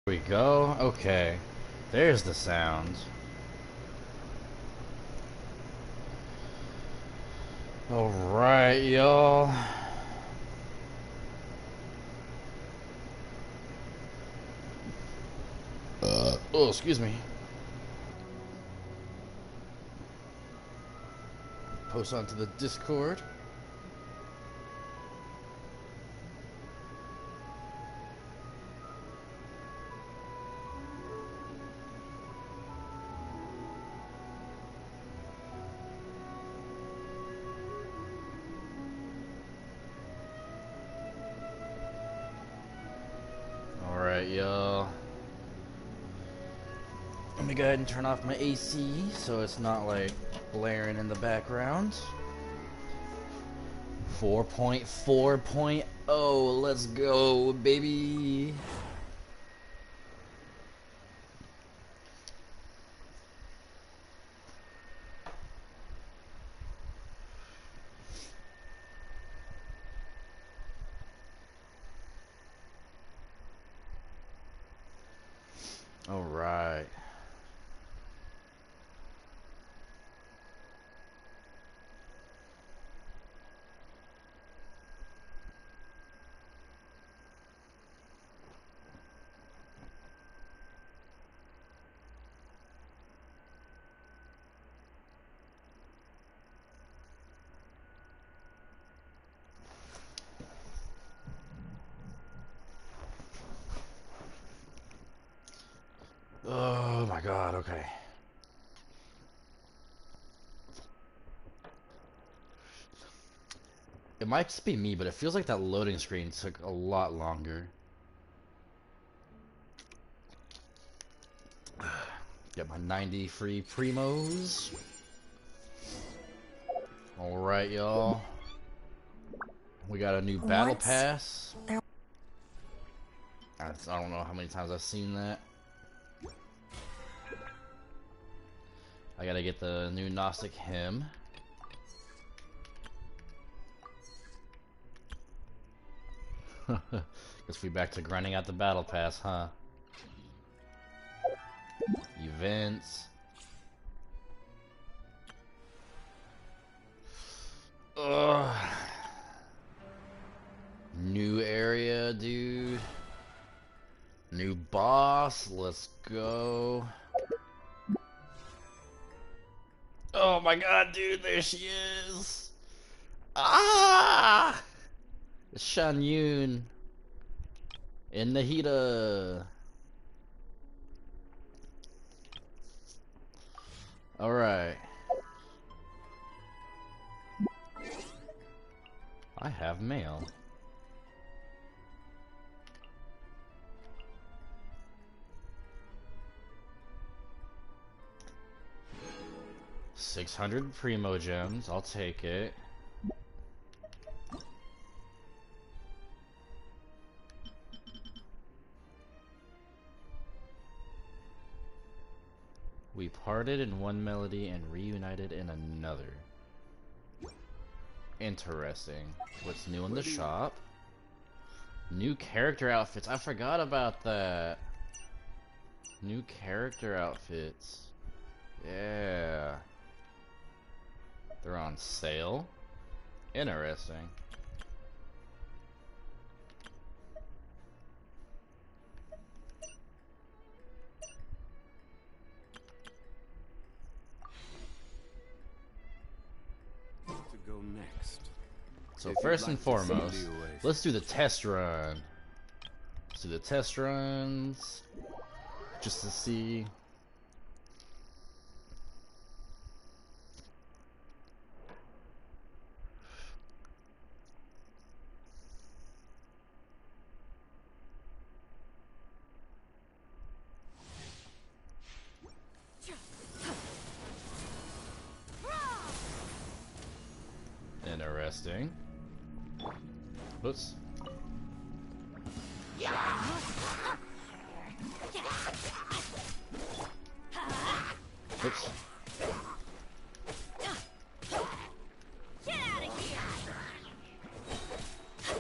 We go. Okay, there's the sound. All right, y'all. Oh, excuse me. Post onto the Discord. All right, y'all. Let me go ahead and turn off my AC so it's not like blaring in the background. 4.4.0, let's go, baby. All right. Oh my god, okay. It might just be me, but it feels like that loading screen took a lot longer. Get my 90 free primos. Alright, y'all. We got a new battle pass. I don't know how many times I've seen that. I gotta get the new Gnostic hymn. Guess we back to grinding out the battle pass, huh? Events. Ugh. New area, dude. New boss. Let's go. Oh my god, dude, there she is. Ah! It's Shan Yun in Nahida. Alright. I have mail. $600 Primo Gems, I'll take it. We parted in one melody and reunited in another. Interesting. What's new in the shop? New character outfits. I forgot about that. New character outfits. Yeah. They're on sale. Interesting. Go next. So first and foremost, let's do the test run. Let's do the test runs just to see. Interesting. Oops. Oops. Get out of here!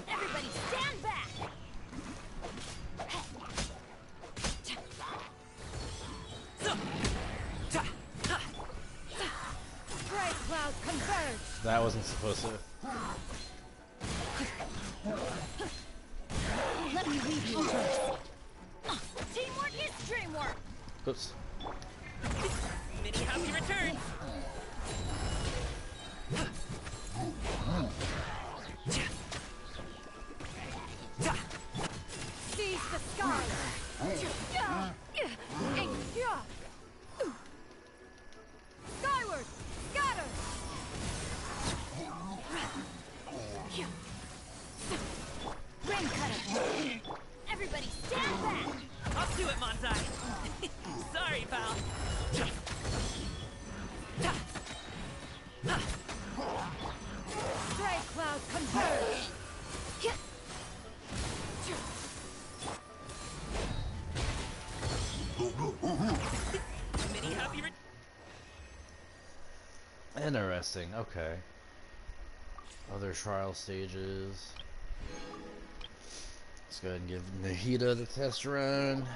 Everybody stand back! That wasn't supposed to. Let me read you first. Teamwork is dreamwork. Oops. Many happy returns. Seize the sky. Skyward. Scatter. Ring cutter. Everybody stand back. Up to it, Monzai. Sorry, pal. Stray cloud converge. Many happy Interesting. Okay. Other trial stages. Let's go ahead and give Nahida the test run.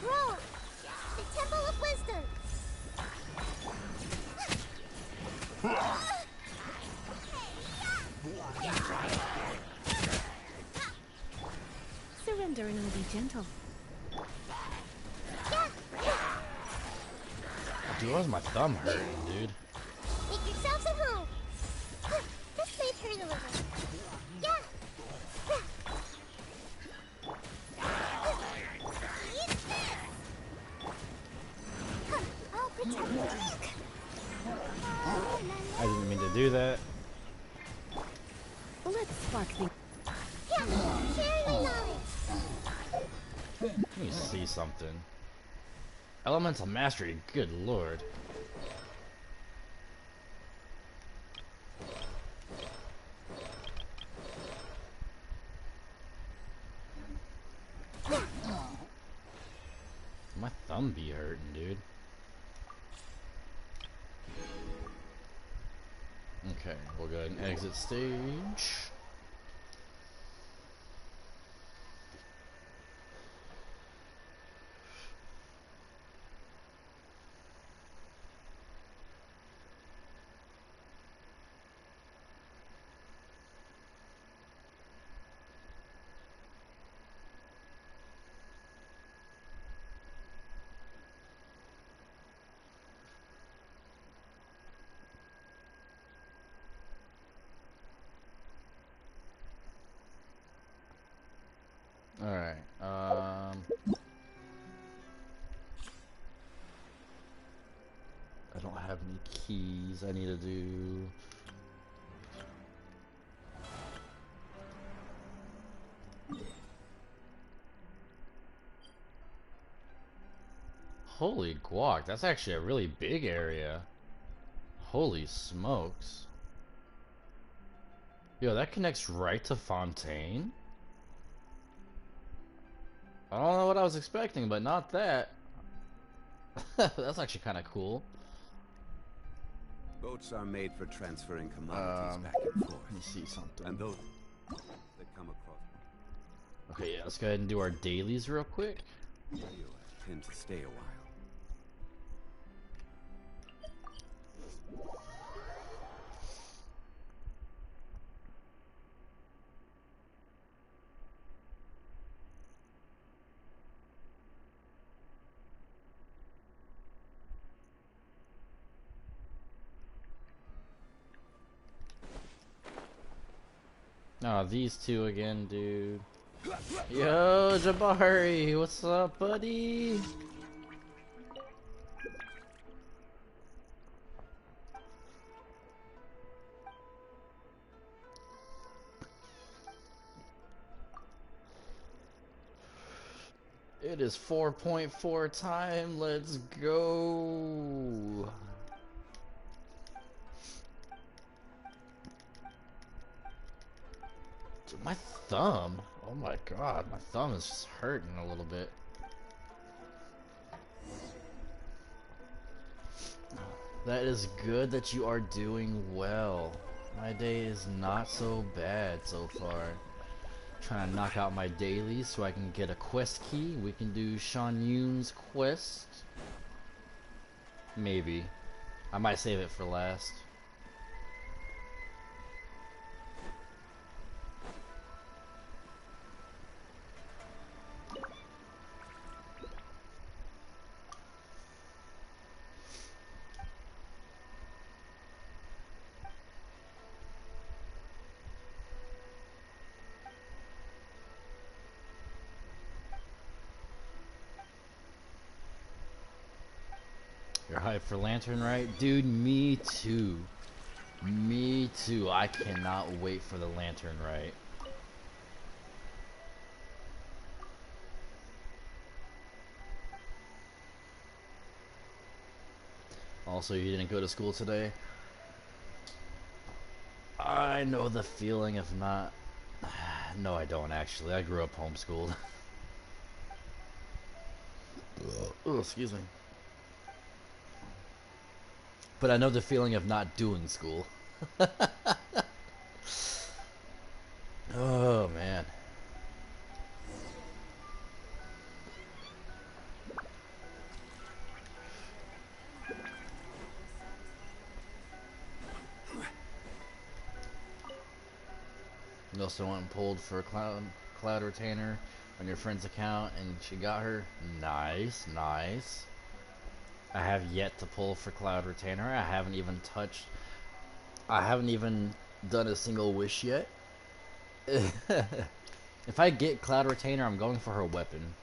Grow. The Temple of Wisdom. Surrender and I'll be gentle. Dude, why's my thumb hurting, dude? Make yourselves at home. This may hurt a little. I'll protect you. I didn't mean to do that. Let's spark things. Sharing the knowledge. Let me see something. Elemental mastery, good lord. My thumb be hurting, dude. Okay, we'll go ahead and exit stage. Alright, I don't have any keys I need to do. Holy guac, that's actually a really big area. Holy smokes. Yo, that connects right to Fontaine? I don't know what I was expecting, but not that. That's actually kind of cool. Boats are made for transferring commodities back and forth. Let me see something. And those that come across Okay, yeah, let's go ahead and do our dailies real quick. you tend to stay a while. Oh, these two again, dude. Yo, Jabari, what's up, buddy? It is 4.4 time, let's go. Dude, my thumb. Oh my god, my thumb is just hurting a little bit. That is good that you are doing well. My day is not so bad so far. Trying to knock out my dailies so I can get a quest key. We can do Shan Yoon's quest. Maybe. I might save it for last. You're hyped for Lantern, right? Dude, me too. Me too. I cannot wait for the Lantern, right? Also, you didn't go to school today? I know the feeling of not... No, I don't actually. I grew up homeschooled. Oh, excuse me. But I know the feeling of not doing school. Oh, man. You also went and pulled for a cloud retainer on your friend's account and she got her. Nice, nice. I have yet to pull for cloud retainer. I haven't even done a single wish yet. If I get cloud retainer, I'm going for her weapon.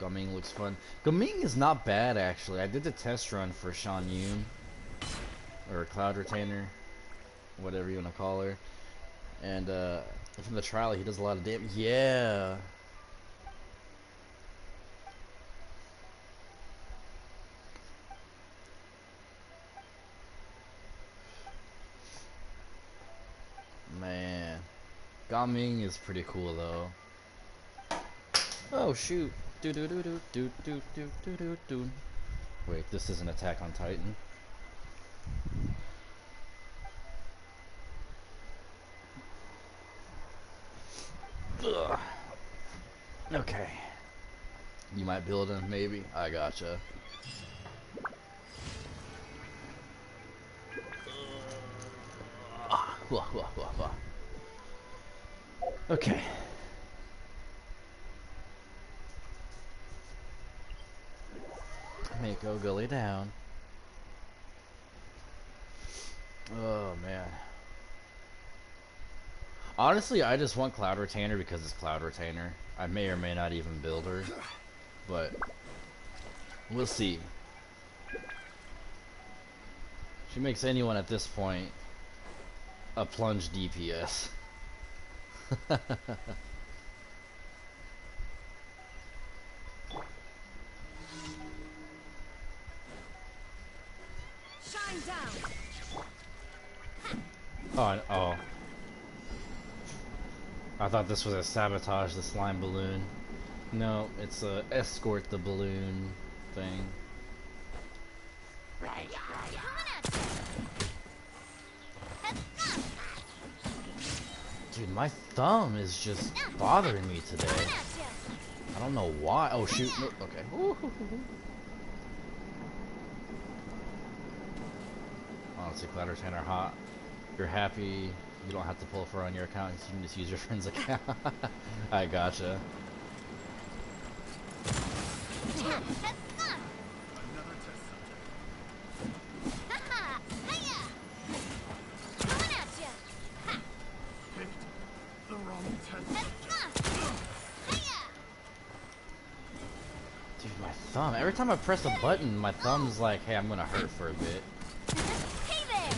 Gumming looks fun. Gumming is not bad actually. I did the test run for Shan Yoon. Or Cloud Retainer. Whatever you want to call her. And from the trial he does a lot of damage. Yeah. Man. Gumming is pretty cool though. Oh shoot. Do do do do do do do do do do. Wait, this is an Attack on Titan. Ugh. Okay. You might build him, maybe. I gotcha. Okay. Mako, go lay down. Oh man. Honestly, I just want Cloud Retainer because it's Cloud Retainer. I may or may not even build her, but we'll see. She makes anyone at this point a plunge DPS. Shine down. Oh. I thought this was a sabotage the slime balloon. No, it's a escort the balloon thing. Coming at you. Dude, my thumb is just bothering me today. Coming at you. I don't know why. Oh shoot. No, okay. Honestly, Cloud Retainer hot. You're happy you don't have to pull for on your account. You can just use your friend's account. I gotcha. Dude, my thumb. Every time I press a button, my thumb's like, hey, I'm gonna hurt for a bit. Hey there!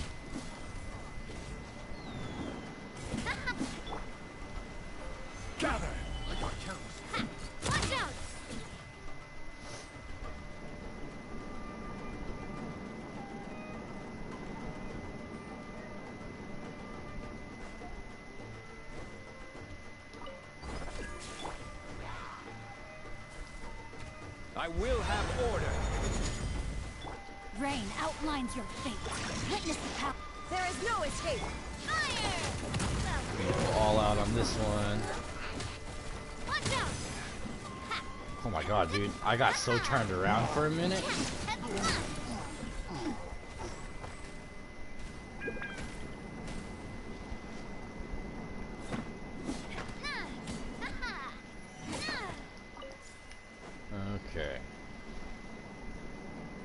Gather! I got counts. Watch out! I will have order. Rain outlines your fate. Witness the power. There is no escape. Fire! Go all out on this one. Watch out! Oh my god, dude. I got so turned around for a minute. Okay.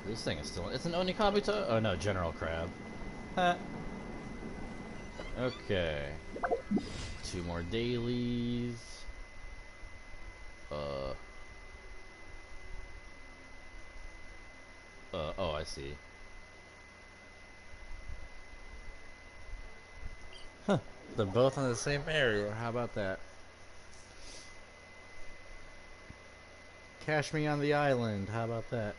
This thing is still. It's an Onikabuto? Oh no, General Crab. Huh. Okay. 2 more dailies. Oh, I see. Huh. They're both in the same area. How about that? Cash me on the island. How about that?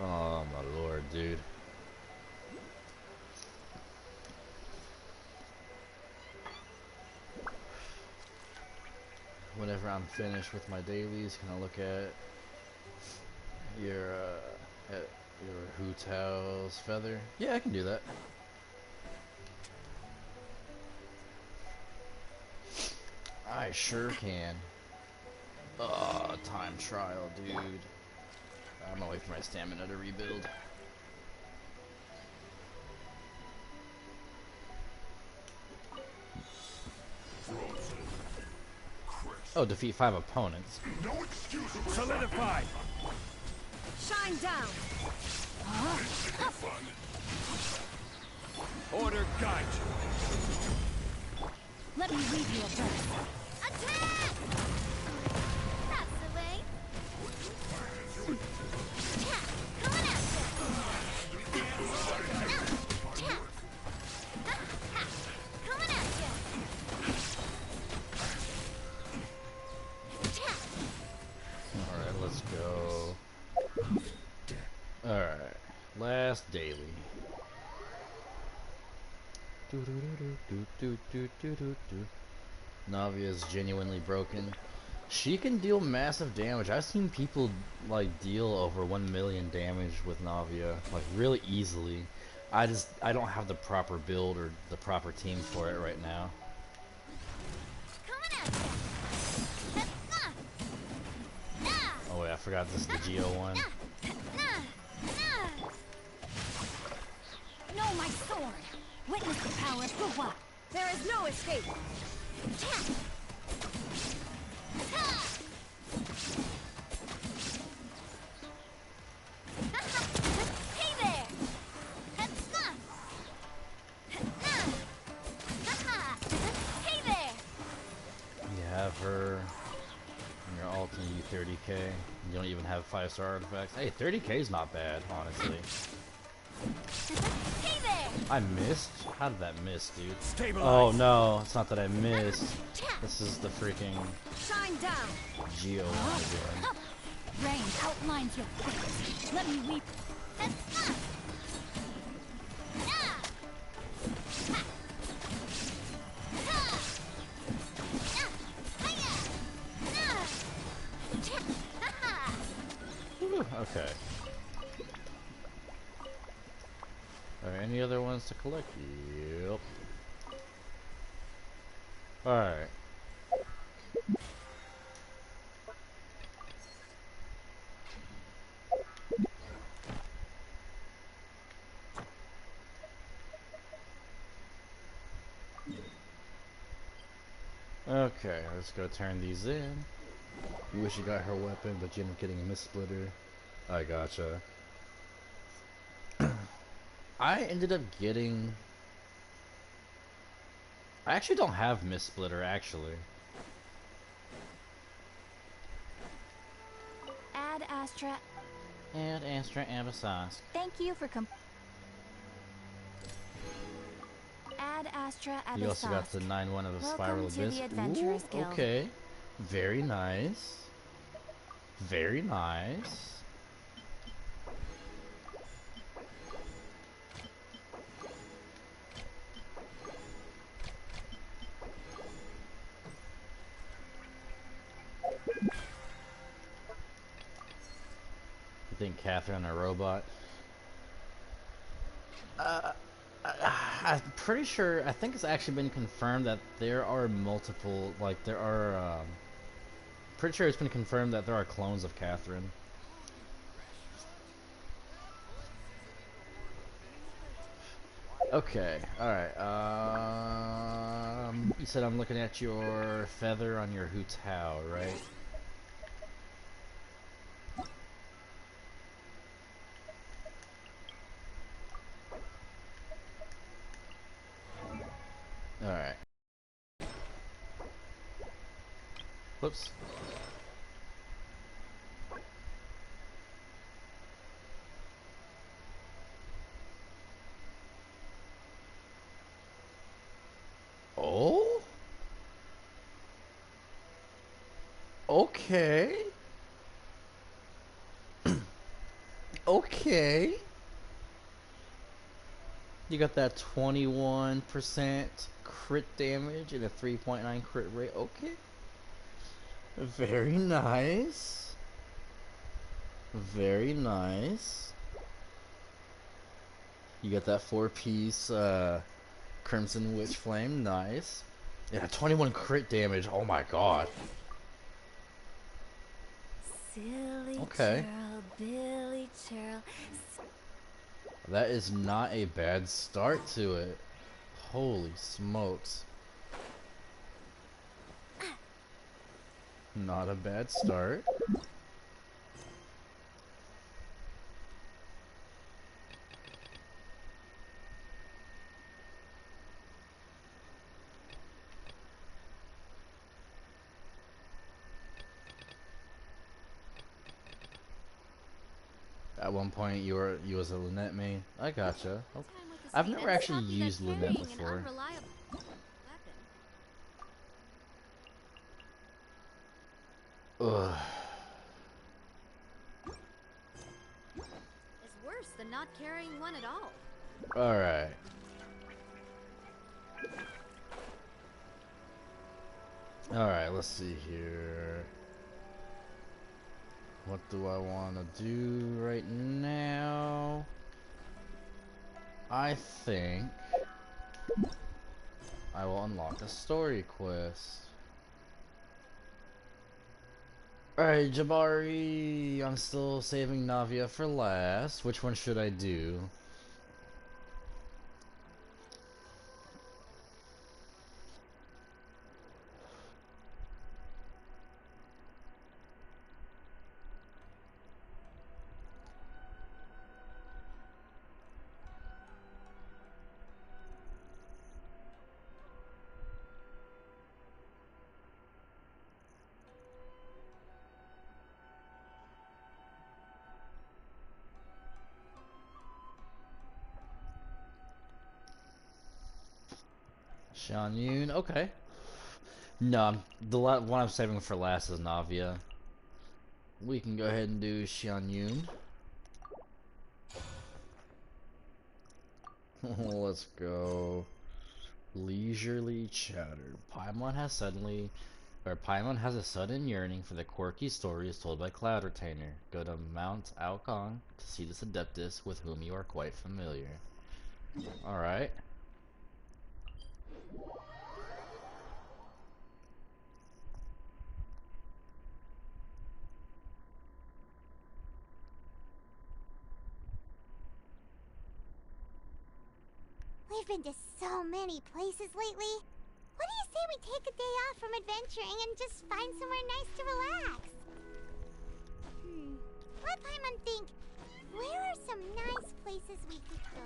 Oh my lord, dude. Whenever I'm finished with my dailies, can I look at your Hu Tao's feather? Yeah, I can do that. I sure can. Time trial, dude. I'm gonna wait for my stamina to rebuild. Oh, defeat 5 opponents. Solidified. Shine down! Order guide you. Let me lead you a burst. Attack! That's the way. Attack! Coming at you! Attack! Coming at you! Attack! Alright, let's go. Alright, last daily. Navia is genuinely broken. She can deal massive damage. I've seen people like deal over 1 million damage with Navia, like really easily. I don't have the proper build or the proper team for it right now. Coming at you! Oh wait, I forgot this is the Geo one. Know my sword! Witness the power of Fuwa! There is no escape! Hey there! Hey there! You have her, and you're ulting you 30k. You don't even have 5-star artifacts. Hey, 30k is not bad, honestly. Hey there! I missed? How did that miss, dude? Stabilize. Oh no, it's not that I missed. This is the freaking Shine down! Geo one again. Rain outlines your fate. Let me weep. Whew, okay. Are there any other ones to collect? Yep. Alright. Okay, let's go turn these in. You wish you got her weapon, but you end up getting a missplitter. I gotcha. I ended up getting... I actually don't have Mist Splitter, actually. Ad Astra. And Astra Abyssos. Thank you for Ad Astra Abyssos. You also got the 9-1 of the Spiral Welcome to Abyss. the Adventurers Ooh, Guild. okay. Very nice. Very nice. You think Catherine a robot? I'm pretty sure, I think it's actually been confirmed that there are multiple, like, there are, pretty sure it's been confirmed that there are clones of Catherine. Okay, alright, you said I'm looking at your feather on your Hu Tao, right? Alright. Whoops. Oh? Okay. Okay. You got that 21% crit damage and a 3.9 crit rate. Okay. Very nice. Very nice. You got that 4-piece Crimson Witch Flame. Nice. Yeah, 21 crit damage. Oh my god. Silly Okay. churl, Billy churl. That is not a bad start to it. Holy smokes. Not a bad start. At one point, you was a Lunette main. I gotcha. Okay. I've never actually used Lunette before. Ugh. Is worse than not carrying one at all. Alright. Alright, let's see here. What do I want to do right now? I think I will unlock a story quest. Alright, Jabari. I'm still saving Navia for last. Which one should I do? Shan Yun, okay. No, one I'm saving for last is Navia. We can go ahead and do Xian Yun. Let's go. Leisurely chatter. Paimon has a sudden yearning for the quirky stories told by Cloud Retainer. Go to Mount Aokong to see this Adeptus with whom you are quite familiar. Alright. We've been to so many places lately. What do you say we take a day off from adventuring and just find somewhere nice to relax? Let Paimon think. Where are some nice places we could go?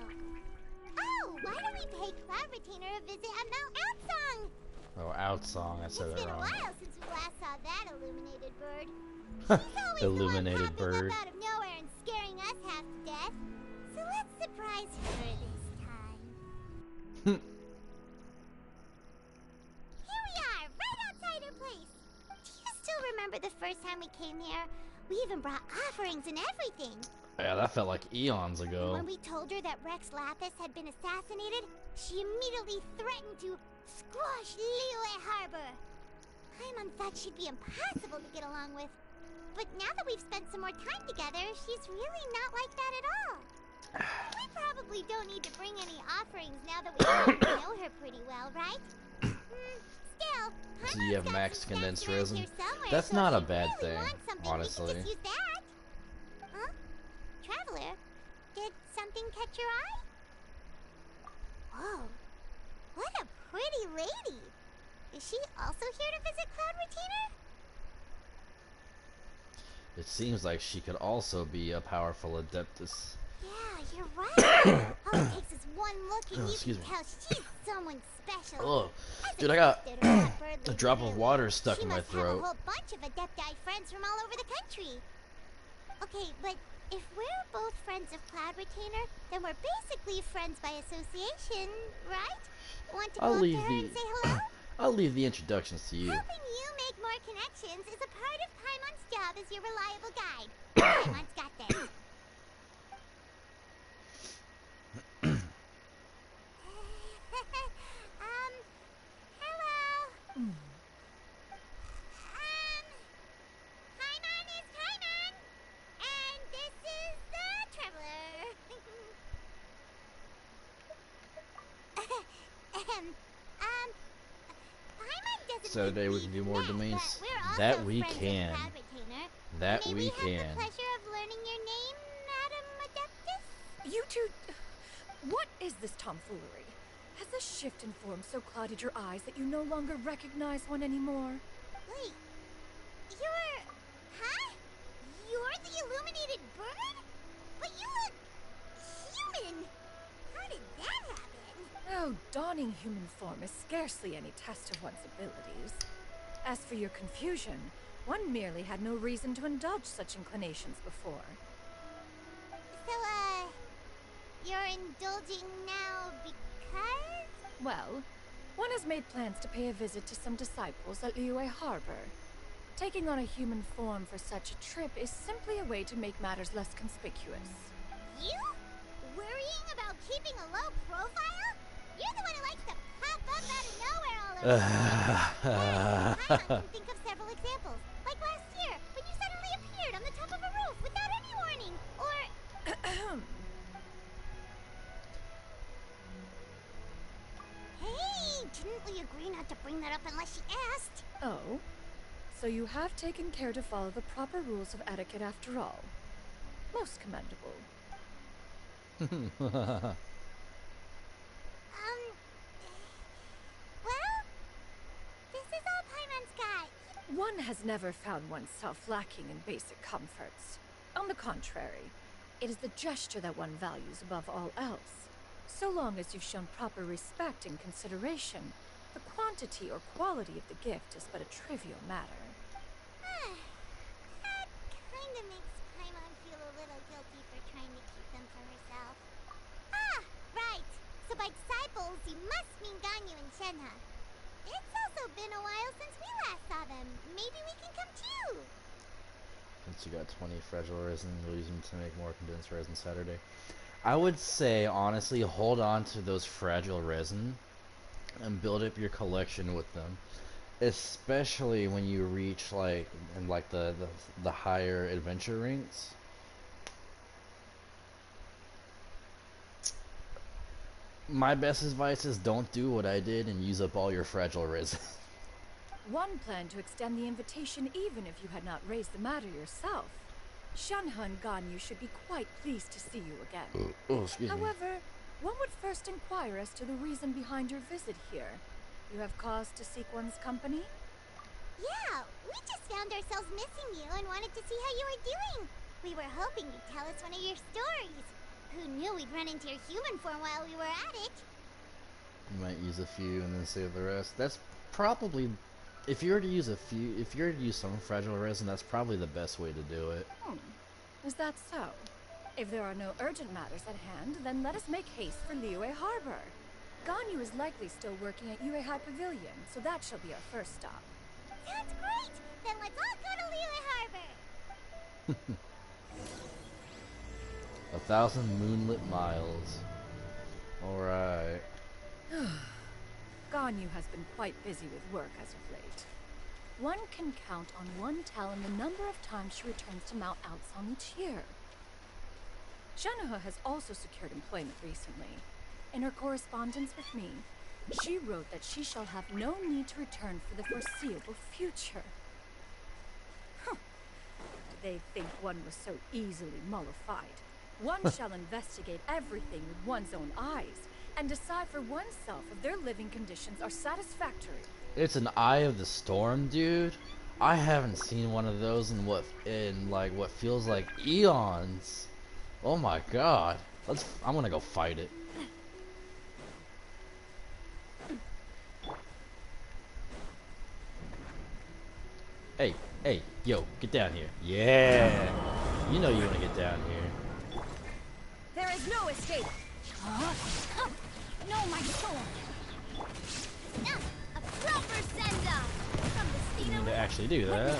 Oh, why don't we pay Cloud Retainer a visit at Mount Outsong? Oh, Outsong. I said It's it been a wrong. while since we last saw that illuminated bird. She's always Illuminated the one popping bird. up out of nowhere and scaring us half to death. So let's surprise her this time. Here we are, right outside her place. Do you still remember the first time we came here? We even brought offerings and everything. Yeah, that felt like eons ago. When we told her that Rex Lapis had been assassinated, she immediately threatened to squash Liyue Harbor. Paimon thought she'd be impossible to get along with. But now that we've spent some more time together, she's really not like that at all. We probably don't need to bring any offerings now that we already know her pretty well, right? Still, So you have Paimon's got max some condensed snacks around resin? here somewhere, That's so not if a you bad really thing, want something, honestly. we can just use that. Huh? Traveler, did something catch your eye? Whoa, what a pretty lady. Is she also here to visit Cloud Retainer? It seems like she could also be a powerful adeptus. Yeah, you're right. All it takes is one look and you Excuse can me. tell she's someone special. Oh, As dude, I got gifted or not bird a lady, drop of really. water stuck She in my must have throat. a whole bunch of Adepti friends from all over the country. Okay, but if we're both friends of Cloud Retainer, then we're basically friends by association, right? Want to go I'll up to leave her and the say hello? I'll leave the introductions to you. Helping you make more connections is a part of Paimon's job as your reliable guide. Paimon's got this. Hello. Paimon is Paimon, and this is the Traveler. Paimon doesn't Saturday we think can do we've more met, domains. but we're also That we friends of can. Cloud Retainer. That May we have can. the pleasure of learning your name, Madam Adeptus? You two... What is this tomfoolery? Has this shift in form so clouded your eyes that you no longer recognize one anymore? Wait, you're... Huh? You're the illuminated bird? But you look... human! How did that happen? Oh, donning human form is scarcely any test of one's abilities. As for your confusion, one merely had no reason to indulge such inclinations before. So, you're indulging now because? Well, one has made plans to pay a visit to some disciples at Liyue Harbor. Taking on a human form for such a trip is simply a way to make matters less conspicuous. You? Worrying about keeping a low profile? You're the one who likes to pop up out of nowhere all over the place. I can think of several examples. Like last year, when you suddenly appeared on the top of a roof without any warning. Or... Hey, didn't we agree not to bring that up unless she asked? Oh? So you have taken care to follow the proper rules of etiquette after all. Most commendable. Well, this is all Paimon's got. One has never found oneself lacking in basic comforts. On the contrary, it is the gesture that one values above all else. So long as you've shown proper respect and consideration, the quantity or quality of the gift is but a trivial matter. That kinda makes Paimon feel a little guilty for trying to keep them for herself. Ah, right. So by disciples, you must mean Ganyu and Shenhe. It's also been a while since we last saw them. Maybe we can come too. Since you got 20 fragile resin, you'll use them to make more condensed resin Saturday. I would say, honestly, hold on to those fragile resin and build up your collection with them. Especially when you reach, like, in, like, the higher adventure ranks. My best advice is don't do what I did and use up all your fragile resin. One planned to extend the invitation even if you had not raised the matter yourself. Shenhe and Ganyu should be quite pleased to see you again. Oh, excuse me. However, one would first inquire as to the reason behind your visit here. You have cause to seek one's company? Yeah, we just found ourselves missing you and wanted to see how you were doing. We were hoping you'd tell us one of your stories. Who knew we'd run into your human form while we were at it? You might use a few and then save the rest. That's probably, if you were to use some fragile resin, that's probably the best way to do it. Is that so? If there are no urgent matters at hand, then let us make haste for Liyue Harbor. Ganyu is likely still working at Yue High Pavilion, so that shall be our first stop. Sounds great! Then let's all go to Liyue Harbor! 1,000 moonlit miles. Alright. Ganyu has been quite busy with work as of late. One can count on one talon the number of times she returns to Mount Aocang each year. Shenoha has also secured employment recently. In her correspondence with me, she wrote that she shall have no need to return for the foreseeable future. They think one was so easily mollified. One shall investigate everything with one's own eyes, and decide for oneself if their living conditions are satisfactory. It's an Eye of the Storm, dude. I haven't seen one of those in what feels like eons. Oh my god. I'm gonna go fight it. Hey, yo, get down here. Yeah. You know you wanna get down here. There is no escape. No, my sword! A proper send-off! From the You speed need of to actually do that.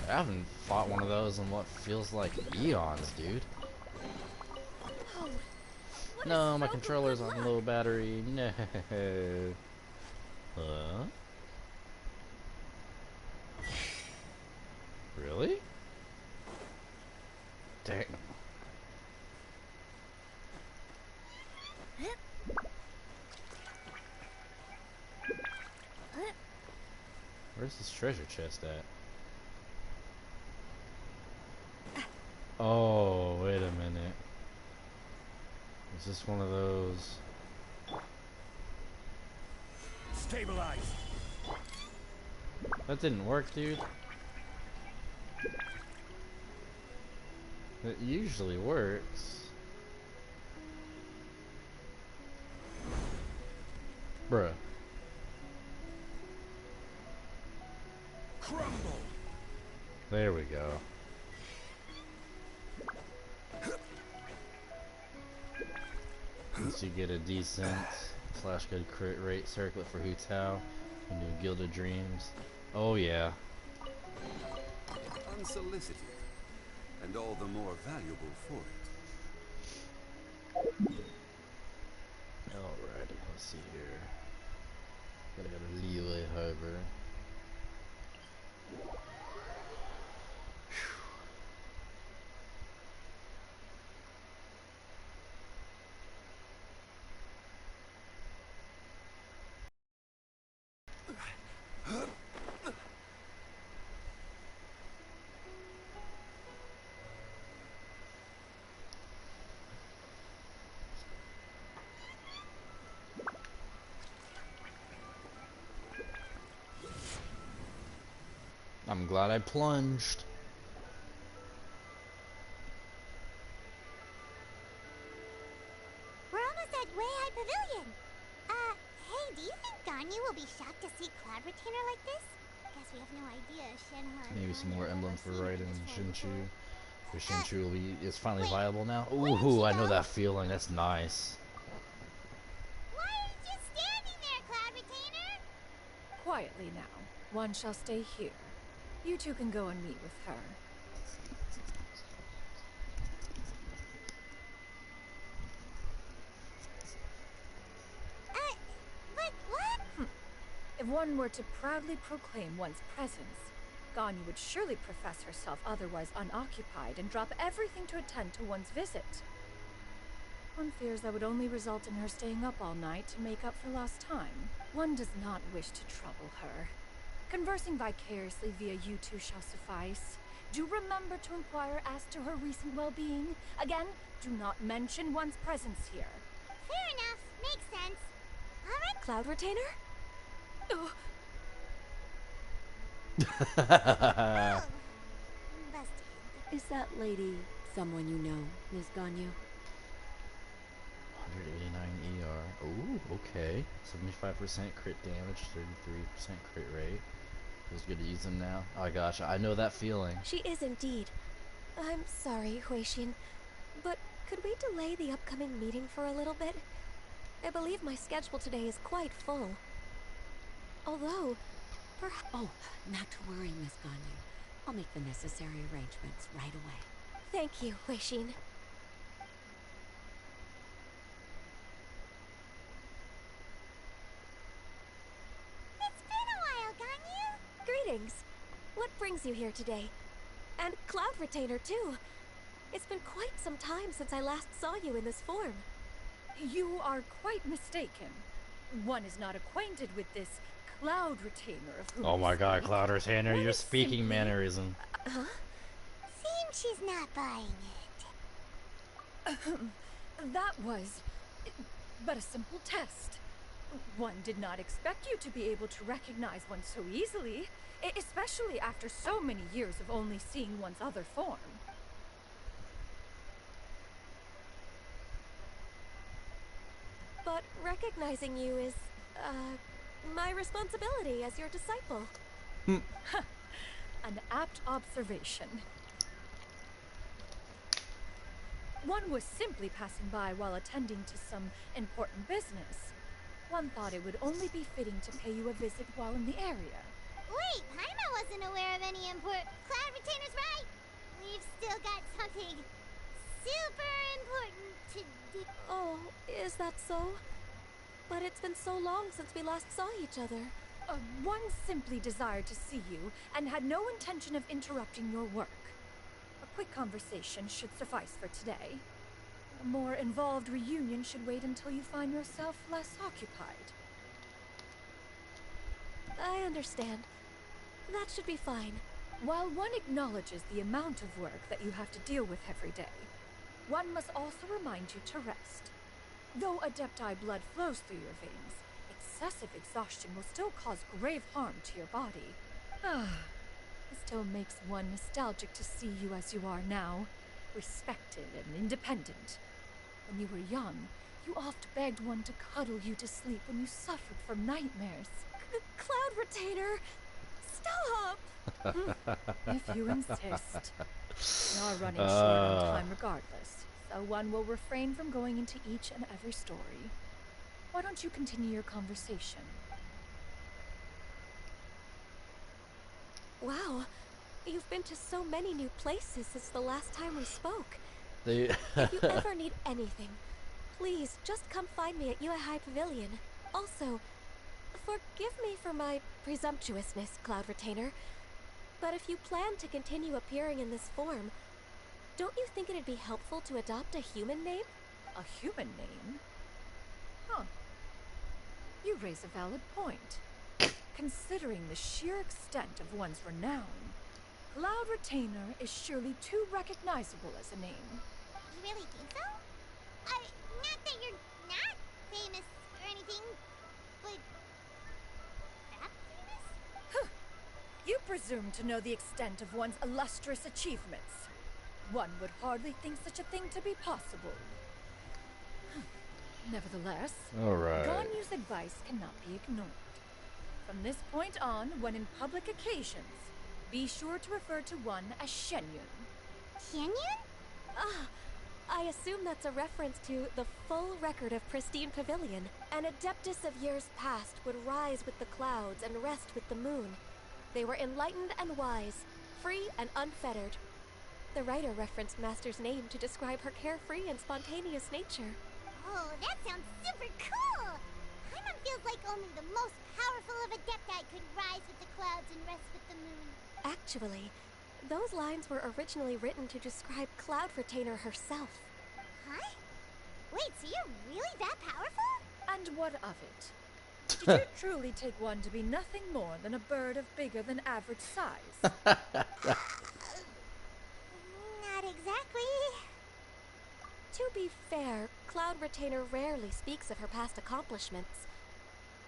I haven't fought one of those in what feels like eons, dude. No, my controller's on low battery. No. Huh? Really? Dang. Where's this treasure chest at? Oh, wait a minute. Is this one of those? Stabilize. That didn't work, dude. It usually works. Bruh. Crumble. There we go. Once you get a decent / good crit rate circlet for Hu Tao and do Gilded Dreams. Oh yeah. Unsolicited, and all the more valuable for it. Alrighty, let's see here. Gotta go to Liyue Harbor. I'm glad I plunged. We're almost at Wei High Pavilion. Hey, do you think Ganyu will be shocked to see Cloud Retainer like this? Guess we have no idea. Shenhe. Maybe some more emblems for Raiden and Shinshu. The Shinshu will be is finally wait. viable now. Where did Ooh, she I know go? that feeling. That's nice. Why are you just standing there, Cloud Retainer? Quietly now. One shall stay here. You two can go and meet with her. But what? If one were to proudly proclaim one's presence, Ganyu would surely profess herself otherwise unoccupied and drop everything to attend to one's visit. One fears that would only result in her staying up all night to make up for lost time. One does not wish to trouble her. Conversing vicariously via you two shall suffice. Do remember to inquire as to her recent well-being. Again, do not mention one's presence here. Fair enough. Makes. Makes sense. Alright. Cloud Retainer? Oh. Oh, busted. Is that lady someone you know, Miss Ganyu? 189 ER. Ooh, okay. 75% crit damage, 33% crit rate. Feels good to use them now. Oh gosh, I know that feeling. She is indeed. I'm sorry, Huixin, but could we delay the upcoming meeting for a little bit? I believe my schedule today is quite full. Although, perhaps... Oh, not to worry, Miss Ganyu. I'll make the necessary arrangements right away. Thank you, Huixin. It's been a while, Ganyu. Greetings. What brings you here today? And Cloud Retainer, too. It's been quite some time since I last saw you in this form. You are quite mistaken. One is not acquainted with this Cloud Retainer of whom Oh my you god, speak. Cloud Retainer, One your is speaking simply- mannerism. Seems she's not buying it. That was but a simple test. One did not expect you to be able to recognize one so easily, especially after so many years of only seeing one's other form. But recognizing you is, my responsibility as your disciple. An apt observation. One was simply passing by while attending to some important business. One thought it would only be fitting to pay you a visit while in the area. Wait, Paimon wasn't aware of any import. Cloud Retainer's right. We've still got something super important to do. Oh, is that so? But it's been so long since we last saw each other. One simply desired to see you and had no intention of interrupting your work. A quick conversation should suffice for today. A more involved reunion should wait until you find yourself less occupied. I understand. That should be fine. While one acknowledges the amount of work that you have to deal with every day, one must also remind you to rest. Though Adepti blood flows through your veins, excessive exhaustion will still cause grave harm to your body. It still makes one nostalgic to see you as you are now, respected and independent. When you were young, you oft begged one to cuddle you to sleep when you suffered from nightmares. Cloud Retainer! Stop! If you insist. We are running short on time regardless, so one will refrain from going into each and every story. Why don't you continue your conversation? Wow, you've been to so many new places since the last time we spoke. They If you ever need anything, please just come find me at Uehai Pavilion. Also, forgive me for my presumptuousness, Cloud Retainer, but if you plan to continue appearing in this form, don't you think it'd be helpful to adopt a human name? A human name? Huh. You raise a valid point. Considering the sheer extent of one's renown, Cloud Retainer is surely too recognizable as a name. You really think so? Not that you're not famous or anything, but that famous? You presume to know the extent of one's illustrious achievements. One would hardly think such a thing to be possible. Nevertheless, Alright. Ganyu's advice cannot be ignored. From this point on, when in public occasions, be sure to refer to one as Shenyun. Canyon? Ah, I assume that's a reference to the full record of Pristine Pavilion. An adeptus of years past would rise with the clouds and rest with the moon. They were enlightened and wise, free and unfettered. The writer referenced Master's name to describe her carefree and spontaneous nature. Oh, that sounds super cool! Paimon feels like only the most powerful of Adepti could rise with the clouds and rest with the moon. Actually, those lines were originally written to describe Cloud Retainer herself. Huh? Wait, so you're really that powerful? And what of it? Did you truly take one to be nothing more than a bird of bigger than average size? Not exactly. To be fair, Cloud Retainer rarely speaks of her past accomplishments.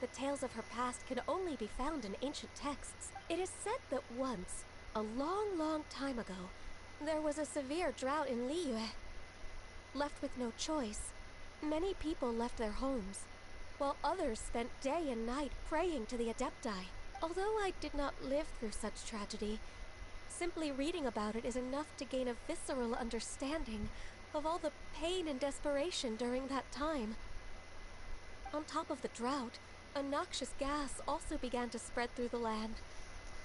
The tales of her past can only be found in ancient texts. It is said that once, a long, long time ago, there was a severe drought in Liyue. Left with no choice, many people left their homes, while others spent day and night praying to the Adepti. Although I did not live through such tragedy, simply reading about it is enough to gain a visceral understanding of all the pain and desperation during that time. On top of the drought, a noxious gas also began to spread through the land.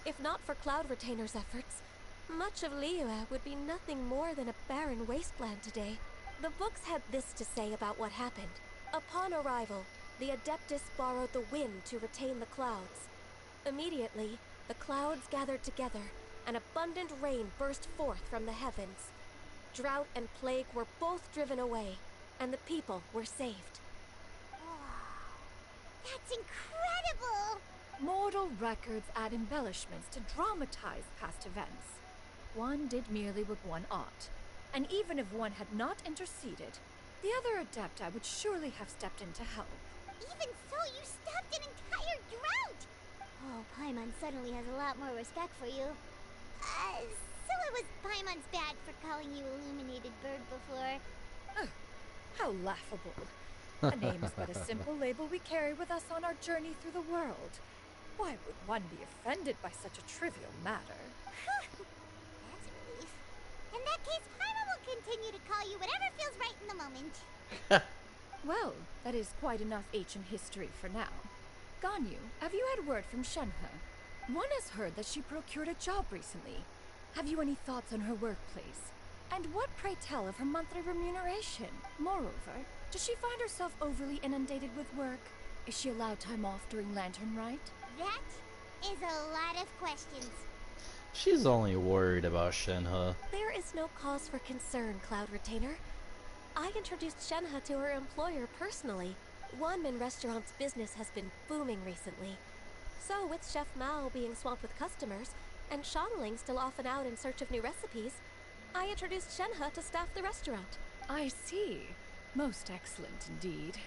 If not for Cloud Retainer's efforts, much of Liyue would be nothing more than a barren wasteland today. The books had this to say about what happened. Upon arrival, the Adeptus borrowed the wind to retain the clouds. Immediately, the clouds gathered together, and abundant rain burst forth from the heavens. Drought and plague were both driven away, and the people were saved. That's incredible! Mortal records add embellishments to dramatize past events. One did merely what one ought, and even if one had not interceded, the other Adepti would surely have stepped in to help. Even so, you stopped an entire drought! Oh, Paimon suddenly has a lot more respect for you. So it was Paimon's bad for calling you Illuminated Bird before. How laughable. A name is but a simple label we carry with us on our journey through the world. Why would one be offended by such a trivial matter? That's a relief. In that case, Paimon will continue to call you whatever feels right in the moment. Well, that is quite enough ancient history for now. Ganyu, have you had word from Shenhe? One has heard that she procured a job recently. Have you any thoughts on her workplace? And what, pray tell, of her monthly remuneration? Moreover, does she find herself overly inundated with work? Is she allowed time off during Lantern Rite? That is a lot of questions. She's only worried about Shenhe. There is no cause for concern, Cloud Retainer. I introduced Shenhe to her employer personally. Wanmin Restaurant's business has been booming recently. So, with Chef Mao being swamped with customers, and Shangling still off and out in search of new recipes, I introduced Shenhe to staff the restaurant. I see. Most excellent indeed.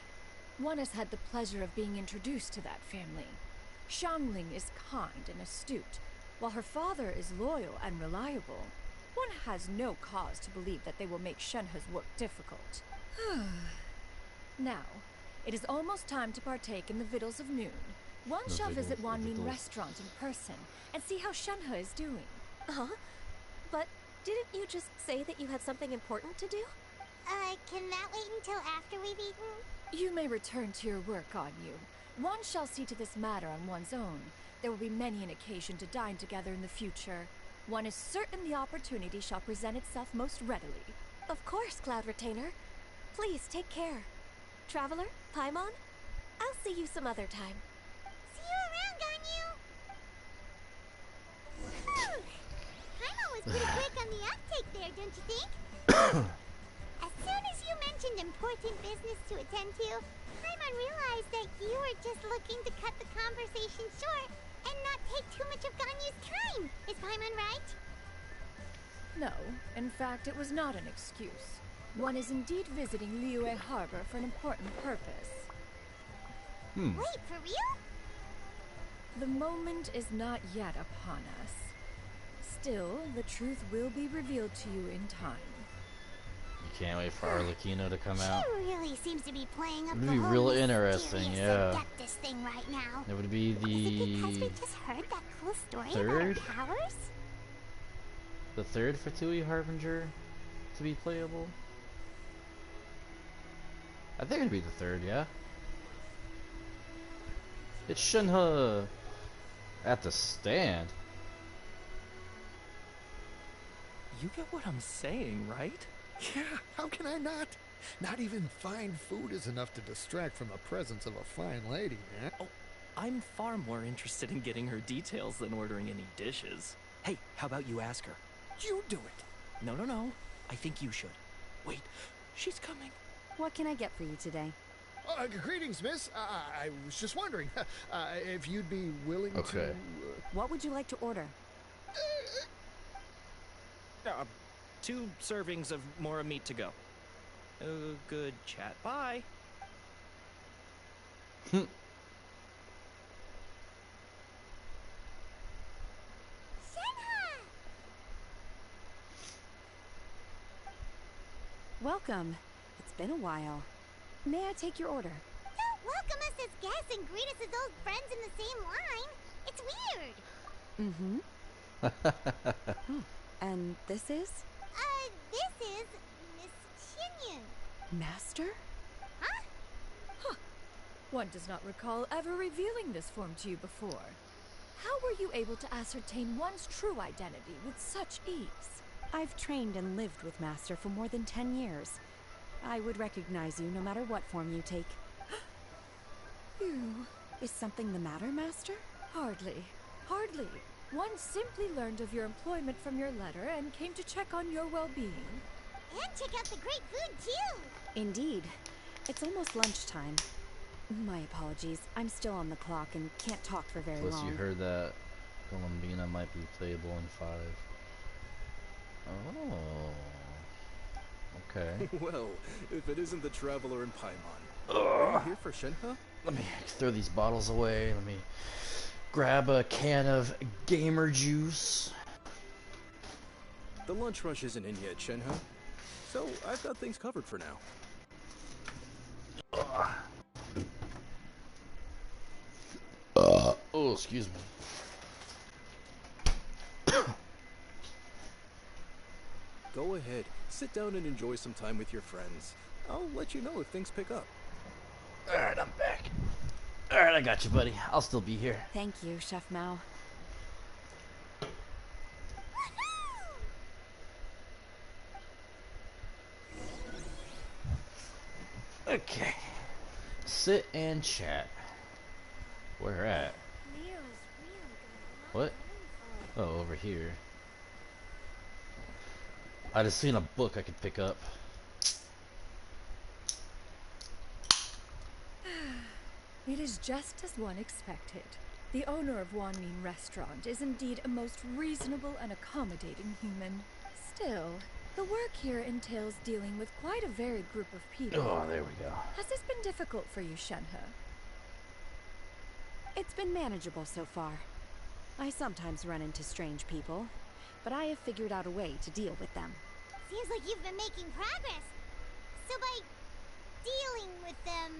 One has had the pleasure of being introduced to that family. Shangling is kind and astute, while her father is loyal and reliable. One has no cause to believe that they will make Shenhe's work difficult. Now, it is almost time to partake in the victuals of noon. One shall visit Wanmin Restaurant in person and see how Shenhe is doing. Huh? But didn't you just say that you had something important to do? Can that wait until after we've eaten? You may return to your work, Ganyu. One shall see to this matter on one's own. There will be many an occasion to dine together in the future. One is certain the opportunity shall present itself most readily. Of course, Cloud Retainer. Please take care. Traveler, Paimon, I'll see you some other time. See you around, Ganyu! Paimon was pretty quick on the uptake there, don't you think? As soon as you mentioned important business to attend to, Paimon realized that you were just looking to cut the conversation short and not take too much of Ganyu's time. Is Paimon right? No, in fact, it was not an excuse. One is indeed visiting Liyue Harbor for an important purpose. Wait, for real? The moment is not yet upon us. Still, the truth will be revealed to you in time. You can't wait for Arlecchino to come out. She really seems to be playing up It'd the be whole real interesting, mysterious yeah. Adeptus thing right now. It would be Is it because we the just heard that cool story third? about our powers? the third Fatui Harbinger to be playable. I think it'd be the third, yeah. It's Shenhe at the stand. You get what I'm saying, right? Yeah, how can I not? Not even fine food is enough to distract from the presence of a fine lady, man. Oh, I'm far more interested in getting her details than ordering any dishes. Hey, how about you ask her? You do it. No. I think you should. Wait, she's coming. What can I get for you today? Greetings, miss. I was just wondering if you'd be willing to... What would you like to order? 2 servings of more meat to go. Good chat. Bye. Welcome. It's been a while. May I take your order? Don't welcome us as guests and greet us as old friends in the same line. It's weird. Mm-hmm. And this is? This is Miss Xinyun. Master? Huh? One does not recall ever revealing this form to you before. How were you able to ascertain one's true identity with such ease? I've trained and lived with Master for more than 10 years. I would recognize you no matter what form you take. You... Is something the matter, Master? Hardly. Hardly. One simply learned of your employment from your letter and came to check on your well-being. And check out the great food, too. Indeed. It's almost lunchtime. My apologies. I'm still on the clock and can't talk for very long. Plus, you heard that Columbina might be playable in 5. Oh. Okay. Well, if it isn't the Traveler in Paimon. Are you here for Shenhe? Let me throw these bottles away. Let me grab a can of gamer juice. The lunch rush isn't in yet, Shenhe. So, I've got things covered for now. Oh, excuse me. Go ahead, sit down and enjoy some time with your friends. I'll let you know if things pick up. Alright, I'm back. Alright, I got you, buddy. I'll still be here. Thank you, Chef Mao. Okay. Sit and chat. Where at? What? Oh, over here. I just seen a book I could pick up. It is just as one expected. The owner of Wanmin Restaurant is indeed a most reasonable and accommodating human. Still, the work here entails dealing with quite a varied group of people. Oh, there we go. Has this been difficult for you, Shenhe? It's been manageable so far. I sometimes run into strange people, but I have figured out a way to deal with them. Seems like you've been making progress. So by dealing with them,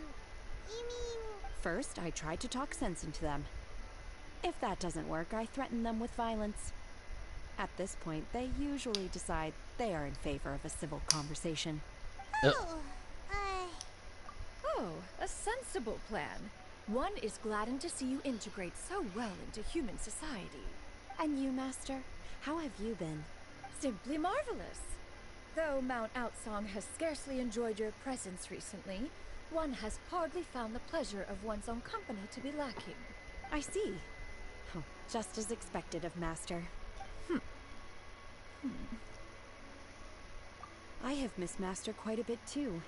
you mean... First, I try to talk sense into them. If that doesn't work, I threaten them with violence. At this point, they usually decide they are in favor of a civil conversation. Oh, Oh, a sensible plan. One is gladdened to see you integrate so well into human society. And you, Master? How have you been? Simply marvelous. Though Mount Outsong has scarcely enjoyed your presence recently, one has hardly found the pleasure of one's own company to be lacking. I see. Oh, just as expected of Master. I have missed Master quite a bit too.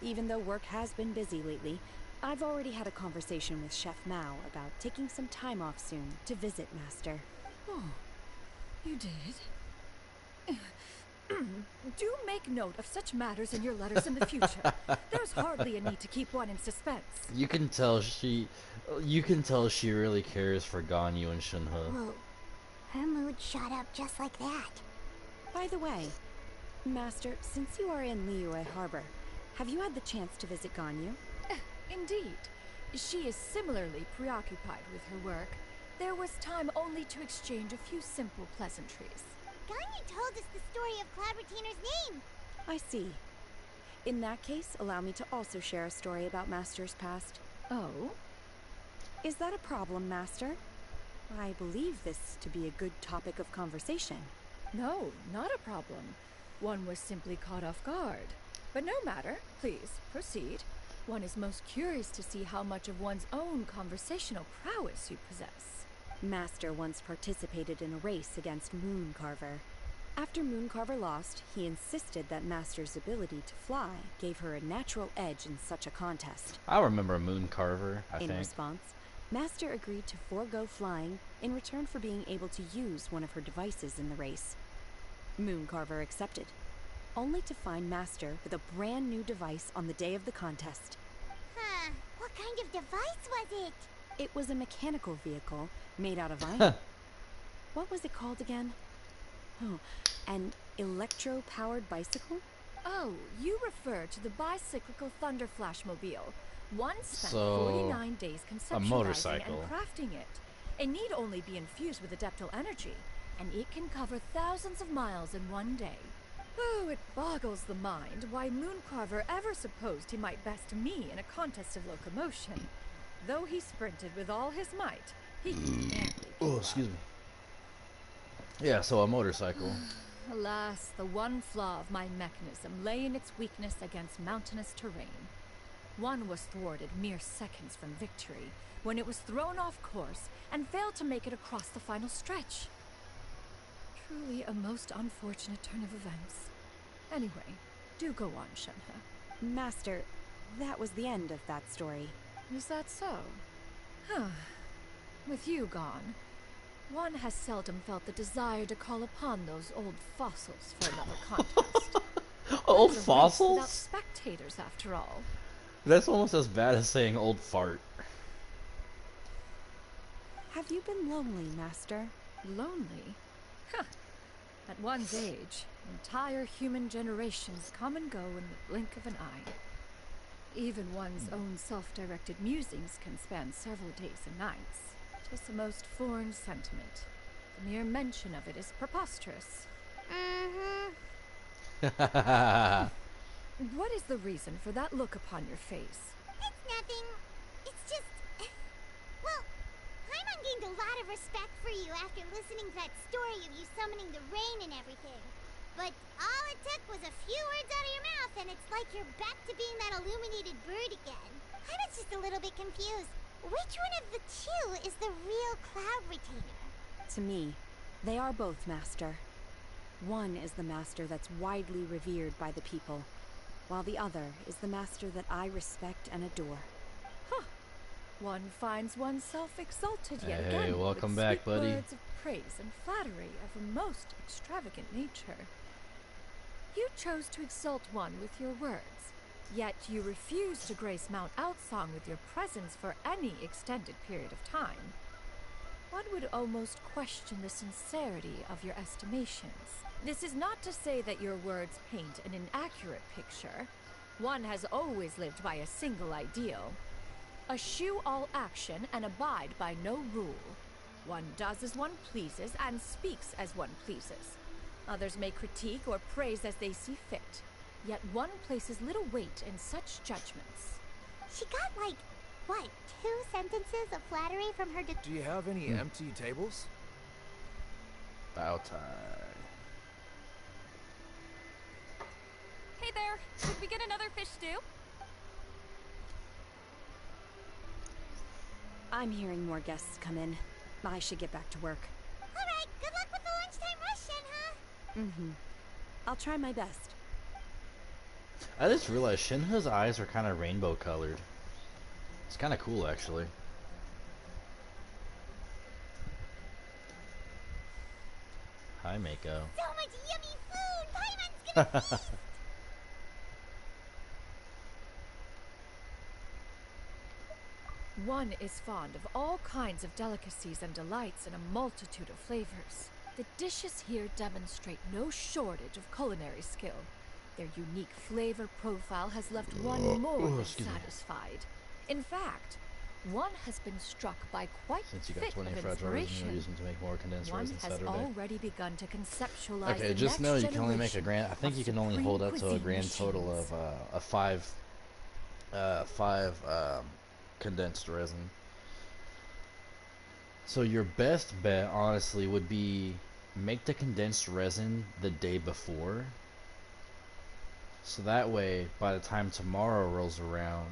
Even though work has been busy lately, I've already had a conversation with Chef Mao about taking some time off soon to visit Master. Oh, you did? Do make note of such matters in your letters in the future. There's hardly a need to keep one in suspense. You can tell she really cares for Ganyu and Shenhe. whoa. Her mood shot up just like that. By the way, Master, since you are in Liyue Harbor, have you had the chance to visit Ganyu? Indeed. She is similarly preoccupied with her work. There was time only to exchange a few simple pleasantries. Ganyu told us the story of Cloud Retainer's name. I see. In that case, allow me to also share a story about Master's past. Oh? Is that a problem, Master? I believe this to be a good topic of conversation. No, not a problem. One was simply caught off guard. But no matter. Please, proceed. One is most curious to see how much of one's own conversational prowess you possess. Master once participated in a race against Mooncarver. After Mooncarver lost, he insisted that Master's ability to fly gave her a natural edge in such a contest. I remember Mooncarver, I In think. response, Master agreed to forego flying in return for being able to use one of her devices in the race. Mooncarver accepted, only to find Master with a brand new device on the day of the contest. Huh. What kind of device was it? It was a mechanical vehicle made out of iron. What was it called again? Oh, an electro-powered bicycle? Oh, you refer to the bicyclical Thunder Flashmobile. One spent So, 49 days conceptualizing motorcycle. and crafting it. It need only be infused with adeptal energy, and it can cover thousands of miles in one day. Oh, it boggles the mind why Mooncarver ever supposed he might best me in a contest of locomotion. Though he sprinted with all his might, he could barely keep Oh, up. excuse me. Yeah, so a motorcycle. Alas, the one flaw of my mechanism lay in its weakness against mountainous terrain. One was thwarted mere seconds from victory, when it was thrown off course and failed to make it across the final stretch. Truly a most unfortunate turn of events. Anyway, do go on, Shenhe. Master, that was the end of that story. Is that so? Huh. With you gone, one has seldom felt the desire to call upon those old fossils for another contest. Old There's a race fossils? without spectators, after all. That's almost as bad as saying old fart. Have you been lonely, Master? Lonely? Huh. At one's age, entire human generations come and go in the blink of an eye. Even one's own self-directed musings can span several days and nights. 'Tis a most foreign sentiment. The mere mention of it is preposterous. What is the reason for that look upon your face? It's nothing. It's just... Well, Paimon gained a lot of respect for you after listening to that story of you summoning the rain and everything. But all it took was a few words out of your mouth and it's like you're back to being that illuminated bird again. I was just a little bit confused. Which one of the two is the real Cloud Retainer? To me, they are both, Master. One is the Master that's widely revered by the people, while the other is the Master that I respect and adore. Huh. One finds oneself exalted yet Hey, again welcome with back, sweet buddy. words of praise and flattery of a most extravagant nature. You chose to exalt one with your words, yet you refuse to grace Mount Outsong with your presence for any extended period of time. One would almost question the sincerity of your estimations. This is not to say that your words paint an inaccurate picture. One has always lived by a single ideal. Eschew all action and abide by no rule. One does as one pleases and speaks as one pleases. Others may critique or praise as they see fit, yet one places little weight in such judgments. She got like, what, 2 sentences of flattery from her Do you have any empty tables? Bow tie. Hey there, could we get another fish stew? I'm hearing more guests come in. I should get back to work. Alright, good luck with the lunchtime rush, Shenhe. Mm-hmm. I'll try my best. I just realized Shinha's eyes are kind of rainbow colored. It's kind of cool, actually. Hi, Mako. So much yummy food! Paimon's gonna feast! One is fond of all kinds of delicacies and delights in a multitude of flavors. The dishes here demonstrate no shortage of culinary skill. Their unique flavor profile has left one more than satisfied. In fact, one has been struck by quite Since you fit got 20 of fragile resin, inspiration. you're using to make more condensed One resin has Saturday. already begun to conceptualize Okay, the just know next you can only make a generation grand. I think of you can only supreme hold up to a cuisine grand total machines. of five condensed resin. So your best bet, honestly, would be make the condensed resin the day before. So that way, by the time tomorrow rolls around,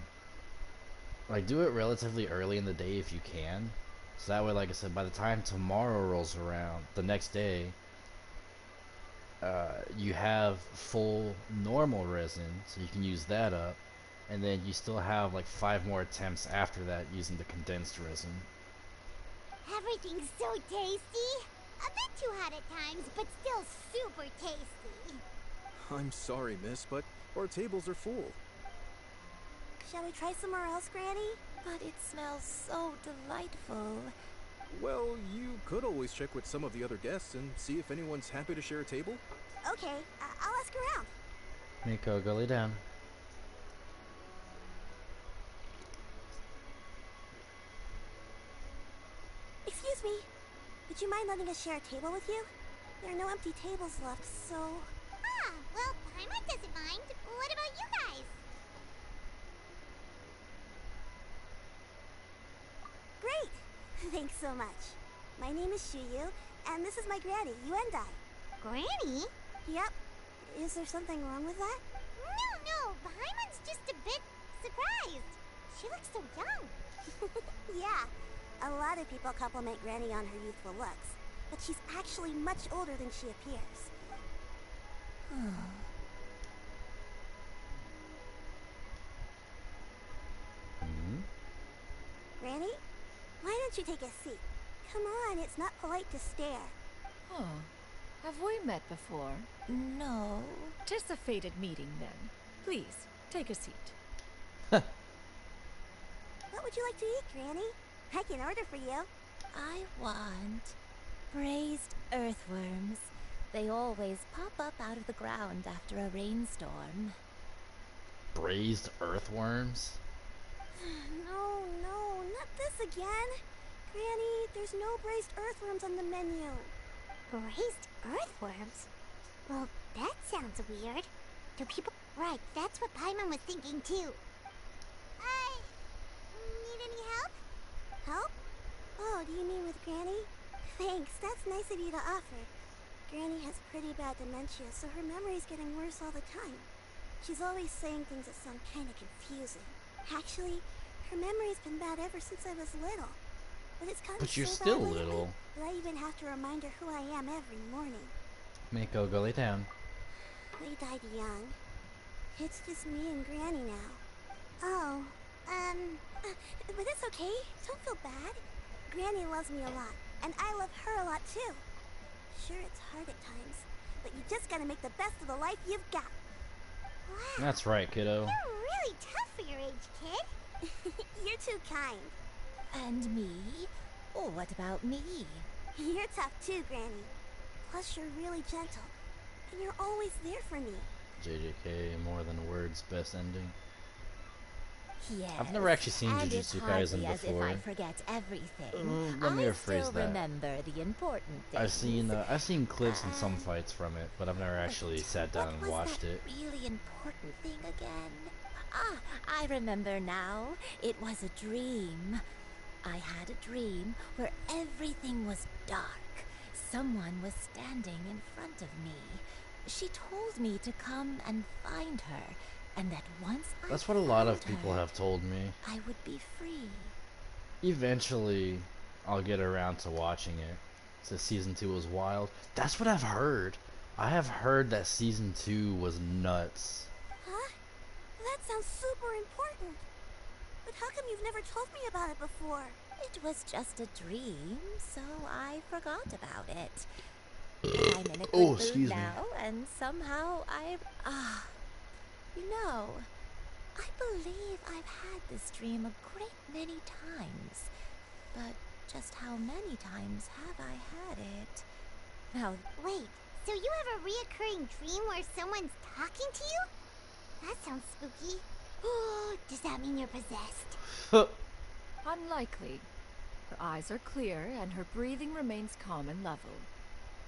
like do it relatively early in the day if you can. So that way, like I said, by the time tomorrow rolls around, the next day, you have full normal resin, so you can use that up, and then you still have like 5 more attempts after that using the condensed resin. Everything's so tasty! A bit too hot at times, but still super tasty. I'm sorry, miss, but our tables are full. Shall we try somewhere else, Granny? But it smells so delightful. Well, you could always check with some of the other guests and see if anyone's happy to share a table. Okay, I'll ask around. Miko, go lay down. Excuse me. Would you mind letting us share a table with you? There are no empty tables left, so... Ah, well, Paimon doesn't mind. What about you guys? Great! Thanks so much. My name is Shuyu, and this is my granny, Yuendai. Granny? Yep. Is there something wrong with that? No, Paimon's just a bit surprised. She looks so young. Yeah, a lot of people compliment Granny on her youthful looks, but she's actually much older than she appears. Granny, why don't you take a seat? Come on, it's not polite to stare. Huh. Have we met before? No. Tis a fated meeting, then. Please, take a seat. What would you like to eat, Granny? I can order for you. I want braised earthworms. They always pop up out of the ground after a rainstorm. Braised earthworms? No, not this again. Granny, there's no braised earthworms on the menu. Braised earthworms? Well, that sounds weird. Do people... Right, that's what Paimon was thinking too. Need any help? Help? Oh, do you mean with Granny? Thanks, that's nice of you to offer. Granny has pretty bad dementia, so her memory's getting worse all the time. She's always saying things that sound kind of confusing. Actually, her memory's been bad ever since I was little. But it's gotten But you're so still bad lately little. that I even have to remind her who I am every morning. Miko, go lay down. We died young. It's just me and Granny now. Oh, but it's okay. Don't feel bad. Granny loves me a lot, and I love her a lot too. Sure, it's hard at times, but you just gotta make the best of the life you've got. Wow. That's right, kiddo. You're really tough for your age, kid. You're too kind. And me? Oh, what about me? You're tough too, Granny. Plus, you're really gentle, and you're always there for me. JJK, more than words, best ending. Yes. I've never actually seen and Jujutsu it's Kaisen hardly as if before. I forget everything. Let me I rephrase still that. remember the important things. I've seen clips and some fights from it, but I've never actually sat down and watched that it. Really important thing again. Ah, I remember now. It was a dream. I had a dream where everything was dark. Someone was standing in front of me. She told me to come and find her, and that once That's what a lot of people have told me. I would be free. Eventually, I'll get around to watching it. So season 2 was wild. That's what I've heard. I have heard that season 2 was nuts. Huh? That sounds super important. But how come you've never told me about it before? It was just a dream, so I forgot about it. I'm in a good mood now, and somehow you know, I believe I've had this dream a great many times. But just how many times have I had it? Now, wait, so you have a reoccurring dream where someone's talking to you? That sounds spooky. Oh, does that mean you're possessed? Unlikely. Her eyes are clear, and her breathing remains calm and level.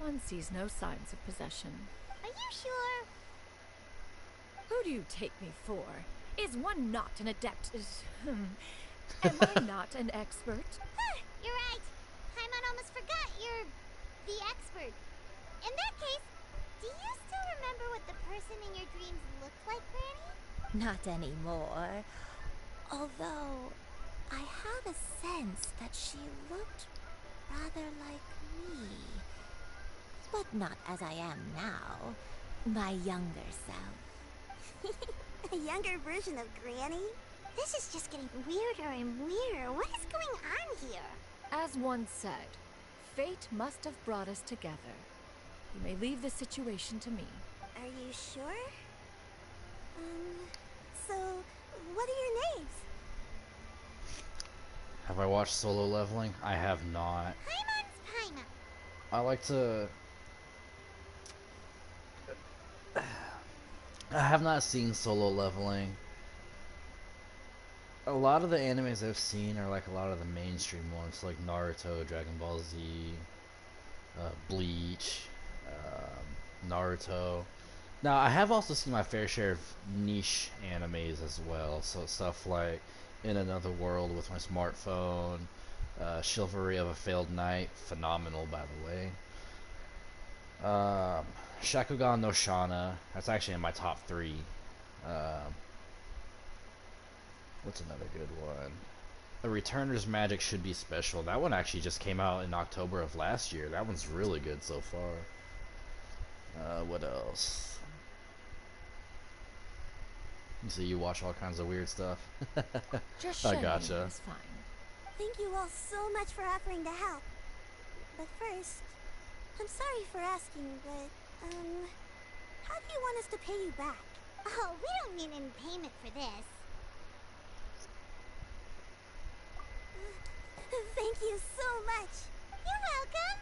One sees no signs of possession. Are you sure? Who do you take me for? Is one not an adept? Am I not an expert? You're right. Paimon almost forgot you're the expert. In that case, do you still remember what the person in your dreams looked like, Granny? not anymore. Although, I have a sense that she looked rather like me. But not as I am now. My younger self. A younger version of Granny? This is just getting weirder and weirder. What is going on here? As one said, fate must have brought us together. You may leave the situation to me. Are you sure? So, what are your names? Have I watched Solo Leveling? I have not. Paimon's Paimon. I like to... I have not seen Solo Leveling. A lot of the animes I've seen are like a lot of the mainstream ones, like Naruto, Dragon Ball Z, Bleach, Naruto. Now, I have also seen my fair share of niche animes as well. So stuff like In Another World with My Smartphone, Chivalry of a Failed Knight, phenomenal by the way. Shakugan no Shana, that's actually in my top three. Um, what's another good one? The Returner's Magic Should Be Special. That one actually just came out in October of last year. That one's really good so far. What else? So you watch all kinds of weird stuff. Just I Shen gotcha. is fine. Thank you all so much for offering to help. But first, I'm sorry for asking, but, how do you want us to pay you back? Oh, we don't need any payment for this. Thank you so much. You're welcome.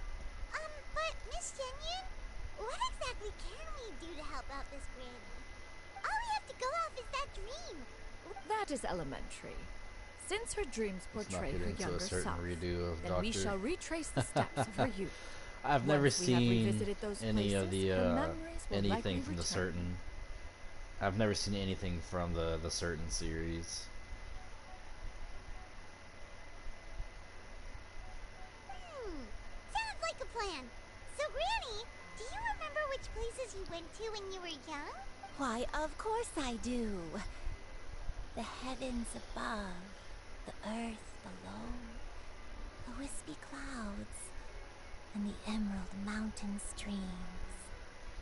But Miss Genyun, what exactly can we do to help out this granny? All we have to go off is that dream. That is elementary. Since her dreams Let's not portray get her into a younger certain self, redo of then we Doctor. shall retrace the steps of her youth. I've never Once we have seen revisited those any of places, the her memories will likely anything from the return. certain. I've never seen anything from the certain series. Sounds like a plan. So, Granny, do you remember which places you went to when you were young? Why, of course I do. The heavens above, the earth below, the wispy clouds, and the emerald mountain streams.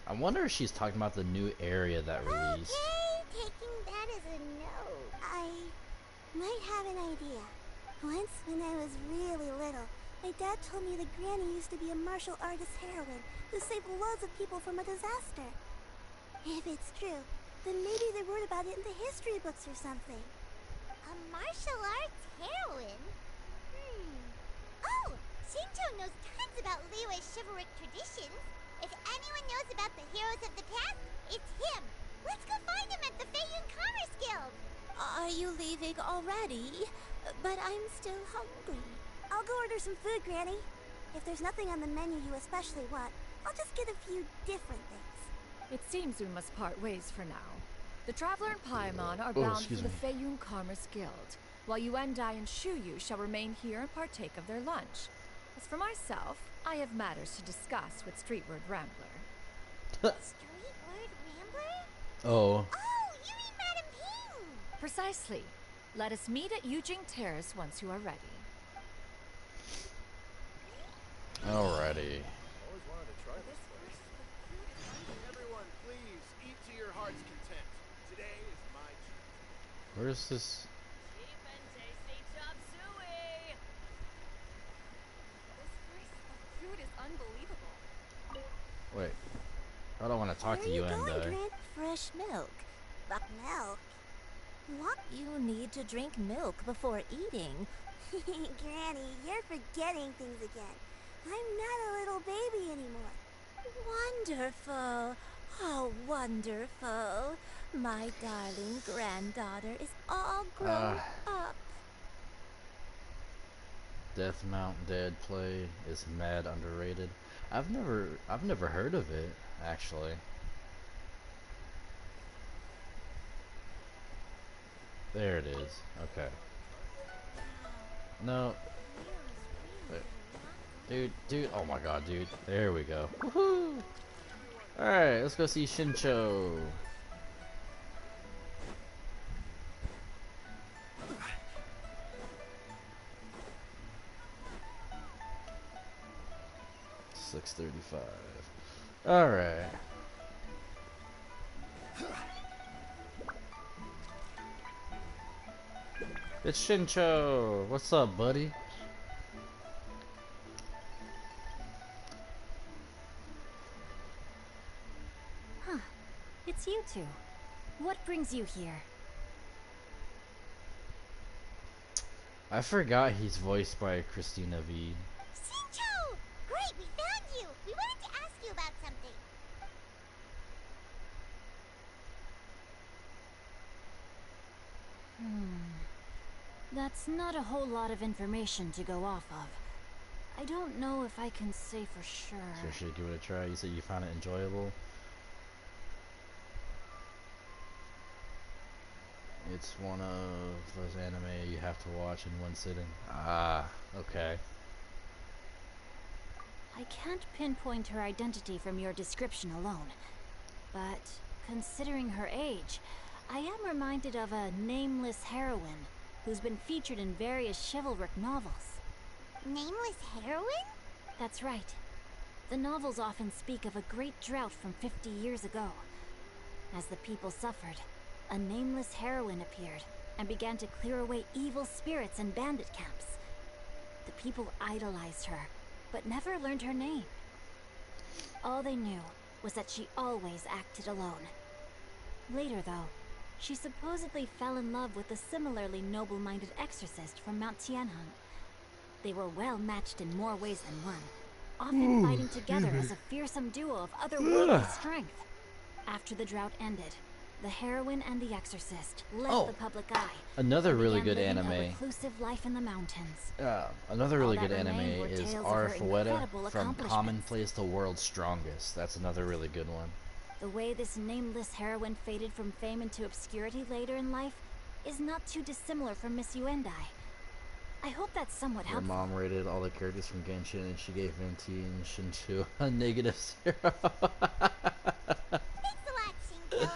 I wonder if she's talking about the new area that released. Okay, taking that as a no. I might have an idea. Once, when I was really little, my dad told me that Granny used to be a martial artist heroine who saved loads of people from a disaster. If it's true, then maybe they wrote about it in the history books or something. A martial arts heroine? Oh, Shinto knows tons about Liyue's chivalric traditions. If anyone knows about the heroes of the past, it's him. Let's go find him at the Feiyun Commerce Guild. Are you leaving already? But I'm still hungry. I'll go order some food, Granny. If there's nothing on the menu you especially want, I'll just get a few different things. It seems we must part ways for now. The Traveler and Paimon are Oh, bound for excuse the me. Feiyun Commerce Guild, while Yuendai and Shuyu shall remain here and partake of their lunch. As for myself, I have matters to discuss with Streetward Rambler. Streetward Rambler? Oh. Oh, you mean Madam Ping! Precisely. Let us meet at Yujing Terrace once you are ready. Alrighty. Always wanted to try this place. Everyone, please eat to your heart's content. Today is my treat. Where's this? Cheap and tasty chop suey. This place of food is unbelievable. Wait. I don't want to talk to Where you, are you and going, Gran? Fresh milk. But milk? What? You need to drink milk before eating. Granny, you're forgetting things again. I'm not a little baby anymore. Wonderful. Oh, wonderful. My darling granddaughter is all grown up. Death Mount Dead play is mad underrated. I've never heard of it actually. There it is. Okay. No. Wait. Dude. Oh my god, dude. There we go. Woohoo! Alright, let's go see Shincho. $6.35. Alright. It's Shincho. What's up, buddy? Huh. It's you two. What brings you here? I forgot he's voiced by Christina V. Shincho! Great, we found you! We wanted to ask you about something. That's not a whole lot of information to go off of. I don't know if I can say for sure. So should I give it a try? You said you found it enjoyable. It's one of those anime you have to watch in one sitting. Ah, okay. I can't pinpoint her identity from your description alone. But considering her age, I am reminded of a nameless heroine who's been featured in various chivalric novels. Nameless heroine? That's right. The novels often speak of a great drought from 50 years ago. As the people suffered, a nameless heroine appeared and began to clear away evil spirits and bandit camps. The people idolized her, but never learned her name. All they knew was that she always acted alone. Later, though, she supposedly fell in love with a similarly noble-minded exorcist from Mount Tianheng. They were well matched in more ways than one, often fighting together as a fearsome duo of otherworldly strength. After the drought ended, the heroine and the exorcist left the public eye. Another really good living anime. a reclusive life in the mountains. Another really All good that anime remained were is tales of Our her Fueta, incredible From accomplishments. Commonplace to World's Strongest. That's another really good one. The way this nameless heroine faded from fame into obscurity later in life is not too dissimilar from Miss Yuendai. I hope that's somewhat Your helpful. mom rated all the characters from Genshin and she gave Genshin to a -0. Thanks a lot, Shinko. We knew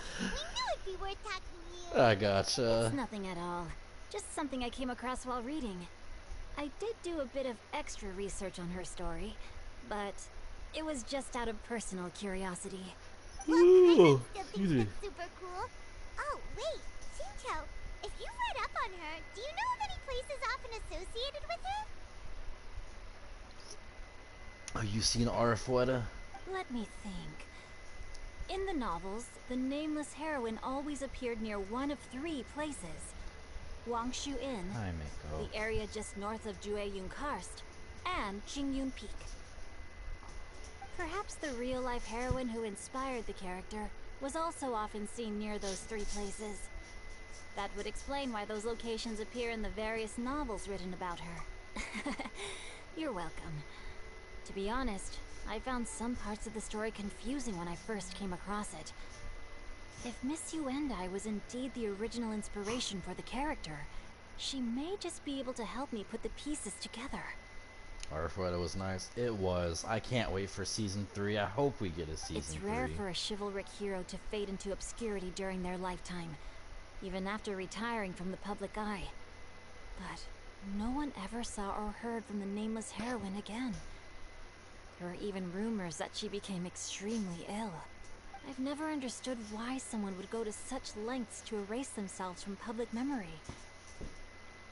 it'd be worth talking to you. I gotcha. It's nothing at all. Just something I came across while reading. I did do a bit of extra research on her story, but it was just out of personal curiosity. Look, I still think that's super cool. Oh, wait, Shincho, if you've read up on her, do you know of any places often associated with her? Oh, you seen Our Fueta? Let me think. In the novels, the nameless heroine always appeared near one of 3 places. Wangshu Inn, Hi, Miko. the area just north of Jueyun Karst, and Jingyun Peak. Perhaps the real-life heroine who inspired the character was also often seen near those 3 places. That would explain why those locations appear in the various novels written about her. You're welcome. To be honest, I found some parts of the story confusing when I first came across it. If Miss Yuendai was indeed the original inspiration for the character, she may just be able to help me put the pieces together. Our Fueta was nice. It was. I can't wait for season 3. I hope we get a season 3. It's rare for a chivalric hero to fade into obscurity during their lifetime, even after retiring from the public eye. But no one ever saw or heard from the nameless heroine again. There were even rumors that she became extremely ill. I've never understood why someone would go to such lengths to erase themselves from public memory.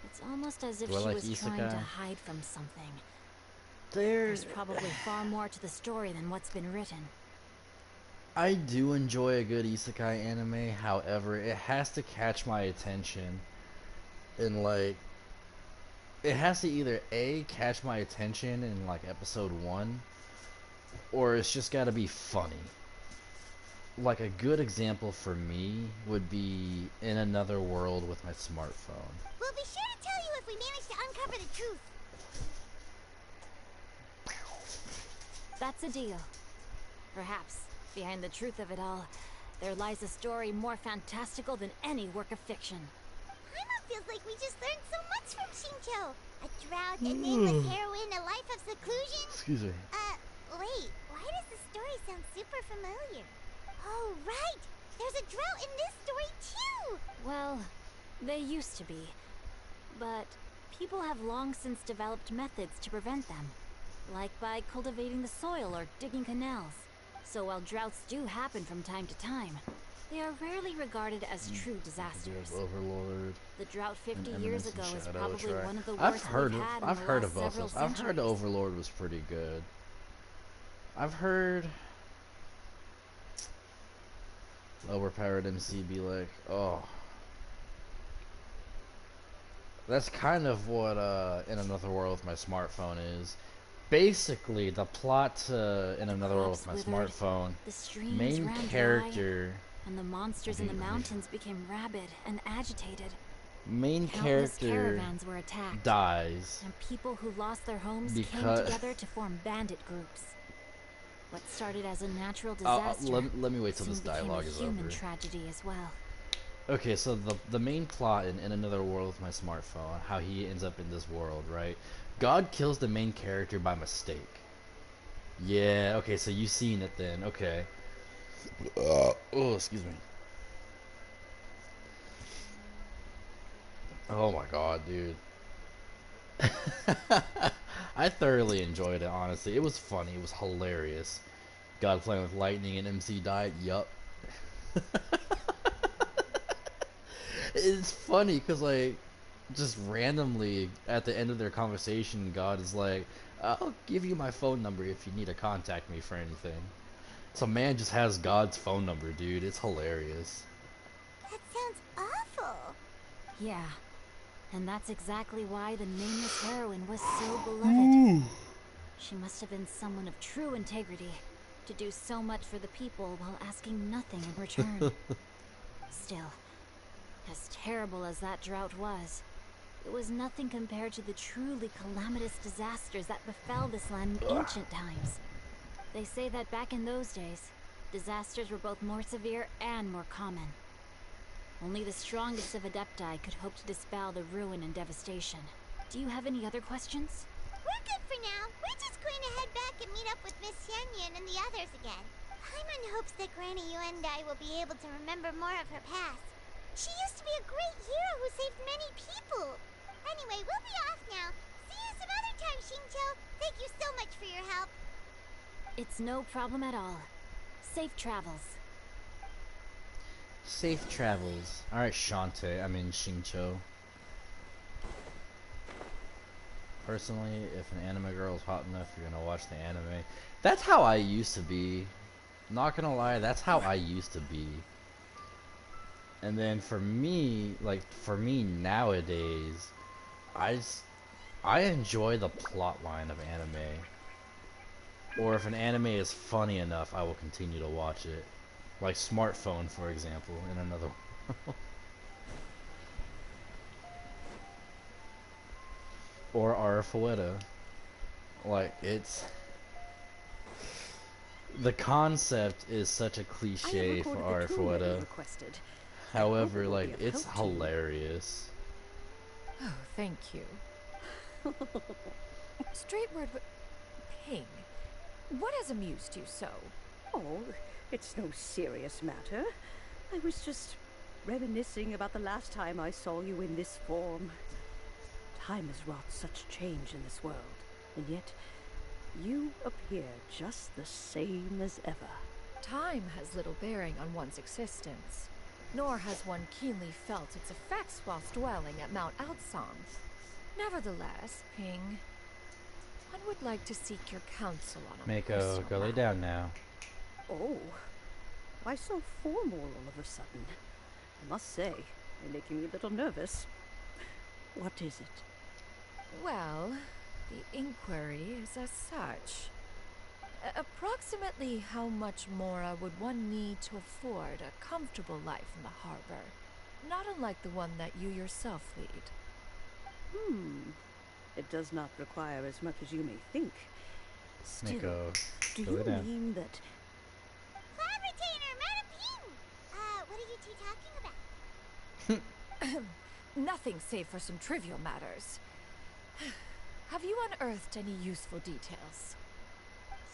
It's almost as if Do I she like was trying to isekai? hide from something. There's There's probably far more to the story than what's been written. I do enjoy a good isekai anime, however, it has to catch my attention. And like, it has to either A, catch my attention in like episode 1, or it's just gotta be funny. Like a good example for me would be In Another World with my smartphone. We'll be sure to tell you if we manage to uncover the truth. That's a deal. Perhaps, behind the truth of it all, there lies a story more fantastical than any work of fiction. Paimon feels like we just learned so much from Shincho. A drought, a nameless heroine, a life of seclusion. Excuse me. Wait, why does the story sound super familiar? Oh, right! There's a drought in this story, too! Well, they used to be. But people have long since developed methods to prevent them, like by cultivating the soil or digging canals. So while droughts do happen from time to time, they are rarely regarded as true disasters. Overlord. The drought 50 and years Eminence ago and is Shadow probably Track. one of the I've worst heard we've of, had in I've the heard last of both several those. I've heard centuries. Overlord was pretty good. I've heard overpowered MC be like, oh. That's kind of what In Another World with my smartphone is. Basically, the plot to In Another World with my crops withered, smartphone, the streams main ran character. dry, and the monsters in the mountains became rabid and agitated. Main Countless character caravans were attacked, dies and people who lost their homes came because together to form bandit groups. What started as a natural uh, disaster let me wait till soon this became a dialogue is human over. tragedy as well. Okay, so the main plot in Another World with My Smartphone, how he ends up in this world, right? God kills the main character by mistake. Yeah, okay, so you've seen it then. Okay. Oh, excuse me. Oh my god, dude. I thoroughly enjoyed it, honestly. It was funny. It was hilarious. God playing with lightning and MC died. Yup. It's funny because, like, just randomly at the end of their conversation, God is like, I'll give you my phone number if you need to contact me for anything. So man just has God's phone number, dude. It's hilarious. That sounds awful. Yeah, and that's exactly why the nameless heroine was so beloved. She must have been someone of true integrity, to do so much for the people while asking nothing in return. Still, as terrible as that drought was, it was nothing compared to the truly calamitous disasters that befell this land in ancient times. They say that back in those days, disasters were both more severe and more common. Only the strongest of Adepti could hope to dispel the ruin and devastation. Do you have any other questions? We're good for now. We're just going to head back and meet up with Miss Xianyun and the others again. Paimon hopes that Granny Yuendai will be able to remember more of her past. She used to be a great hero who saved many people. Anyway, we'll be off now. See you some other time, Xingqiu. Thank you so much for your help. It's no problem at all. Safe travels. Safe travels. Alright, Xingqiu. Personally, if an anime girl is hot enough, you're gonna watch the anime. That's how I used to be. Not gonna lie, that's how I used to be. And then for me nowadays, I enjoy the plot line of anime. Or if an anime is funny enough, I will continue to watch it. Like Smartphone, for example, in Another World. Or Arfueta. Like, it's... The concept is such a cliche for Arfueta. However, like, it's hilarious. Oh, thank you. Straight word, Ping. What has amused you so? Oh, it's no serious matter. I was just reminiscing about the last time I saw you in this form. Time has wrought such change in this world, and yet you appear just the same as ever. Time has little bearing on one's existence, nor has one keenly felt its effects whilst dwelling at Mount Outsong. Nevertheless, Ping, one would like to seek your counsel on a Mako, go lay down now. Oh, why so formal all of a sudden? I must say, you're making me a little nervous. What is it? Well, the inquiry is as such. Approximately how much mora would one need to afford a comfortable life in the harbor, not unlike the one that you yourself lead? It does not require as much as you may think. Still, Mako, do go you lay down. mean that... Cloud Retainer, Madam Ping! What are you two talking about? Nothing save for some trivial matters. Have you unearthed any useful details?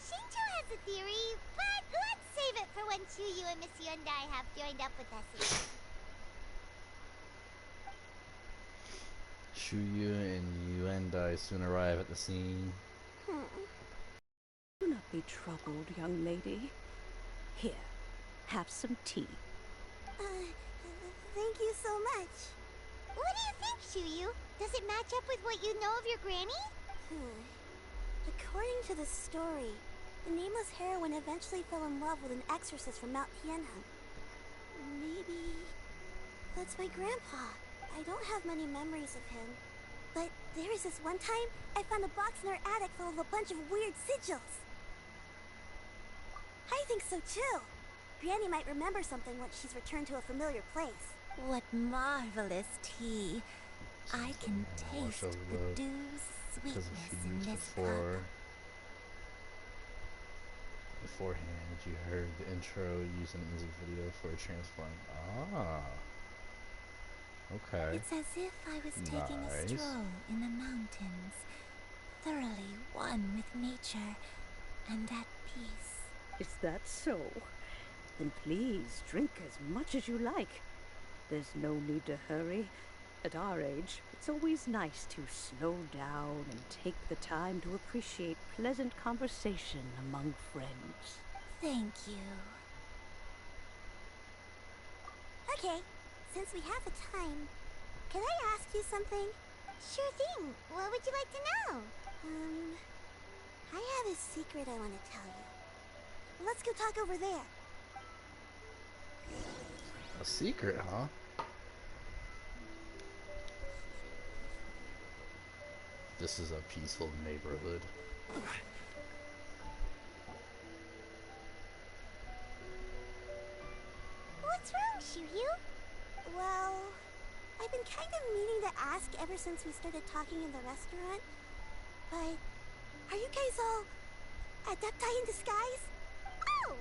Xingqiu has a theory, but let's save it for when Chuyu and Miss Yuendai have joined up with us again. Shuyu and Yuendai soon arrive at the scene. Do not be troubled, young lady. Here, have some tea. Thank you so much. What do you think, Chuyu? Does it match up with what you know of your granny? According to the story, the nameless heroine eventually fell in love with an exorcist from Mount Tianhan. Maybe that's my grandpa. I don't have many memories of him. But there was this one time I found a box in our attic full of a bunch of weird sigils. I think so too. Granny might remember something once she's returned to a familiar place. What marvelous tea. I can taste the dew's because sweetness if in you this beforehand, you heard the intro using a music video for a transform. Ah, okay. It's as if I was taking a stroll in the mountains, thoroughly one with nature and at peace. Is that so? Then please drink as much as you like. There's no need to hurry. At our age, it's always nice to slow down and take the time to appreciate pleasant conversation among friends. Thank you. Okay, since we have the time, can I ask you something? Sure thing. What would you like to know? I have a secret I want to tell you. Let's go talk over there. A secret, huh? This is a peaceful neighborhood. What's wrong, Shiryu? Well, I've been kind of meaning to ask ever since we started talking in the restaurant. But are you guys all adepti in disguise? Oh!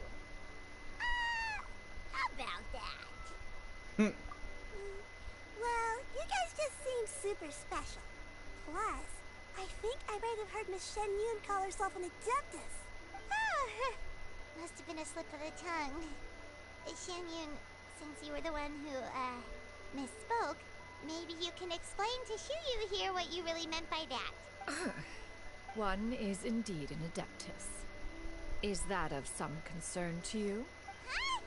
How about that? Well, you guys just seem super special. Plus, I think I might have heard Miss Shen Yun call herself an adeptus. Must have been a slip of the tongue. Shen Yun, since you were the one who, misspoke, maybe you can explain to Shiryu here what you really meant by that. One is indeed an adeptus. Is that of some concern to you? Huh?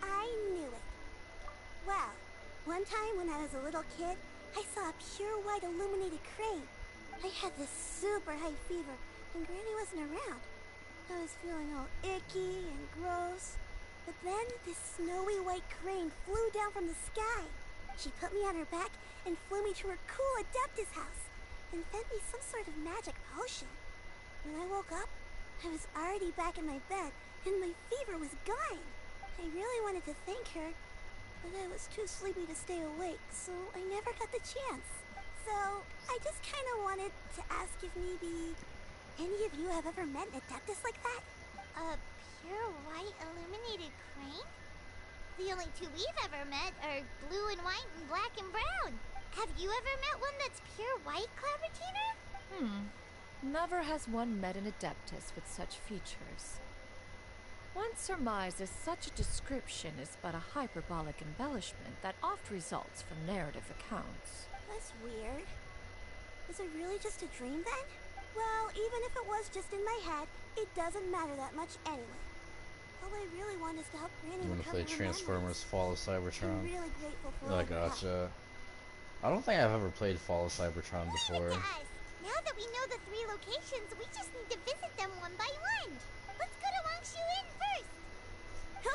I knew it. Well, one time when I was a little kid, I saw a pure white illuminated crane. I had this super high fever, and Granny wasn't around. I was feeling all icky and gross. But then this snowy white crane flew down from the sky. She put me on her back and flew me to her cool adeptus house and fed me some sort of magic potion. When I woke up, I was already back in my bed and my fever was gone. I really wanted to thank her, but I was too sleepy to stay awake, so I never got the chance. So, I just kind of wanted to ask if maybe any of you have ever met an adeptus like that? A pure white illuminated crane? The only two we've ever met are blue and white and black and brown. Have you ever met one that's pure white, Clever? Never has one met an adeptus with such features. One surmises such a description is but a hyperbolic embellishment that oft results from narrative accounts. That's weird. Is it really just a dream then? Well, even if it was just in my head, it doesn't matter that much anyway. All I really want is to help Granny You want to play recover her Transformers memories. Fall of Cybertron? I'm really grateful for I all your help. gotcha. I don't think I've ever played Fall of Cybertron before. Guys, now that we know the 3 locations, we just need to visit them one by one. Let's go to Wangshu Inn first.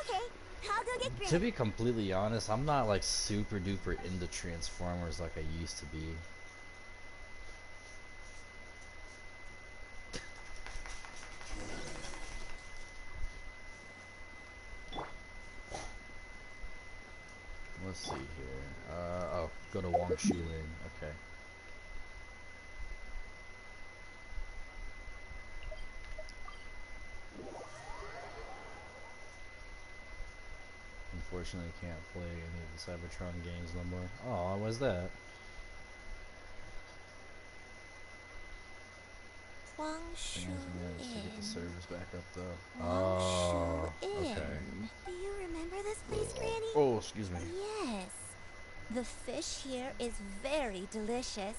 Okay, I'll go get Granny. To be completely honest, I'm not like super duper into Transformers like I used to be. Let's see here. Oh, go to Wangshu Inn. Okay. Unfortunately, I can't play any of the Cybertron games no more. Oh, what's that? Wangshu To get the service back up though. Wangshu okay. Inn. Do you remember this place, Granny? Oh, excuse me. Yes. The fish here is very delicious.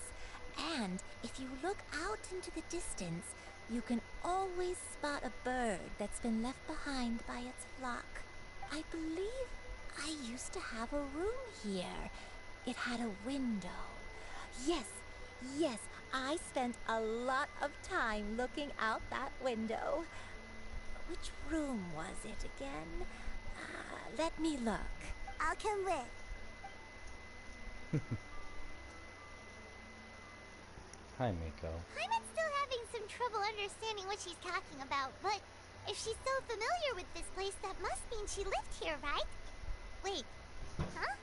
And if you look out into the distance, you can always spot a bird that's been left behind by its flock. I believe I used to have a room here. It had a window. Yes, I spent a lot of time looking out that window. Which room was it again? Let me look. I'll come with. Hi, Miko. I'm still having some trouble understanding what she's talking about, but if she's so familiar with this place, that must mean she lived here, right? Wait, huh?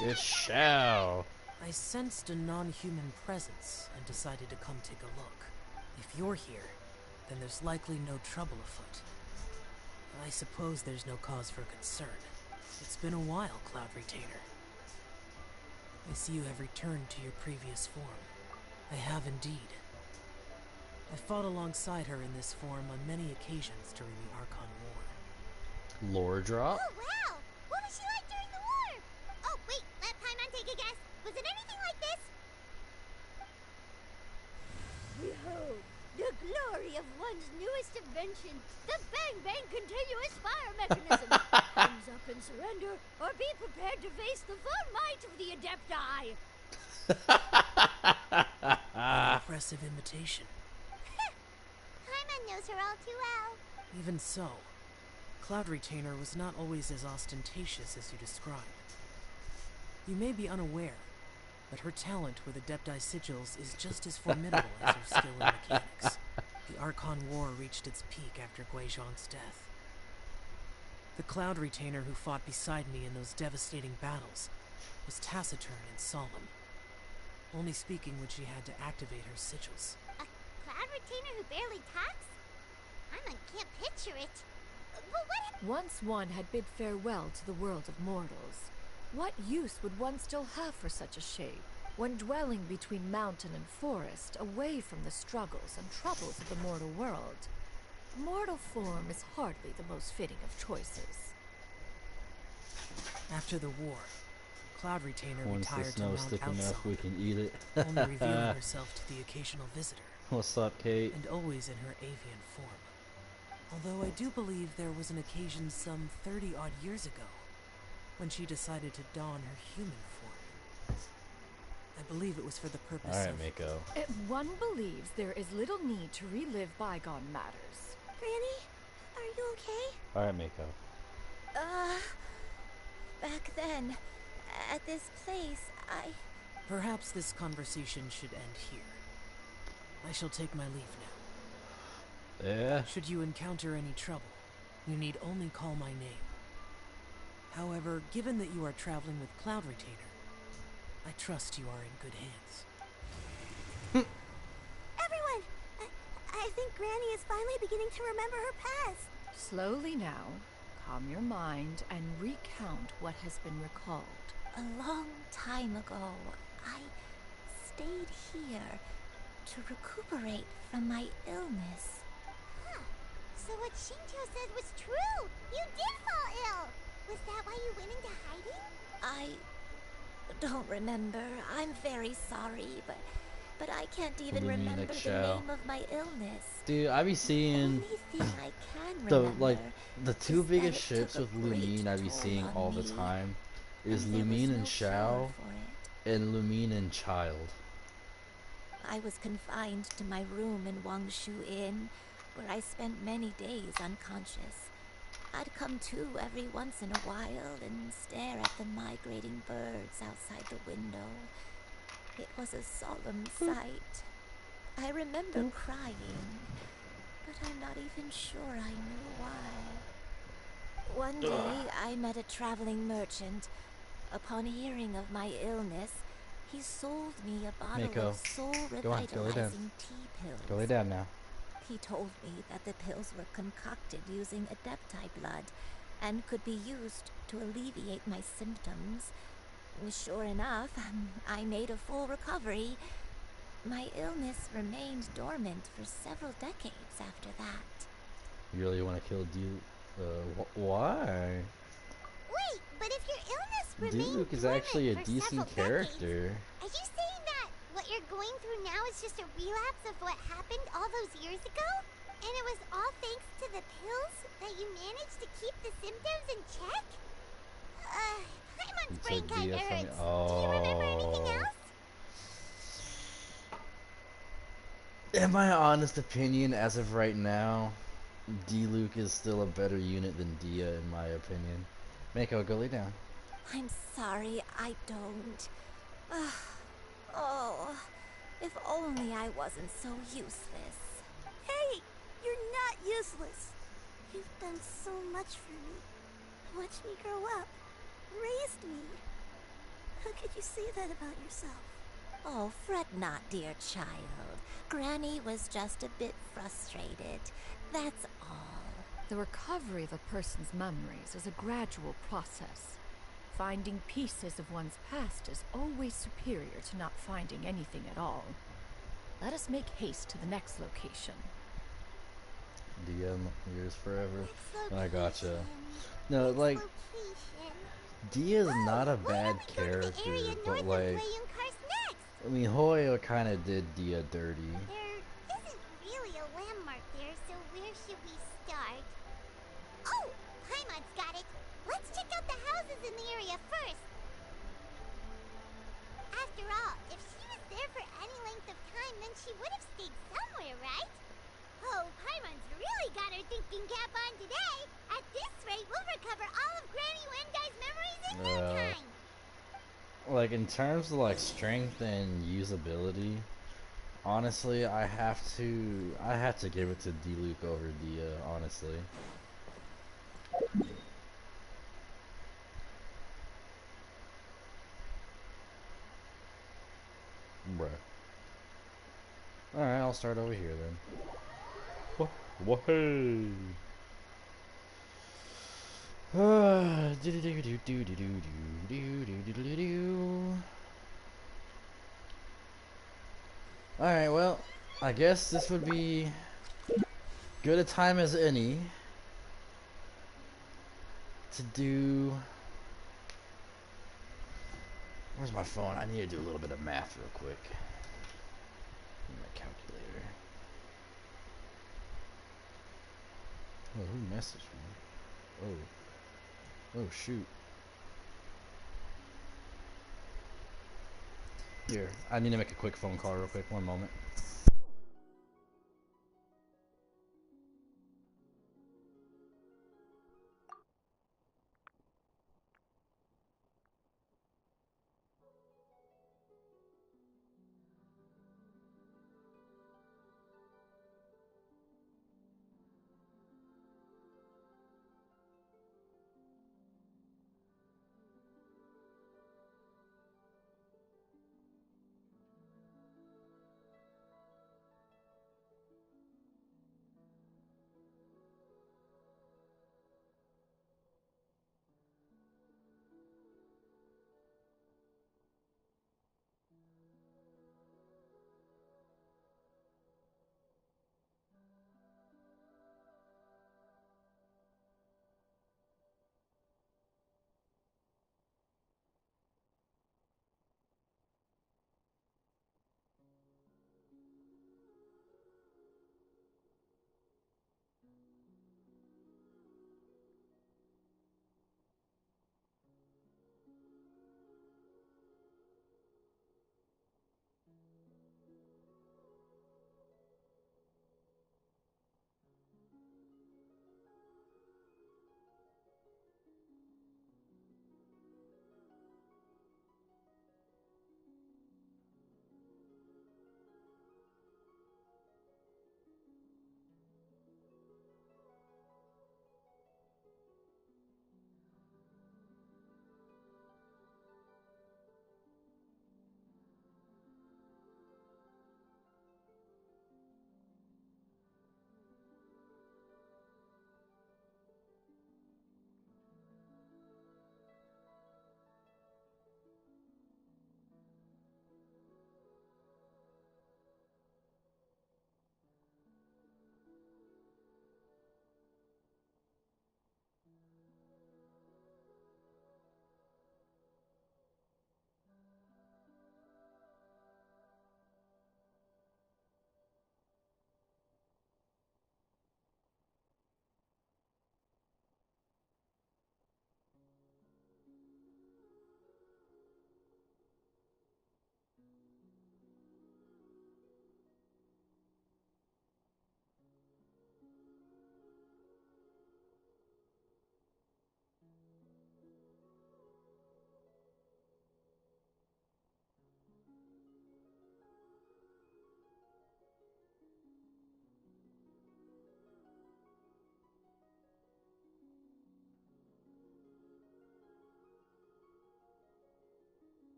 It's Shao. I sensed a non-human presence and decided to come take a look. If you're here, then there's likely no trouble afoot. I suppose there's no cause for concern. It's been a while, Cloud Retainer. I see you have returned to your previous form. I have indeed. I fought alongside her in this form on many occasions during the Archon War. Lore drop? Oh, wow! What was she like during the war? Oh, wait, let Paimon take a guess. Was it anything like this? Behold, the glory of one's newest invention, the Bang Bang continuous fire mechanism. Hands up and surrender, or be prepared to face the full might of the Adepti. An impressive imitation. Paimon knows her all too well. Even so, Cloud Retainer was not always as ostentatious as you describe. You may be unaware, but her talent with Adepti sigils is just as formidable as her skill in mechanics. The Archon War reached its peak after Guizhong's death. The Cloud Retainer who fought beside me in those devastating battles was taciturn and solemn, only speaking when she had to activate her sigils. A Cloud Retainer who barely talks? Paimon can't picture it. But what? Once one had bid farewell to the world of mortals, what use would one still have for such a shape, when dwelling between mountain and forest, away from the struggles and troubles of the mortal world? Mortal form is hardly the most fitting of choices. After the war, Cloud Retainer Once the retired to snow's Mount thick enough, Alzon, we can eat it. only revealing herself to the occasional visitor. What's up, Kate? And always in her avian form. Although I do believe there was an occasion some 30-odd years ago when she decided to don her human form. I believe it was for the purpose Alright, of... Mako. One believes there is little need to relive bygone matters. Granny, are you okay? Alright, Mako. Back then, at this place, Perhaps this conversation should end here. I shall take my leave now. Yeah? Should you encounter any trouble, you need only call my name. However, given that you are traveling with Cloud Retainer, I trust you are in good hands. Everyone! I think Granny is finally beginning to remember her past. Slowly now, calm your mind and recount what has been recalled. A long time ago, I stayed here to recuperate from my illness. Huh. So what Shinjo said was true! You did fall ill! Was that why you went into hiding? I don't remember. I'm very sorry, but I can't even remember the name of my illness. Dude, I be seeing The only thing I can the remember two biggest ships with Lumine I be seeing all the time is Lumine and Shao and Lumine and Child. I was confined to my room in Wangshu Inn, where I spent many days unconscious. I'd come to every once in a while and stare at the migrating birds outside the window. It was a solemn sight. I remember crying, but I'm not even sure I knew why. One day, I met a traveling merchant. Upon hearing of my illness, he sold me a bottle Mako, of soul go on, go lay down. revitalizing tea pills. Go lay down now. He told me that the pills were concocted using Adepti blood and could be used to alleviate my symptoms. Sure enough, I made a full recovery. My illness remained dormant for several decades after that. You really want to kill Duke? Why? Wait, but if your illness remained Duke is dormant actually a for decent several character. Decades, are you saying that what you're going through now is just a relapse of what happened all those years ago? And it was all thanks to the pills that you managed to keep the symptoms in check? Paimon's brain kinda hurts. Do you remember anything else? In my honest opinion, as of right now, D-Luke is still a better unit than Dia, in my opinion. Mako, go lay down. I'm sorry, I don't. Oh, if only I wasn't so useless. Hey, you're not useless. You've done so much for me. Watched me grow up. Raised me. could you say that about yourself? Oh, fret not, dear child. Granny was just a bit frustrated. That's all. The recovery of a person's memories is a gradual process. Finding pieces of one's past is always superior to not finding anything at all. Let us make haste to the next location. DM years forever. I gotcha. No, like, Dia's not a bad character, but like, I mean, Hoyo kind of did Dia dirty. There isn't really a landmark there, so where should we start? Oh, Paimon's got it. Let's check out the houses in the area first. After all, if she was there for any length of time, then she would have stayed somewhere, right? Oh, Paimon's really got her thinking cap on today. At this rate, we'll recover all of Granny Wendai's memories in no time. Like, in terms of like strength and usability, honestly, I have to give it to D-Luke over Dia, honestly. Bruh. Alright, I'll start over here then. Whoa. Alright, well, I guess this would be good a time as any to do. Where's my phone? I need to do a little bit of math real quick. My calculator. Oh, who messaged me? Oh shoot. Here, I need to make a quick phone call real quick. One moment.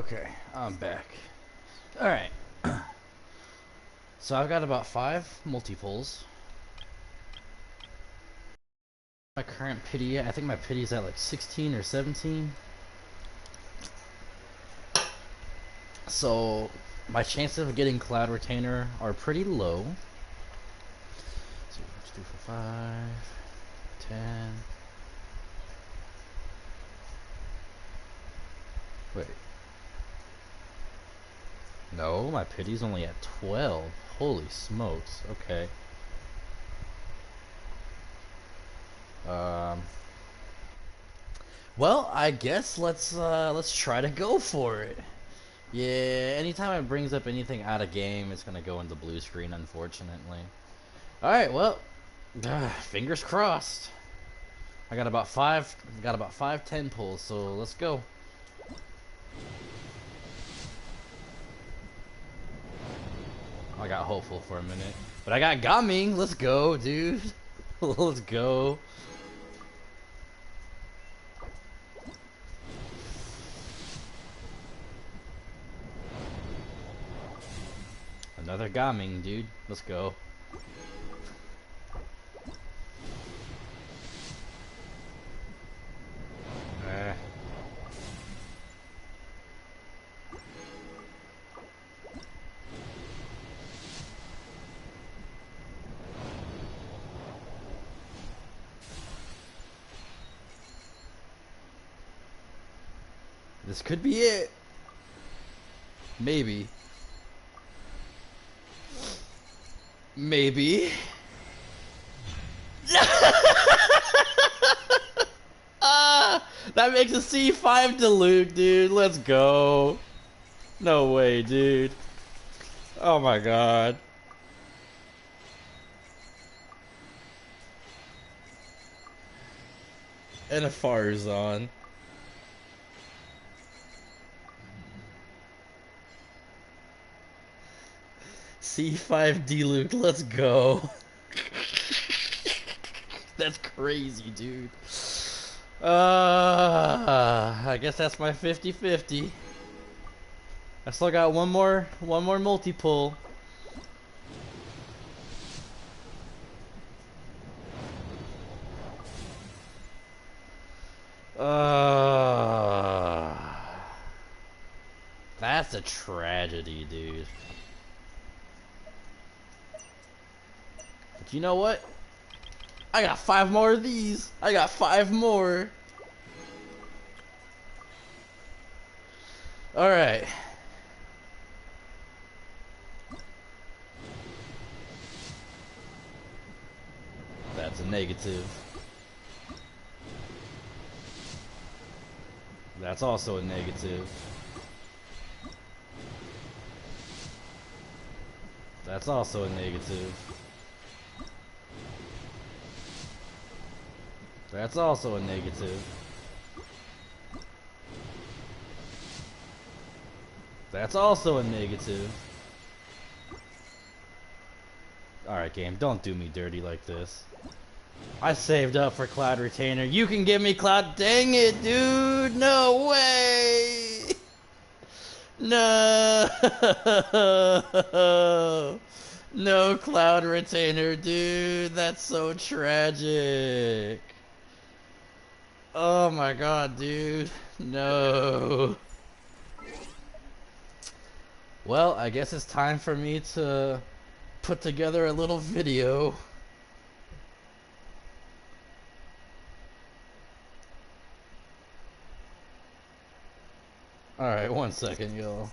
Okay, I'm back. Alright. So I've got about 5 multi-pulls. My current pity, I think my pity's at like 16 or 17. So my chances of getting Cloud Retainer are pretty low. So let's do for 5, 10. Wait. No, my pity's only at 12. Holy smokes. Okay. Well, I guess let's try to go for it. Yeah, anytime it brings up anything out of game, it's gonna go into blue screen, unfortunately. Alright, well, fingers crossed. I got about five 10 pulls, so let's go. I got hopeful for a minute. But I got Gaming, let's go, dude. Let's go. Another Gaming, dude. Let's go. This could be it. Maybe. Maybe. Ah, that makes a C5 Diluc, dude. Let's go. No way, dude. Oh my god. And a Farzan. C5 Diluc, let's go. That's crazy, dude. I guess that's my 50-50. I still got one more multi-pull. That's a tragedy, dude. But you know what? I got 5 more of these. I got 5 more. Alright. That's a negative. That's also a negative. That's also a negative. That's also a negative. That's also a negative. Alright, game, don't do me dirty like this. I saved up for Cloud Retainer. You can give me Cloud. Dang it, dude! No way! No! No Cloud Retainer, dude. That's so tragic. Oh my god, dude. No. Well, I guess it's time for me to put together a little video. Alright, 1 second, y'all.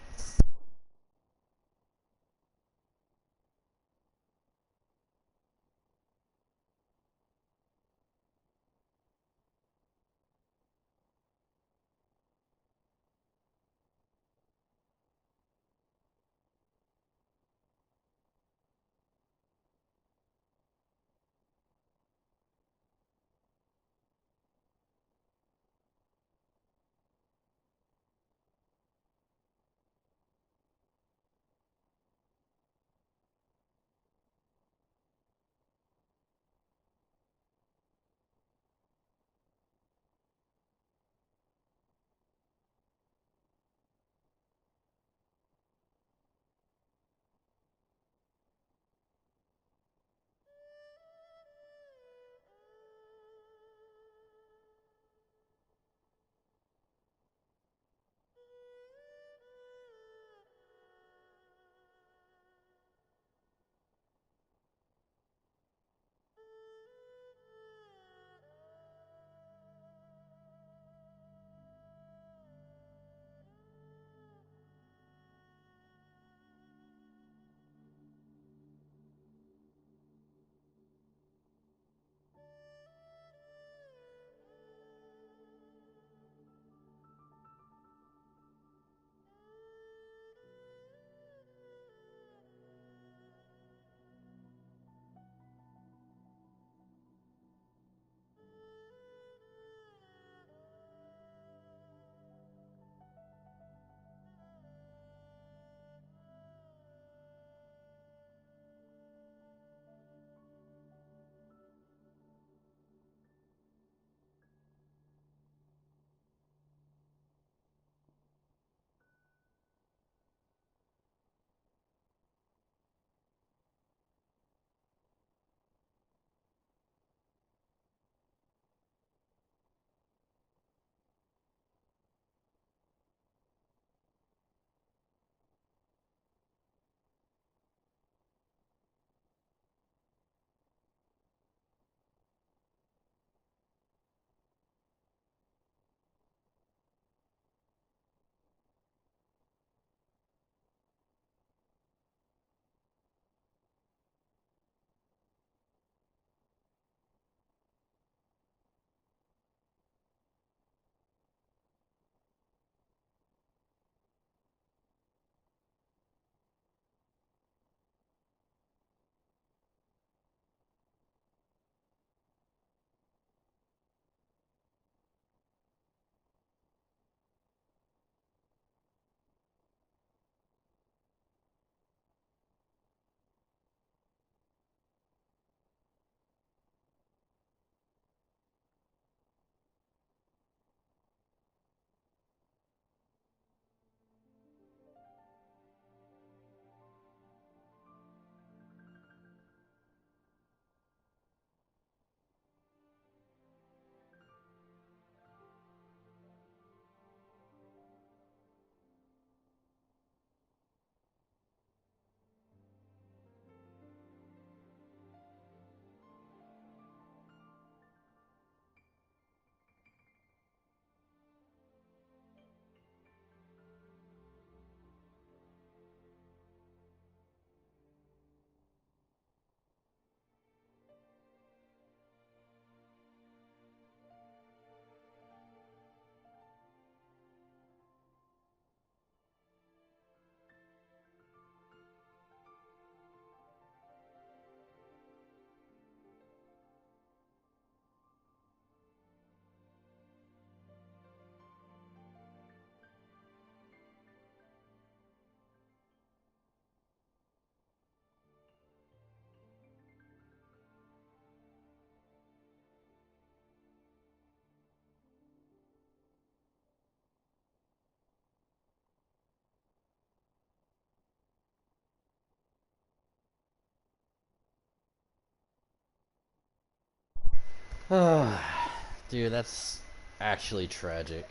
Dude, that's actually tragic.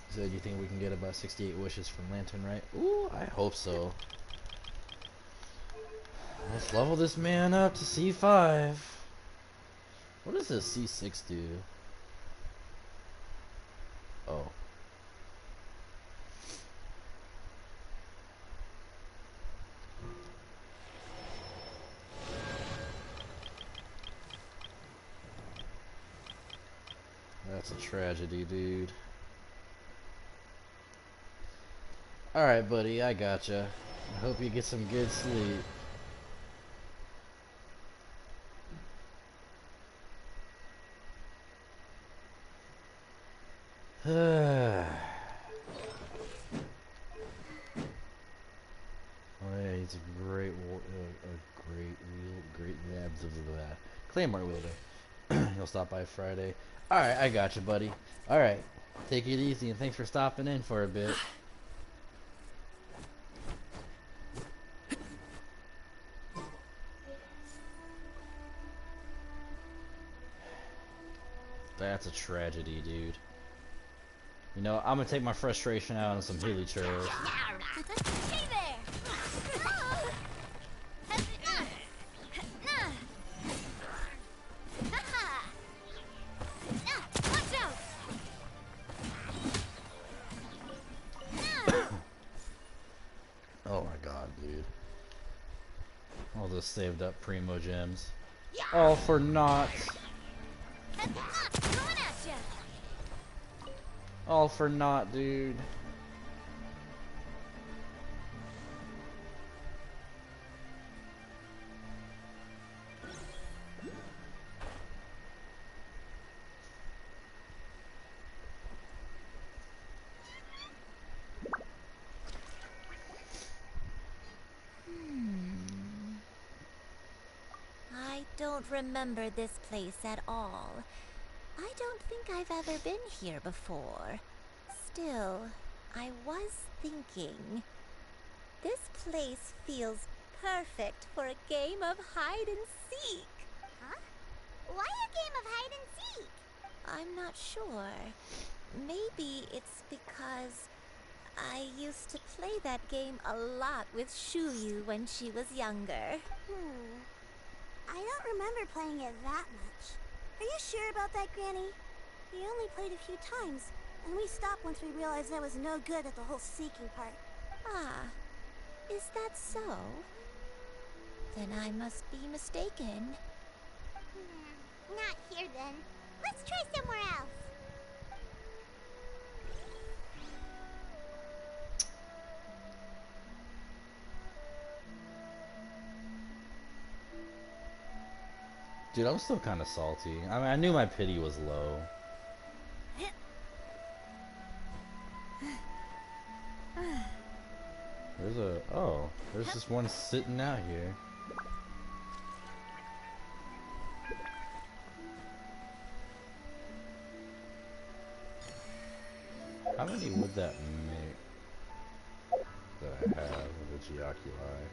So do you think we can get about 68 wishes from Lantern, right? Ooh, I hope so. Let's level this man up to C5. What does this C6 do? Oh. That's a tragedy, dude. Alright, buddy, I gotcha. I hope you get some good sleep. Oh yeah, he's a great, great, yeah, blah, blah, blah. Claymore wielder. He'll stop by Friday. Alright, I got you, buddy. Alright, take it easy, and thanks for stopping in for a bit. That's a tragedy, dude. You know, I'm gonna take my frustration out on some hilly churros. Hey there! Watch out! Oh my god, dude. All those saved up primo gems. All for naught. Coming at ya! All for naught, dude. I don't remember this place at all. I don't think I've ever been here before. Still, I was thinking, this place feels perfect for a game of hide and seek. Huh? Why a game of hide and seek? I'm not sure. Maybe it's because I used to play that game a lot with Shuyu when she was younger. I don't remember playing it that much. Are you sure about that, Granny? We only played a few times, and we stopped once we realized I was no good at the whole seeking part. Ah, is that so? Then I must be mistaken. Not here then. Let's try somewhere else. Dude, I'm still kind of salty. I mean, I knew my pity was low. There's just one sitting out here. How many would that make that I have of the Geoculi?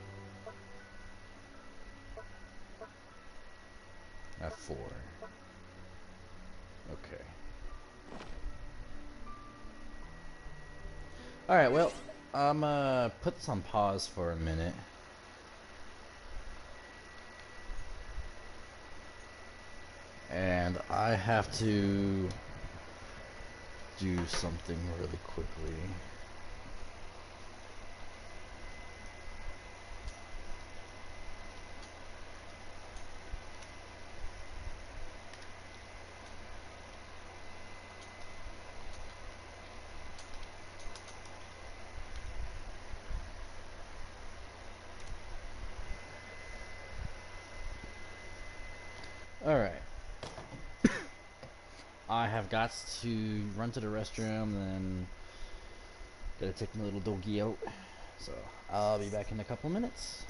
I have 4. Okay. Alright, well, I'm put this on pause for a minute. And I have to do something really quickly. Alright. I have got to run to the restroom, then gotta take my little doggy out. So I'll be back in a couple minutes.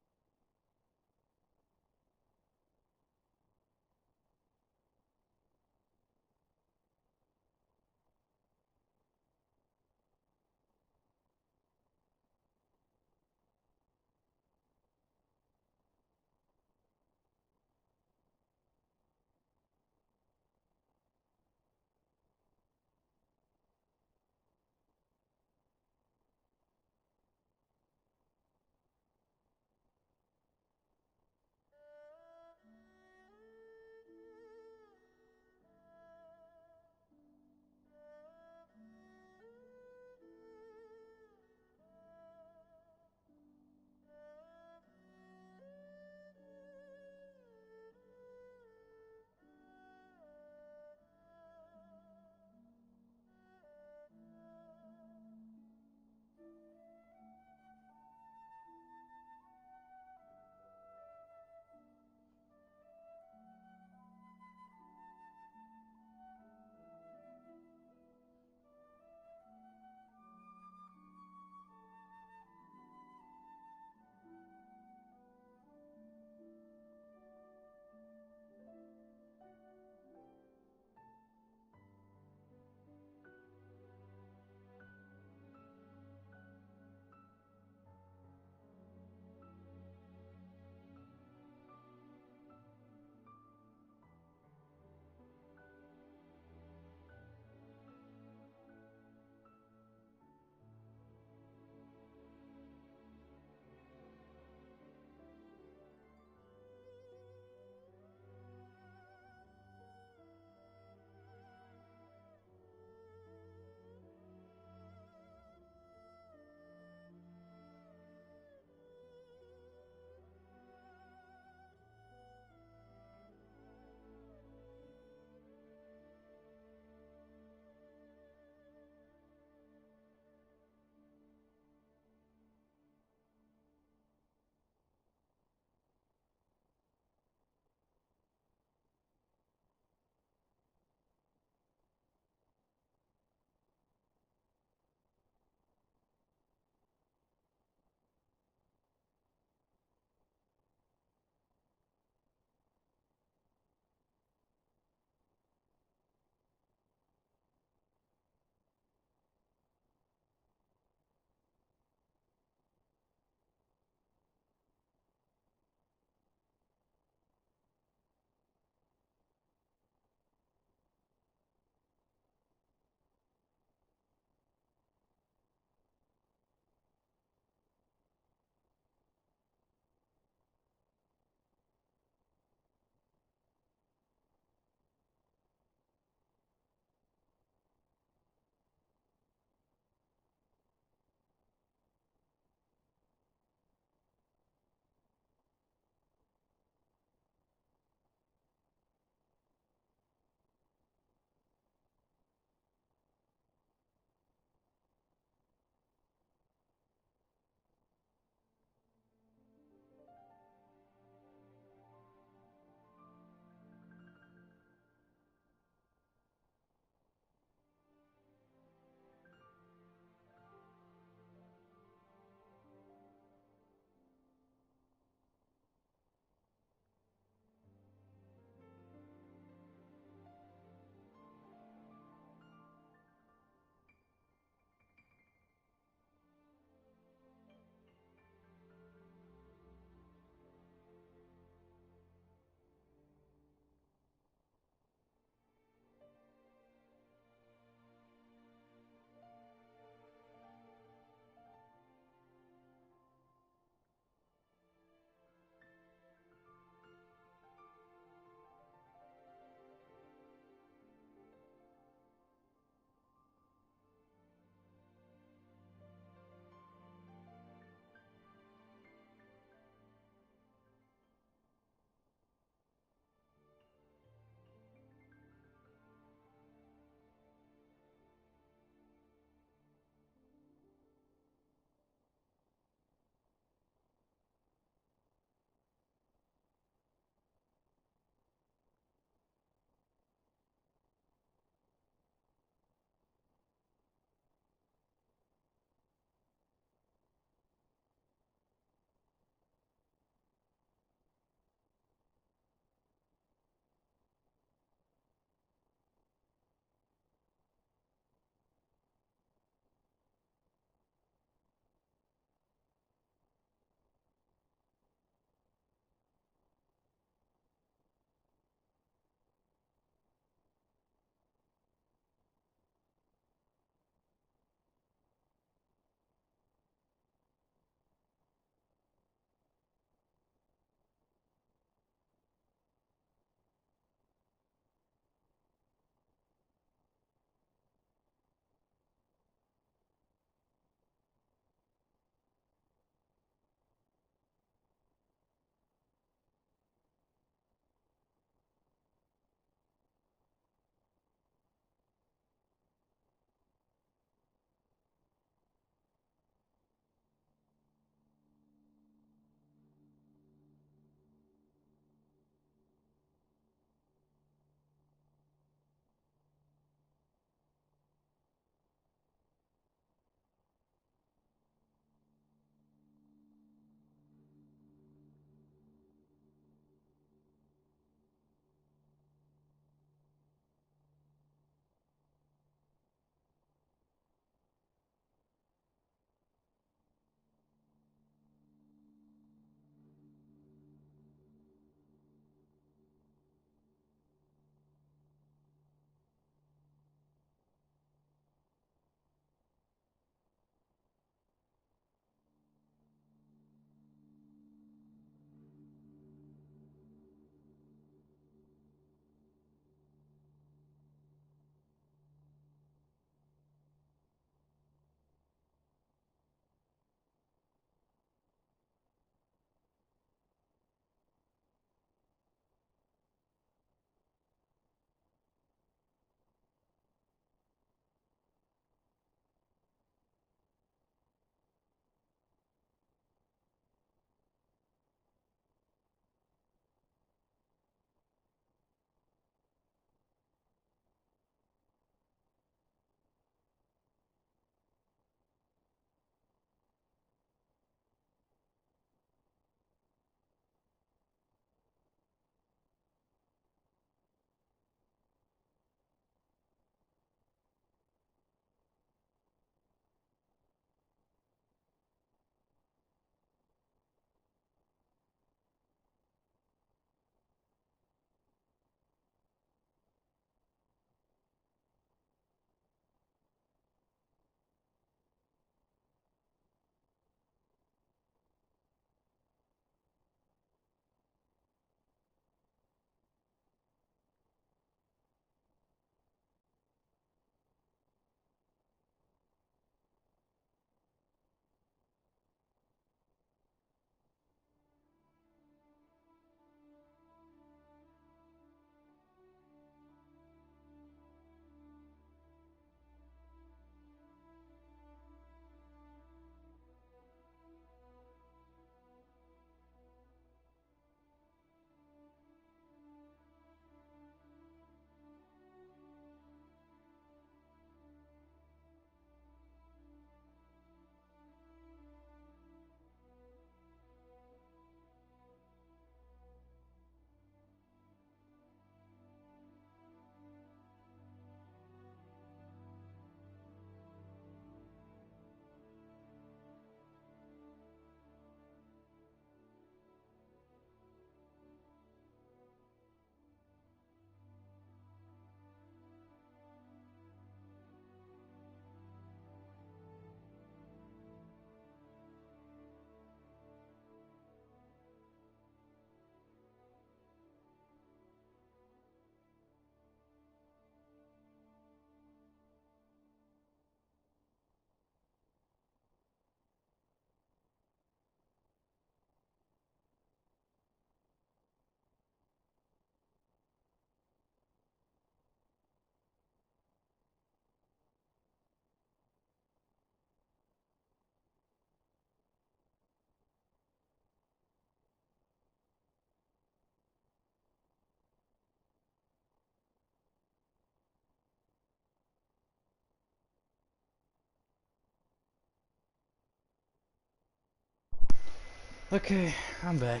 Okay, I'm back.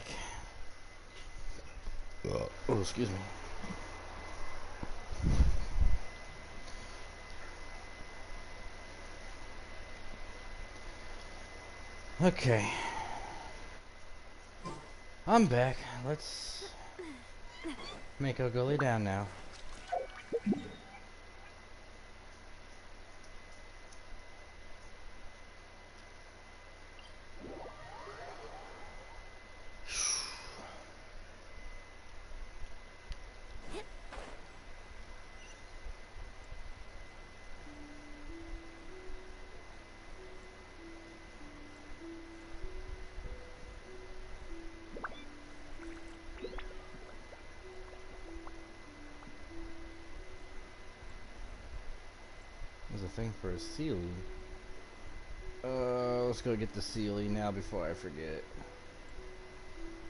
Oh, excuse me. Okay. I'm back. Let's make our go lay down now. There's a thing for a Sealy. Let's go get the Sealy now before I forget.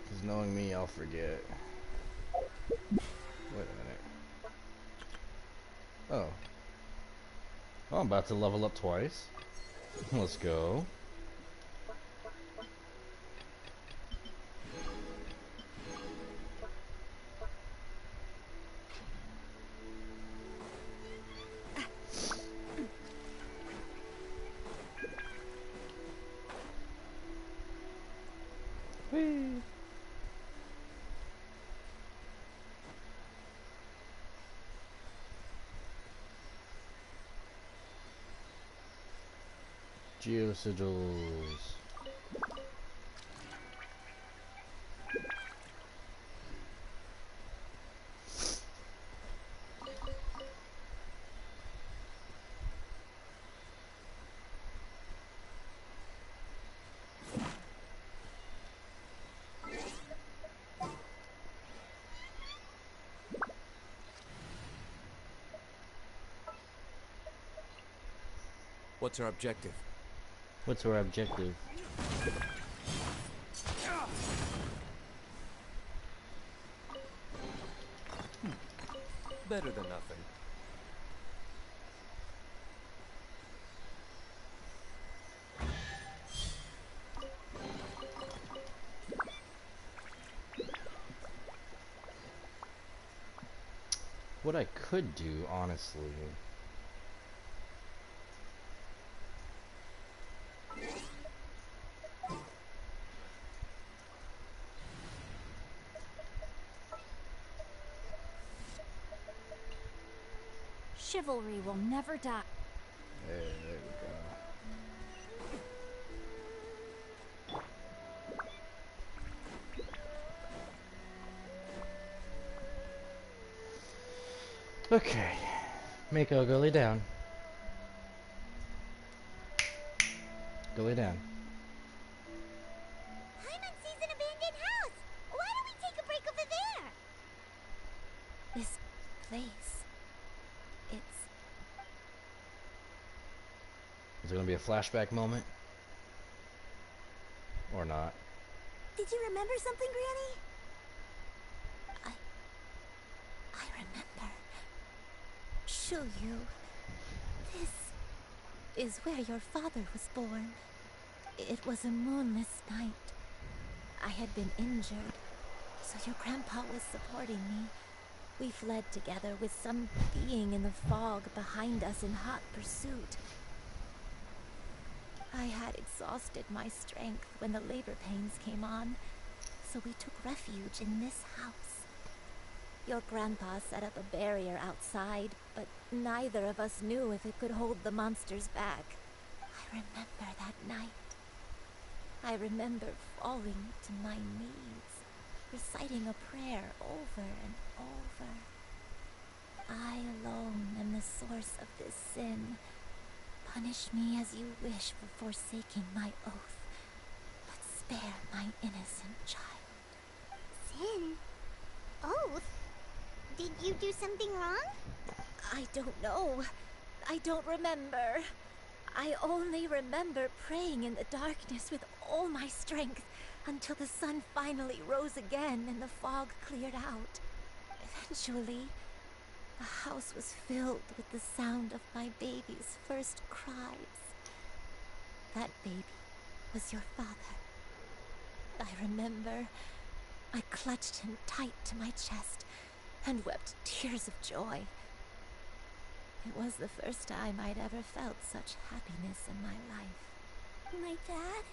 Because knowing me, I'll forget. Wait a minute. Oh. Oh, I'm about to level up twice. Let's go. Whee! Geosigils. What's our objective? What's our objective? Better than nothing. What I could do, honestly. Chivalry will never die. There we go. Okay. Mako, go lay down. Go lay down. Hyman sees an abandoned house. Why don't we take a break over there? This place. It's... Is it gonna be a flashback moment? Or not? Did you remember something, Granny? I remember. Shulyu. This is where your father was born. It was a moonless night. I had been injured, so your grandpa was supporting me. We fled together with some being in the fog behind us in hot pursuit. I had exhausted my strength when the labor pains came on, so we took refuge in this house. Your grandpa set up a barrier outside, but neither of us knew if it could hold the monsters back. I remember that night. I remember falling to my knees, reciting a prayer over and over. I alone am the source of this sin. Punish me as you wish for forsaking my oath, but spare my innocent child. Sin? Oath? Did you do something wrong? I don't know. I don't remember. I only remember praying in the darkness with all my strength until the sun finally rose again and the fog cleared out. Eventually, the house was filled with the sound of my baby's first cries. That baby was your father. I remember I clutched him tight to my chest and wept tears of joy. It was the first time I'd ever felt such happiness in my life. My dad?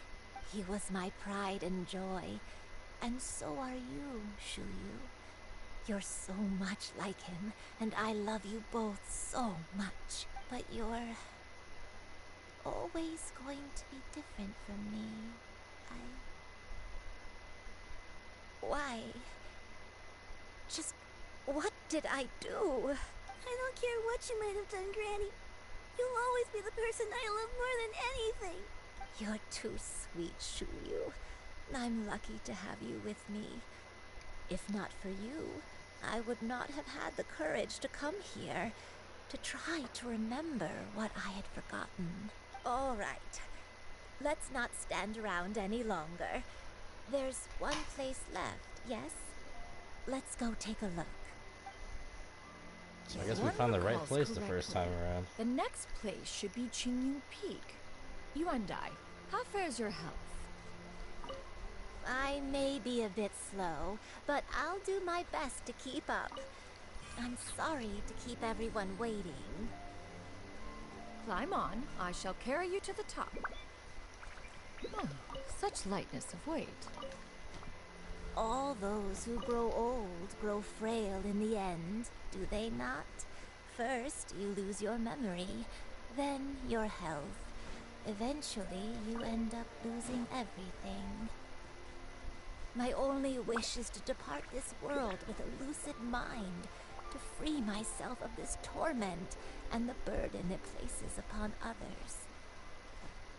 He was my pride and joy, and so are you, Shuyu. You're so much like him, and I love you both so much. But you're always going to be different from me. Why? Just what did I do? I don't care what you might have done, Granny. You'll always be the person I love more than anything. You're too sweet, Shuyu. I'm lucky to have you with me. If not for you, I would not have had the courage to come here, to try to remember what I had forgotten. All right. Let's not stand around any longer. There's one place left, yes? Let's go take a look. So I guess we found the right place the first time around. The next place should be Qingyu Peak. Yuandai, how fares your health? I may be a bit slow, but I'll do my best to keep up. I'm sorry to keep everyone waiting. Climb on. I shall carry you to the top. Oh, such lightness of weight. All those who grow old grow frail in the end, do they not? First, you lose your memory, then your health. Eventually, you end up losing everything. My only wish is to depart this world with a lucid mind, to free myself of this torment and the burden it places upon others.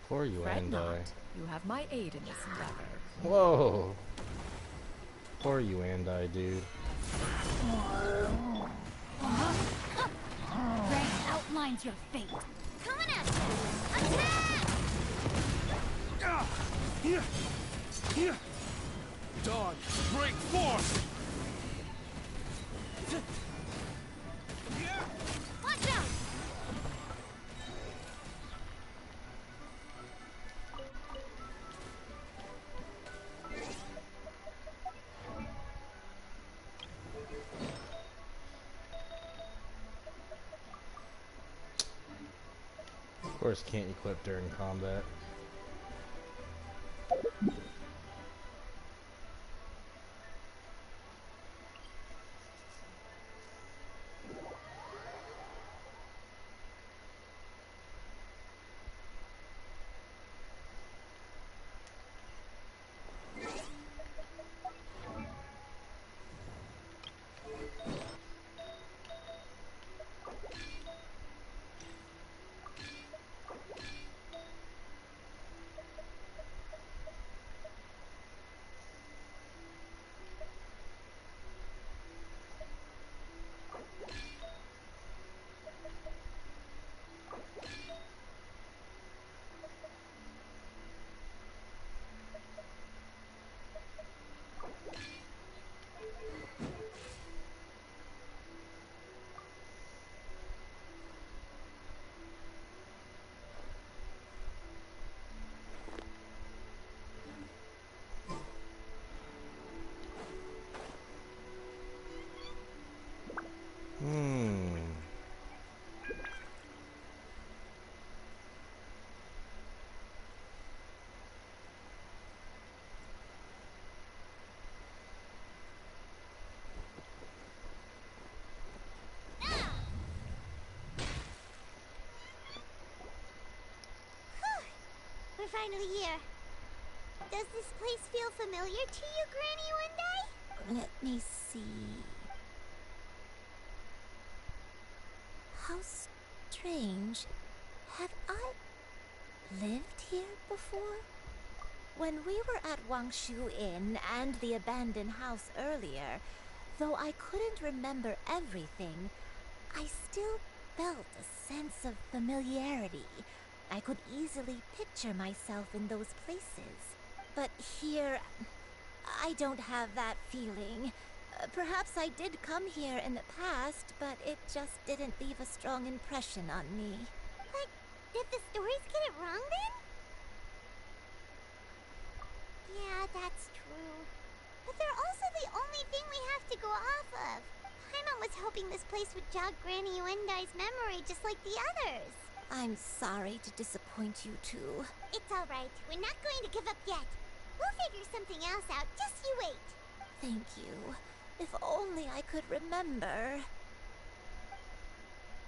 Poor you, Fret and not. You have my aid in this endeavor. Whoa. Poor you, and I, dude. Rank outlines your fate. Coming at you! Attack! Dawn, break forth! Watch out! Of course, can't equip during combat. We're finally here. Does this place feel familiar to you, Granny One Day? Let me see. How strange. Have I lived here before? When we were at Wangshu Inn and the abandoned house earlier, though I couldn't remember everything, I still felt a sense of familiarity. I could easily picture myself in those places. But here, I don't have that feeling. Perhaps I did come here in the past, but it just didn't leave a strong impression on me. But did the stories get it wrong then? Yeah, that's true. But they're also the only thing we have to go off of. Paimon was hoping this place would jog Granny Uendai's memory just like the others. I'm sorry to disappoint you two. It's alright. We're not going to give up yet. We'll figure something else out. Just you wait. Thank you. If only I could remember.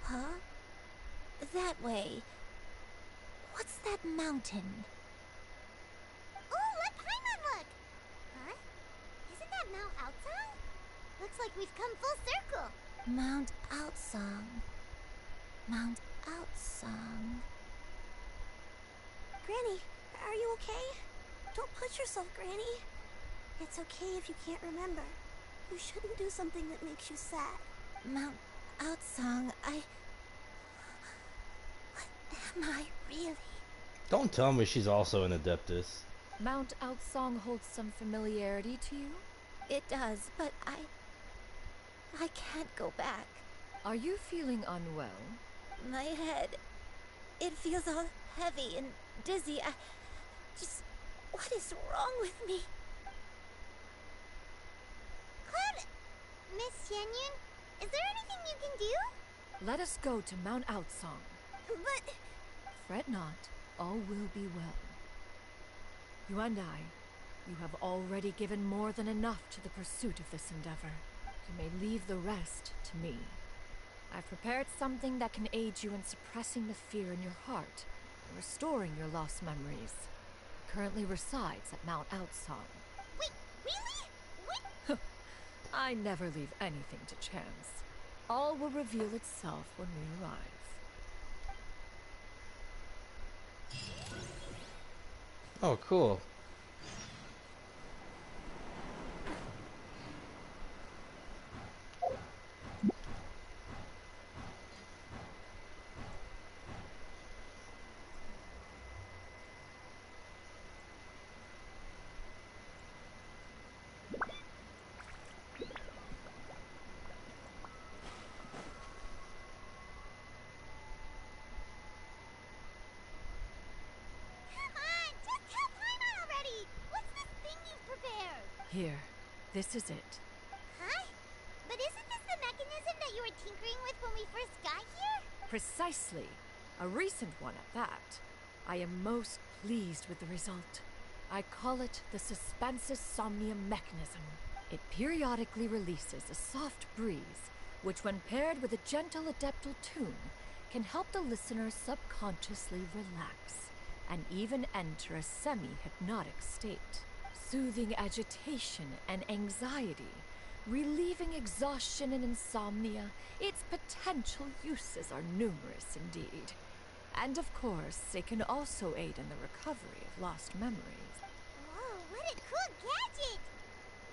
Huh? That way. What's that mountain? Oh, let Paimon look! Huh? Isn't that Mount Outsong? Looks like we've come full circle. Mount Outsong. Mount Outsong. Granny, are you okay? Don't push yourself, Granny. It's okay if you can't remember. You shouldn't do something that makes you sad. Mount Outsong, What am I really? Don't tell me she's also an Adeptus. Mount Outsong holds some familiarity to you? It does, but I can't go back. Are you feeling unwell? My head. It feels all heavy and dizzy. What is wrong with me? Cloud... Miss Yenyun, is there anything you can do? Let us go to Mount Outsong. But... Fret not, all will be well. You and I, you have already given more than enough to the pursuit of this endeavor. You may leave the rest to me. I've prepared something that can aid you in suppressing the fear in your heart and restoring your lost memories. It currently resides at Mount Outsong. Wait, really? What? I never leave anything to chance. All will reveal itself when we arrive. Oh, cool. Here, this is it. Huh? But isn't this the mechanism that you were tinkering with when we first got here? Precisely. A recent one at that. I am most pleased with the result. I call it the Suspensus Somnium mechanism. It periodically releases a soft breeze, which when paired with a gentle adeptal tune, can help the listener subconsciously relax, and even enter a semi-hypnotic state. Soothing agitation and anxiety, relieving exhaustion and insomnia, its potential uses are numerous indeed. And of course, it can also aid in the recovery of lost memories. Whoa, what a cool gadget!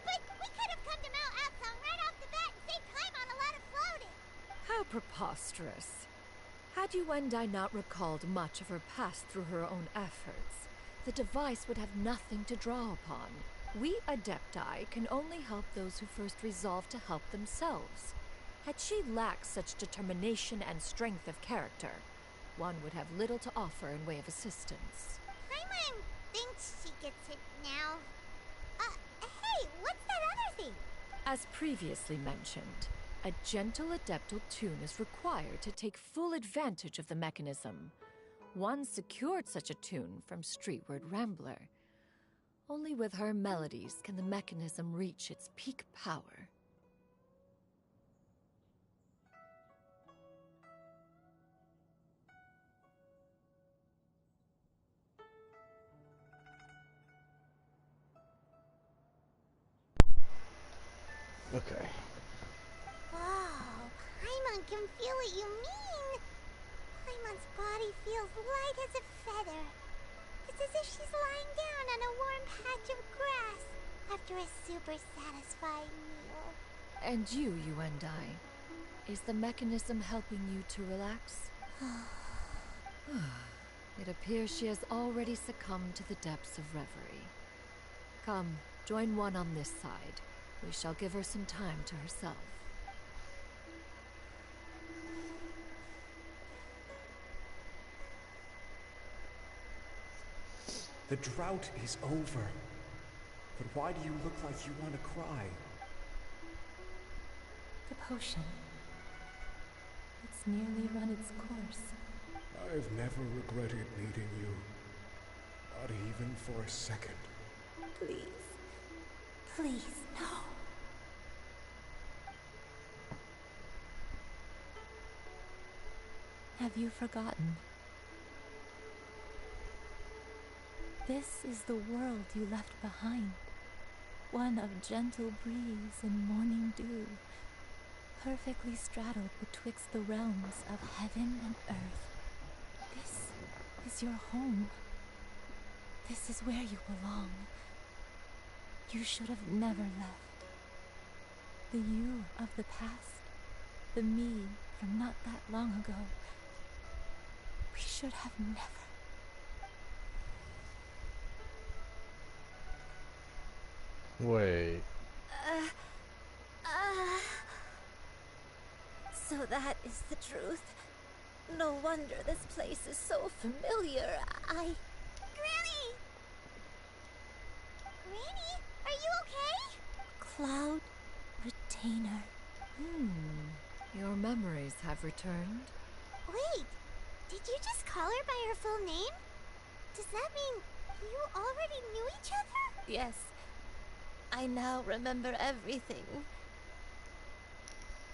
But we could have come to Mount Outsong right off the bat and saved time on a lot of floating! How preposterous. Had Uendai not recalled much of her past through her own efforts, the device would have nothing to draw upon. We Adepti can only help those who first resolve to help themselves. Had she lacked such determination and strength of character, one would have little to offer in way of assistance. Paimon thinks she gets it now. Hey, what's that other thing? As previously mentioned, a gentle adeptal tune is required to take full advantage of the mechanism. One secured such a tune from Streetward Rambler. Only with her melodies can the mechanism reach its peak power. Okay. Wow, Paimon can feel what you mean. Paimon's body feels light as a feather. It's as if she's lying down on a warm patch of grass after a super satisfying meal. And you and I, is the mechanism helping you to relax? It appears she has already succumbed to the depths of reverie. Come, join one on this side. We shall give her some time to herself. The drought is over. But why do you look like you want to cry? The potion. It's nearly run its course. I've never regretted needing you. Not even for a second. Please. Please, no. Have you forgotten? This is the world you left behind. One of gentle breeze and morning dew, perfectly straddled betwixt the realms of heaven and earth. This is your home. This is where you belong. You should have never left. The you of the past, the me from not that long ago. We should have never. Wait. So that is the truth. No wonder this place is so familiar. Granny! Granny, are you okay? Cloud Retainer. Your memories have returned. Wait, did you just call her by her full name? Does that mean you already knew each other? Yes. I now remember everything.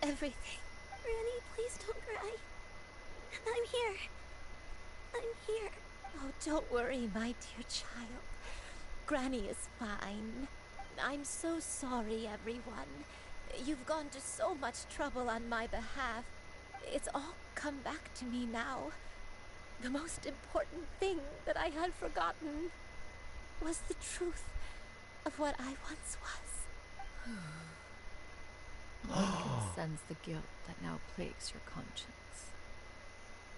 Everything. Granny, please don't cry. I'm here. I'm here. Oh, don't worry, my dear child. Granny is fine. I'm so sorry, everyone. You've gone to so much trouble on my behalf. It's all come back to me now. The most important thing that I had forgotten was the truth of what I once was. One can sense the guilt that now plagues your conscience.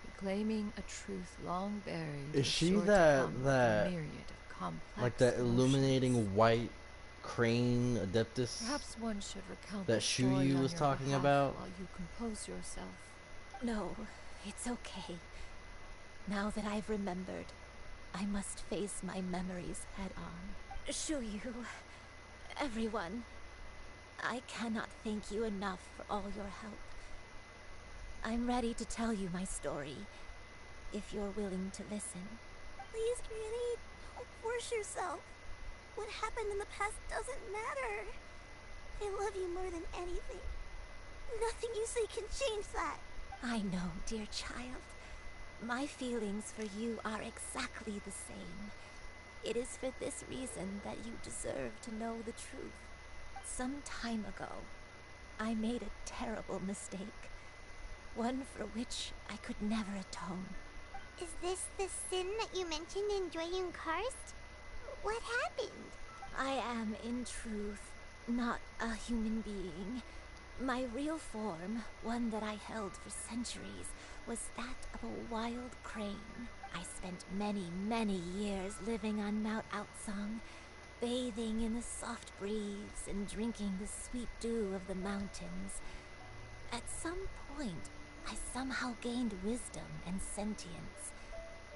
Reclaiming a truth long buried Is she sure to that come with a myriad of complex like that emotions. illuminating white crane adeptus Perhaps one should recount that the story Shuyu on was your talking behalf about? while you compose yourself. No, it's okay. Now that I've remembered, I must face my memories head on. Shuyu, everyone, I cannot thank you enough for all your help. I'm ready to tell you my story, if you're willing to listen. Please, Granny, don't force yourself. What happened in the past doesn't matter. I love you more than anything. Nothing you say can change that. I know, dear child. My feelings for you are exactly the same. It is for this reason that you deserve to know the truth. Some time ago, I made a terrible mistake. One for which I could never atone. Is this the sin that you mentioned in Joyun Karst? What happened? I am, in truth, not a human being. My real form, one that I held for centuries, was that of a wild crane. I spent many, many years living on Mount Outsong, bathing in the soft breeze and drinking the sweet dew of the mountains. At some point, I somehow gained wisdom and sentience.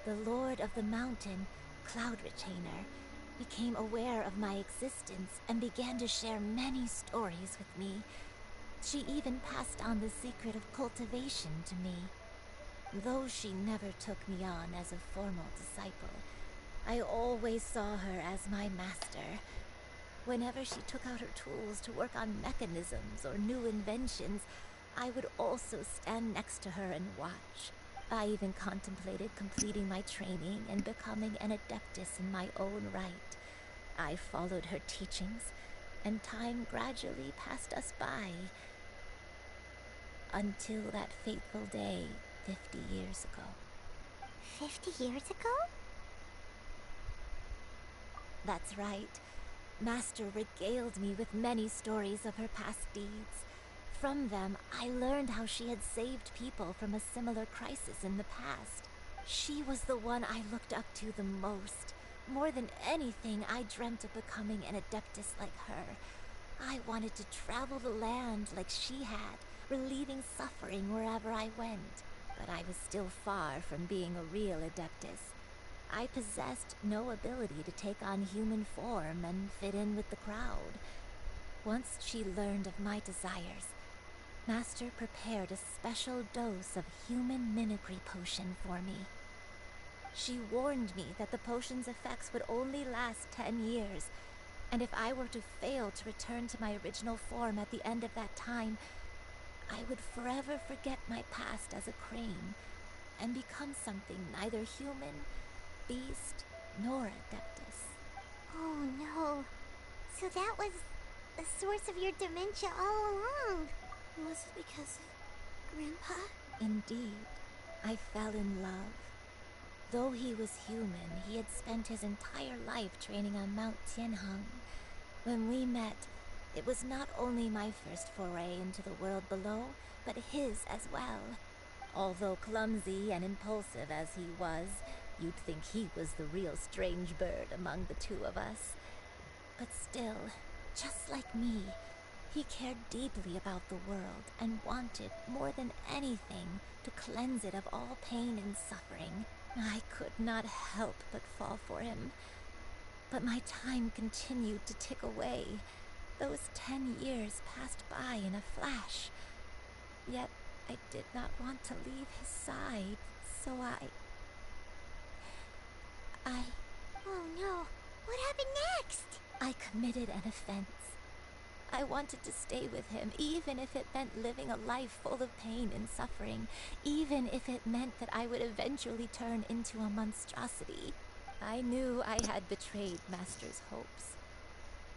The Lord of the Mountain, Cloud Retainer, became aware of my existence and began to share many stories with me. She even passed on the secret of cultivation to me. Though she never took me on as a formal disciple, I always saw her as my master. Whenever she took out her tools to work on mechanisms or new inventions, I would also stand next to her and watch. I even contemplated completing my training and becoming an adeptus in my own right. I followed her teachings, and time gradually passed us by. Until that fateful day 50 years ago. 50 years ago? That's right. Master regaled me with many stories of her past deeds. From them, I learned how she had saved people from a similar crisis in the past. She was the one I looked up to the most. More than anything, I dreamt of becoming an adeptus like her. I wanted to travel the land like she had, relieving suffering wherever I went. But I was still far from being a real adeptus. I possessed no ability to take on human form and fit in with the crowd. Once she learned of my desires, Master prepared a special dose of human mimicry potion for me. She warned me that the potion's effects would only last 10 years, and if I were to fail to return to my original form at the end of that time, I would forever forget my past as a crane and become something neither human, beast, nor adeptus. Oh no. So that was the source of your dementia all along. Was it because of Grandpa? Indeed, I fell in love. Though he was human, he had spent his entire life training on Mount Tianheng. When we met, it was not only my first foray into the world below, but his as well. Although clumsy and impulsive as he was, you'd think he was the real strange bird among the two of us. But still, just like me, he cared deeply about the world and wanted, more than anything, to cleanse it of all pain and suffering. I could not help but fall for him. But my time continued to tick away. Those 10 years passed by in a flash. Yet I did not want to leave his side, so Oh no. What happened next? I committed an offense. I wanted to stay with him, even if it meant living a life full of pain and suffering, even if it meant that I would eventually turn into a monstrosity. I knew I had betrayed Master's hopes,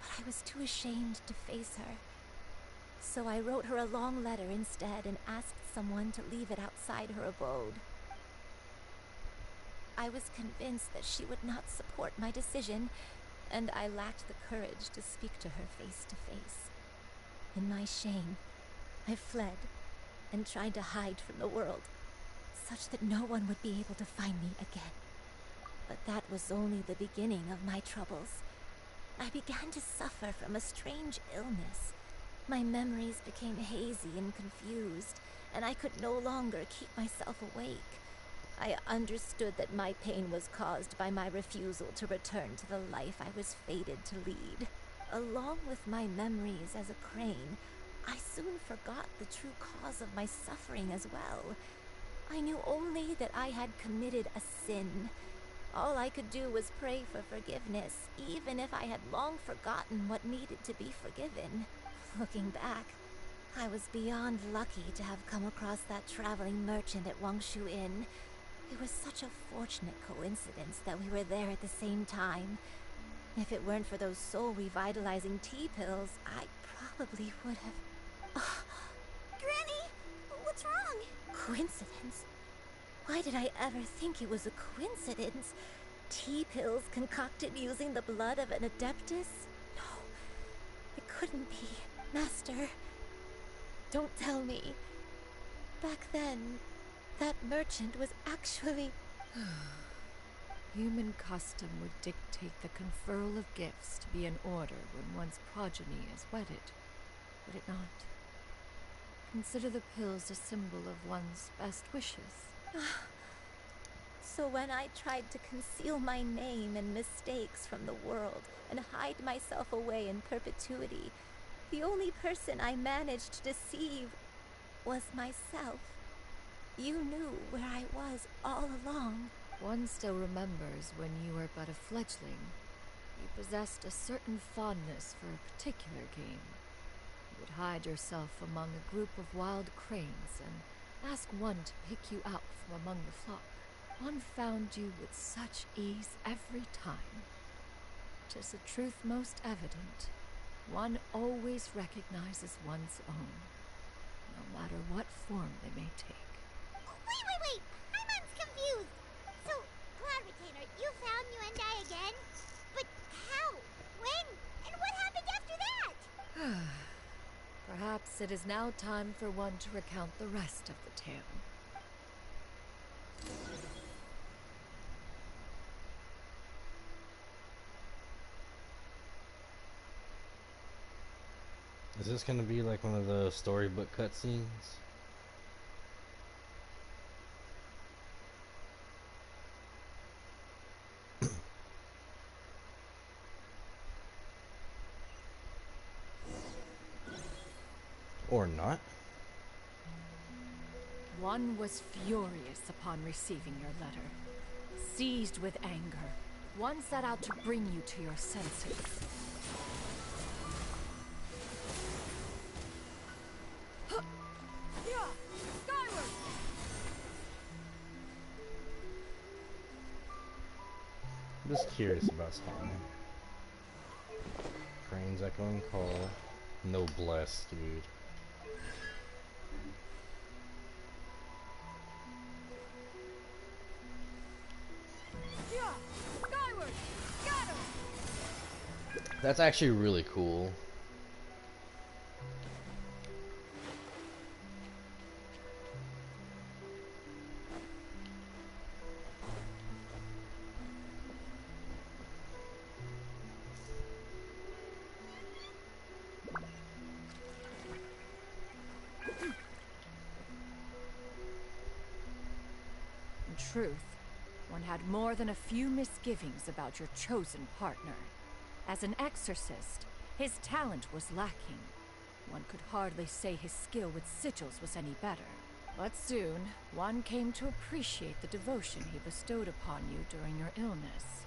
but I was too ashamed to face her. So I wrote her a long letter instead and asked someone to leave it outside her abode. I was convinced that she would not support my decision, and I lacked the courage to speak to her face to face. In my shame, I fled and tried to hide from the world, such that no one would be able to find me again. But that was only the beginning of my troubles. I began to suffer from a strange illness. My memories became hazy and confused, and I could no longer keep myself awake. I understood that my pain was caused by my refusal to return to the life I was fated to lead. Along with my memories as a crane, I soon forgot the true cause of my suffering as well. I knew only that I had committed a sin. All I could do was pray for forgiveness, even if I had long forgotten what needed to be forgiven. Looking back, I was beyond lucky to have come across that traveling merchant at Wangshu Inn. It was such a fortunate coincidence that we were there at the same time. If it weren't for those soul-revitalizing tea pills, I probably would have... Granny! What's wrong? Coincidence? Why did I ever think it was a coincidence? Tea pills concocted using the blood of an adeptus? No, it couldn't be. Master, don't tell me. Back then, that merchant was actually... Human custom would dictate the conferral of gifts to be in order when one's progeny is wedded, would it not? Consider the pills a symbol of one's best wishes. So when I tried to conceal my name and mistakes from the world and hide myself away in perpetuity, the only person I managed to deceive was myself. You knew where I was all along. One still remembers when you were but a fledgling. You possessed a certain fondness for a particular game. You would hide yourself among a group of wild cranes and ask one to pick you out from among the flock. One found you with such ease every time. 'Tis a truth most evident. One always recognizes one's own, no matter what form they may take. Wait! Paimon's confused! So, Cloud Retainer, you found Yuendai again? But how? When? And what happened after that? Perhaps it is now time for one to recount the rest of the tale. Is this gonna be like one of the storybook cutscenes? Or not. One was furious upon receiving your letter. Seized with anger, one set out to bring you to your senses. Skyward! I'm just curious about something. Crane's echoing call. Noblesse, dude. Skyward! Scatter! That's actually really cool. In truth, one had more than a few misgivings about your chosen partner. As an exorcist, his talent was lacking. One could hardly say his skill with sigils was any better. But soon, one came to appreciate the devotion he bestowed upon you during your illness.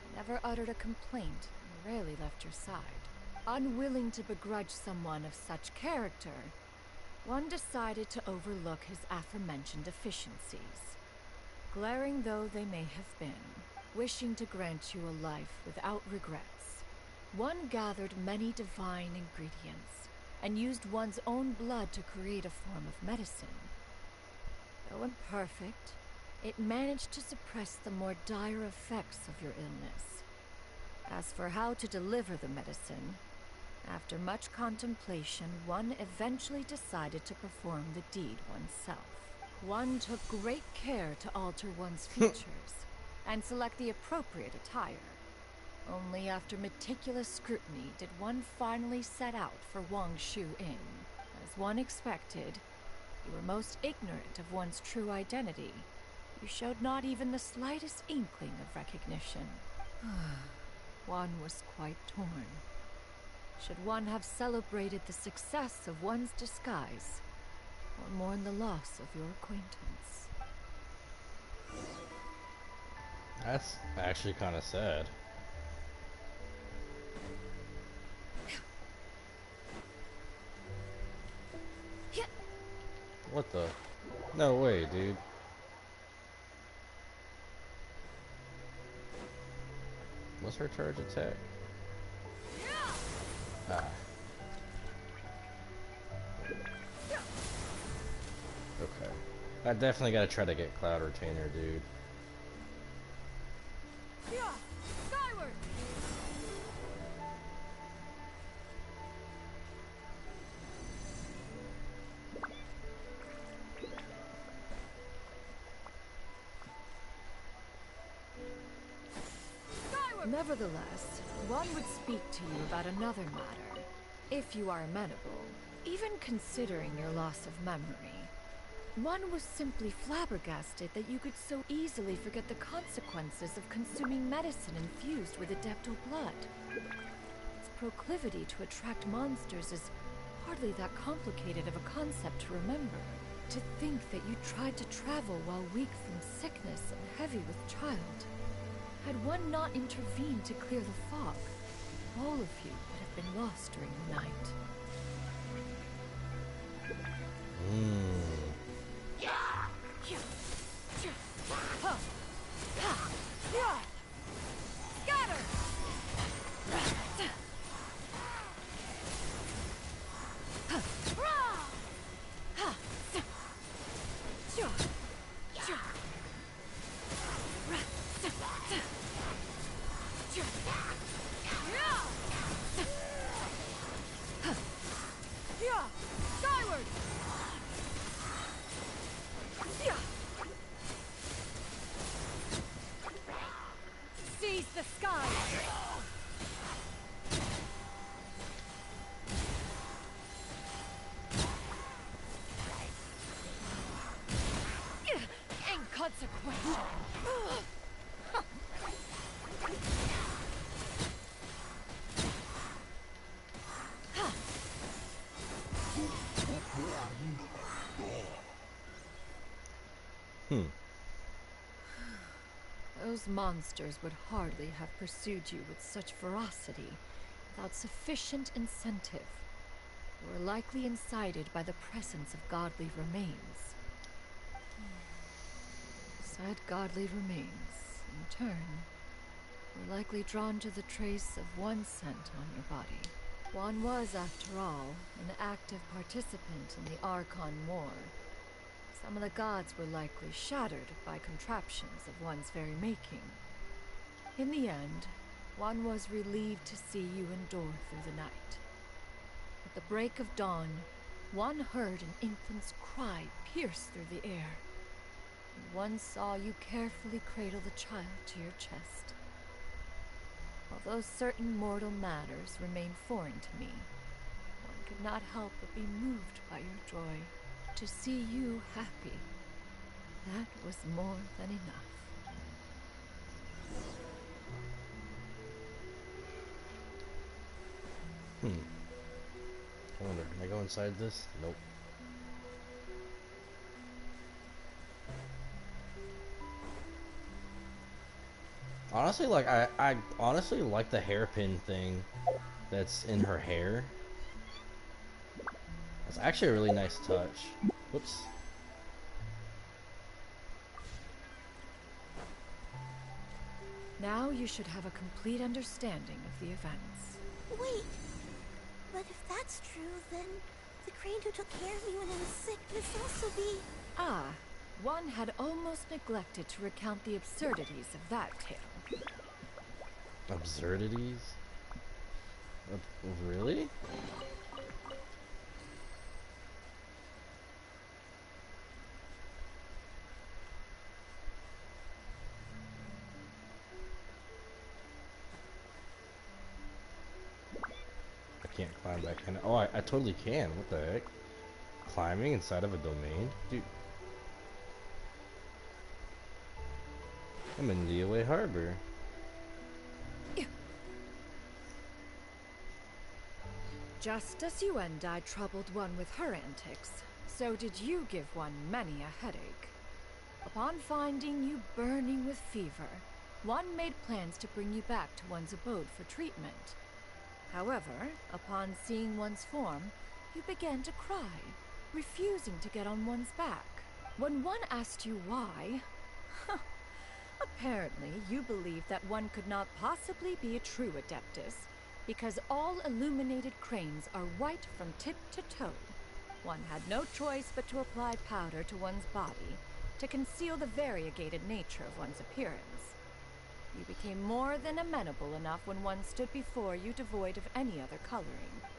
He never uttered a complaint and rarely left your side. Unwilling to begrudge someone of such character, one decided to overlook his aforementioned deficiencies. Glaring though they may have been, wishing to grant you a life without regrets, one gathered many divine ingredients and used one's own blood to create a form of medicine. Though imperfect, it managed to suppress the more dire effects of your illness. As for how to deliver the medicine, after much contemplation, one eventually decided to perform the deed oneself. One took great care to alter one's features and select the appropriate attire. Only after meticulous scrutiny did one finally set out for Wang Shu Inn. As one expected, you were most ignorant of one's true identity. You showed not even the slightest inkling of recognition. One was quite torn. Should one have celebrated the success of one's disguise, or mourn the loss of your acquaintance? That's actually kind of sad. What the? No way, dude. What's her charge attack? Ah. Okay. I definitely gotta try to get Cloud Retainer, dude. Skyward! Nevertheless, one would speak to you about another matter, if you are amenable. Even considering your loss of memory, one was simply flabbergasted that you could so easily forget the consequences of consuming medicine infused with Adeptal blood. Its proclivity to attract monsters is hardly that complicated of a concept to remember. To think that you tried to travel while weak from sickness and heavy with child. Had one not intervened to clear the fog, all of you would have been lost during the night. Scatter! Skyward! Seize the sky! Inconsequential! Those monsters would hardly have pursued you with such ferocity without sufficient incentive. You were likely incited by the presence of godly remains. Said godly remains, in turn, were likely drawn to the trace of one scent on your body. One was, after all, an active participant in the Archon War. Some of the gods were likely shattered by contraptions of one's very making. In the end, one was relieved to see you endure through the night. At the break of dawn, one heard an infant's cry pierce through the air, and one saw you carefully cradle the child to your chest. Although certain mortal matters remain foreign to me, one could not help but be moved by your joy. To see you happy, that was more than enough. I wonder, can I go inside this? Nope. Honestly, like, I honestly like the hairpin thing that's in her hair. It's actually a really nice touch. Whoops. Now you should have a complete understanding of the events. Wait, but if that's true, then the crane who took care of me when I was sick must also be... Ah, one had almost neglected to recount the absurdities of that tale. Absurdities? Really? I can't climb back in. Oh, I totally can. What the heck? Climbing inside of a domain? Dude. I'm in Liyue Harbor. Just as you and I troubled one with her antics, so did you give one many a headache. Upon finding you burning with fever, one made plans to bring you back to one's abode for treatment. However, upon seeing one's form, you began to cry, refusing to get on one's back. When one asked you why, apparently you believed that one could not possibly be a true Adeptus, because all illuminated cranes are white from tip to toe. One had no choice but to apply powder to one's body to conceal the variegated nature of one's appearance. You became more than amenable enough when one stood before you devoid of any other coloring.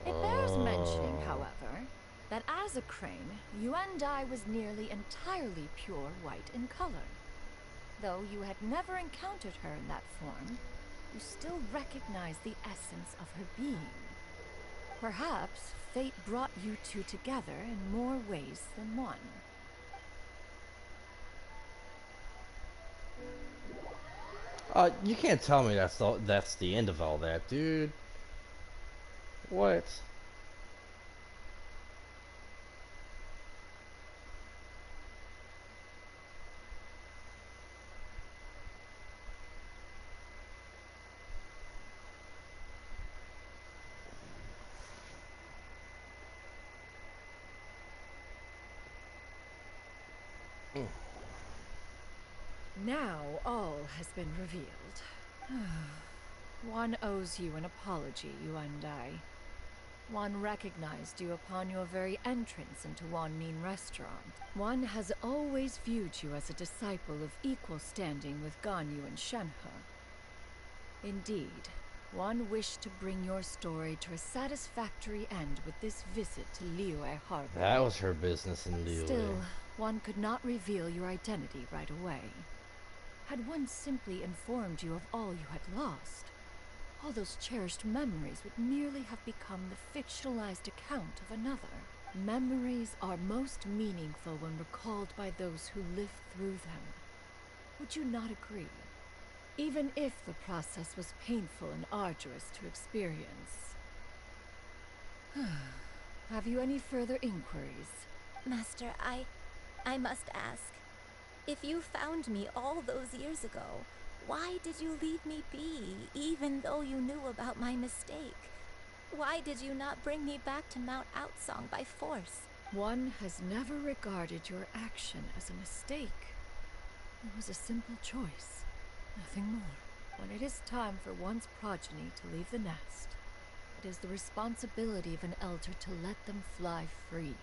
It bears mentioning, however, that as a crane, Yuendai was nearly entirely pure white in color. Though you had never encountered her in that form, you still recognize the essence of her being. Perhaps fate brought you two together in more ways than one. You can't tell me that's the end of all that, dude. What? Now all has been revealed. One owes you an apology, Yuendai. One recognized you upon your very entrance into Wanmin Restaurant. One has always viewed you as a disciple of equal standing with Ganyu and Shenhe. Indeed, one wished to bring your story to a satisfactory end with this visit to Liyue Harbor. That was her business in Liyue. Still, one could not reveal your identity right away. Had one simply informed you of all you had lost, all those cherished memories would merely have become the fictionalized account of another. Memories are most meaningful when recalled by those who live through them. Would you not agree? Even if the process was painful and arduous to experience. Have you any further inquiries? Master, I must ask. If you found me all those years ago, why did you leave me be, even though you knew about my mistake? Why did you not bring me back to Mount Outsong by force? One has never regarded your action as a mistake. It was a simple choice, nothing more. When it is time for one's progeny to leave the nest, it is the responsibility of an elder to let them fly free.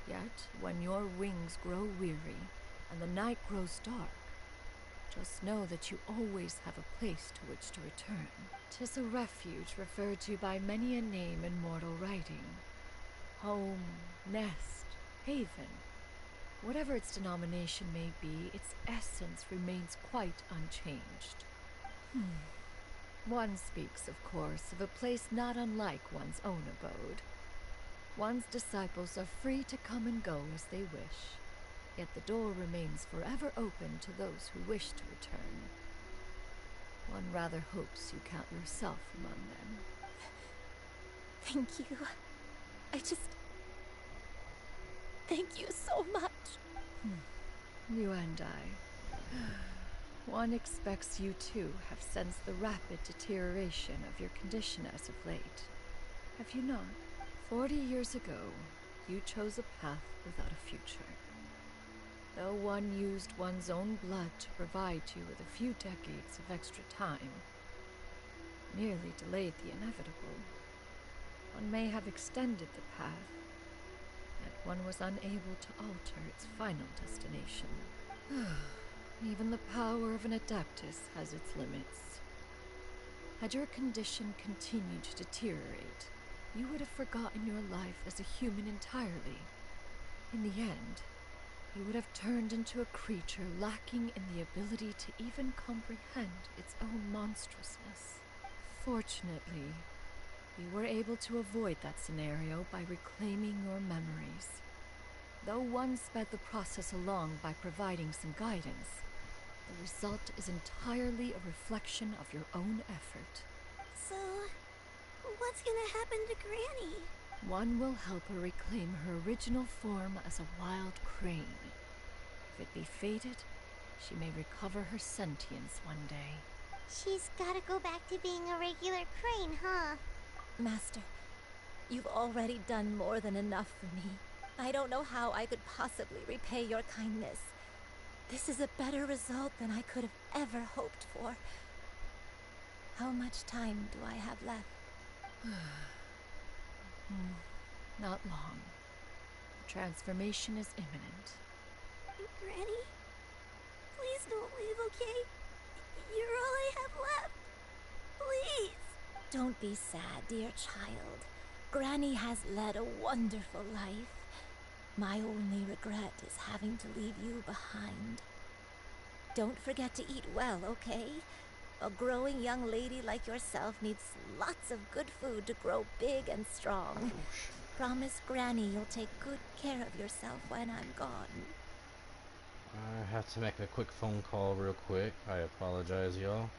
Yet, when your wings grow weary and the night grows dark, just know that you always have a place to which to return. 'Tis a refuge referred to by many a name in mortal writing. Home, nest, haven. Whatever its denomination may be, its essence remains quite unchanged. One speaks, of course, of a place not unlike one's own abode. One's disciples are free to come and go as they wish, yet the door remains forever open to those who wish to return. One rather hopes you count yourself among them. Thank you. Thank you so much. You and I. One expects you too have sensed the rapid deterioration of your condition as of late. Have you not? 40 years ago, you chose a path without a future. Though one used one's own blood to provide you with a few decades of extra time, merely delayed the inevitable. One may have extended the path, yet one was unable to alter its final destination. Even the power of an Adeptus has its limits. Had your condition continued to deteriorate, you would have forgotten your life as a human entirely. In the end, you would have turned into a creature lacking in the ability to even comprehend its own monstrousness. Fortunately, you were able to avoid that scenario by reclaiming your memories. Though one sped the process along by providing some guidance, the result is entirely a reflection of your own effort. So, what's gonna happen to Granny? One will help her reclaim her original form as a wild crane. If it be fated, she may recover her sentience one day. She's gotta go back to being a regular crane, huh? Master, you've already done more than enough for me. I don't know how I could possibly repay your kindness. This is a better result than I could have ever hoped for. How much time do I have left? Not long. The transformation is imminent. Granny, please don't leave, okay? You're all I have left. Please. Don't be sad, dear child. Granny has led a wonderful life. My only regret is having to leave you behind. Don't forget to eat well, okay? A growing young lady like yourself needs lots of good food to grow big and strong. Promise Granny you'll take good care of yourself when I'm gone. I have to make a quick phone call real quick. I apologize, y'all.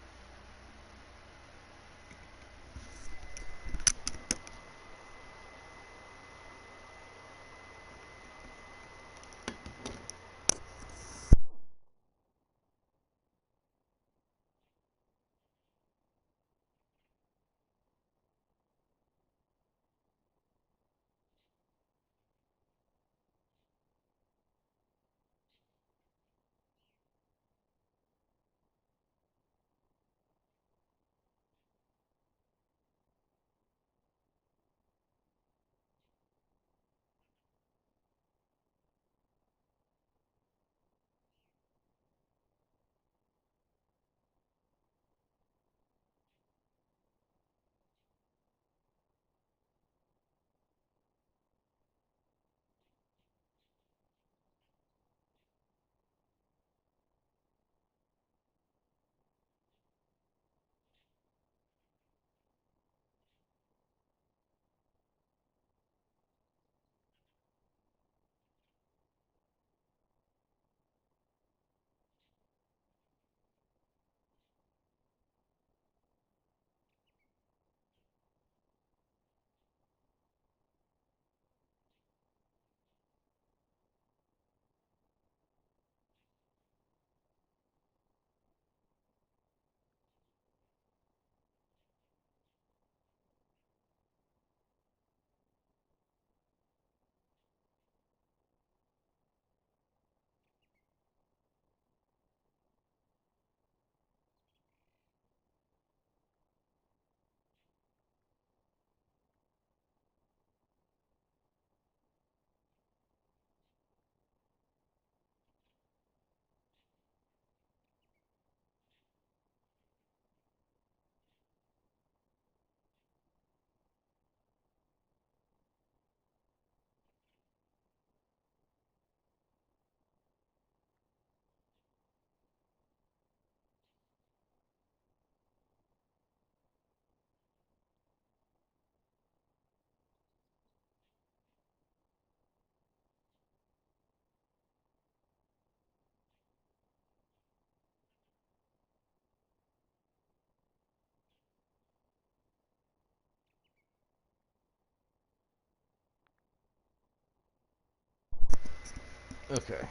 Okay.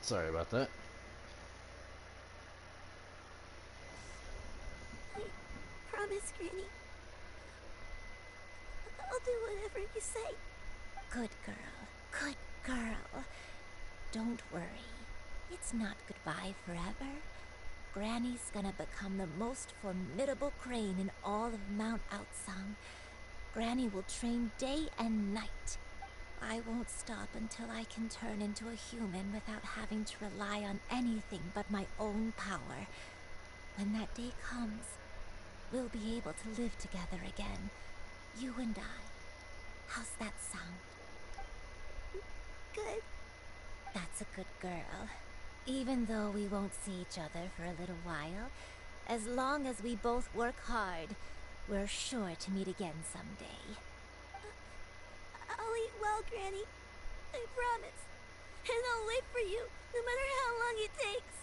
Sorry about that. I promise, Granny. I'll do whatever you say. Good girl. Good girl. Don't worry. It's not goodbye forever. Granny's gonna become the most formidable crane in all of Mount Outsung. Granny will train day and night. I won't stop until I can turn into a human without having to rely on anything but my own power. When that day comes, we'll be able to live together again. You and I. How's that sound? Good. That's a good girl. Even though we won't see each other for a little while, as long as we both work hard, we're sure to meet again someday. I'll eat well, Granny. I promise. And I'll wait for you, no matter how long it takes.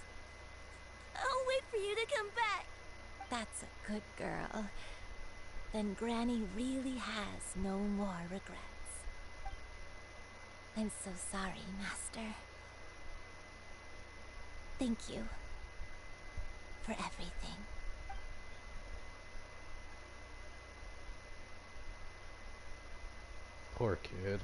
I'll wait for you to come back. That's a good girl. Then Granny really has no more regrets. I'm so sorry, Master. Thank you for everything. Poor kid.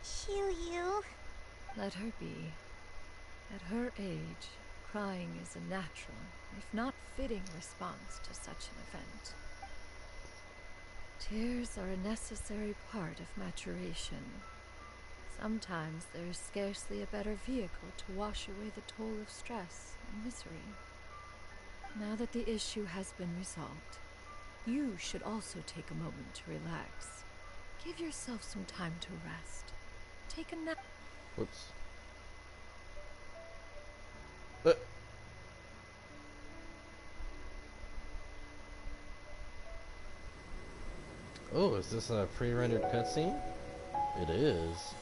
Shiryu. Let her be. At her age, crying is a natural, if not fitting response to such an event. Tears are a necessary part of maturation. Sometimes there is scarcely a better vehicle to wash away the toll of stress and misery. Now that the issue has been resolved, you should also take a moment to relax. Give yourself some time to rest. Take a nap. Whoops. Oh, is this a pre-rendered cutscene? It is.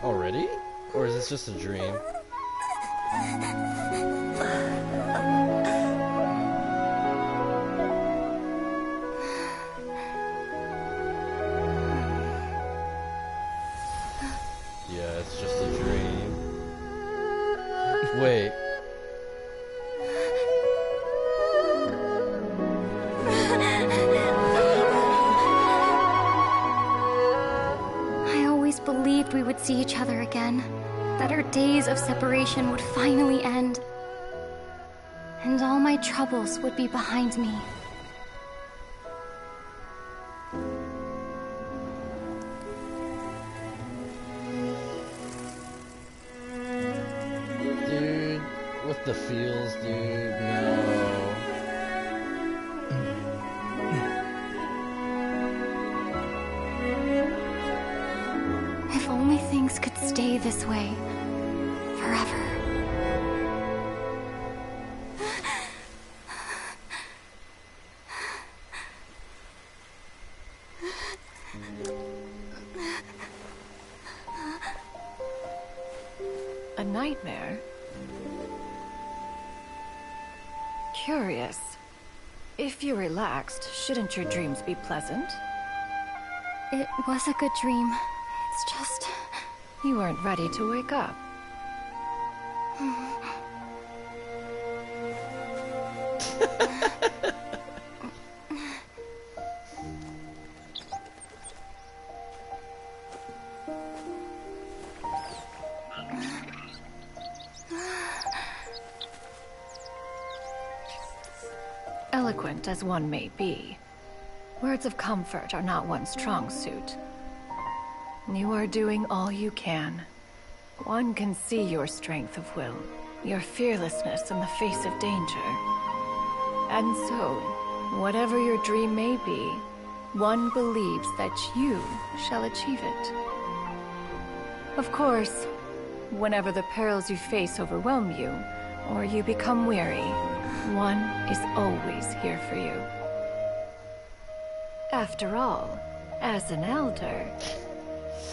Already? Or is this just a dream? Yeah, it's just a dream. Wait. I always believed we would see each other again, that our days of separation would finally end, and all my troubles would be behind me. Dude, with the feels, dude, no. If only things could stay this way forever. A nightmare? Curious. If you're relaxed, shouldn't your dreams be pleasant? It was a good dream. It's just... You weren't ready to wake up. eloquent as one may be, words of comfort are not one's strong suit. You are doing all you can. One can see your strength of will, your fearlessness in the face of danger. And so, whatever your dream may be, one believes that you shall achieve it. Of course, whenever the perils you face overwhelm you, or you become weary, one is always here for you. After all, as an elder,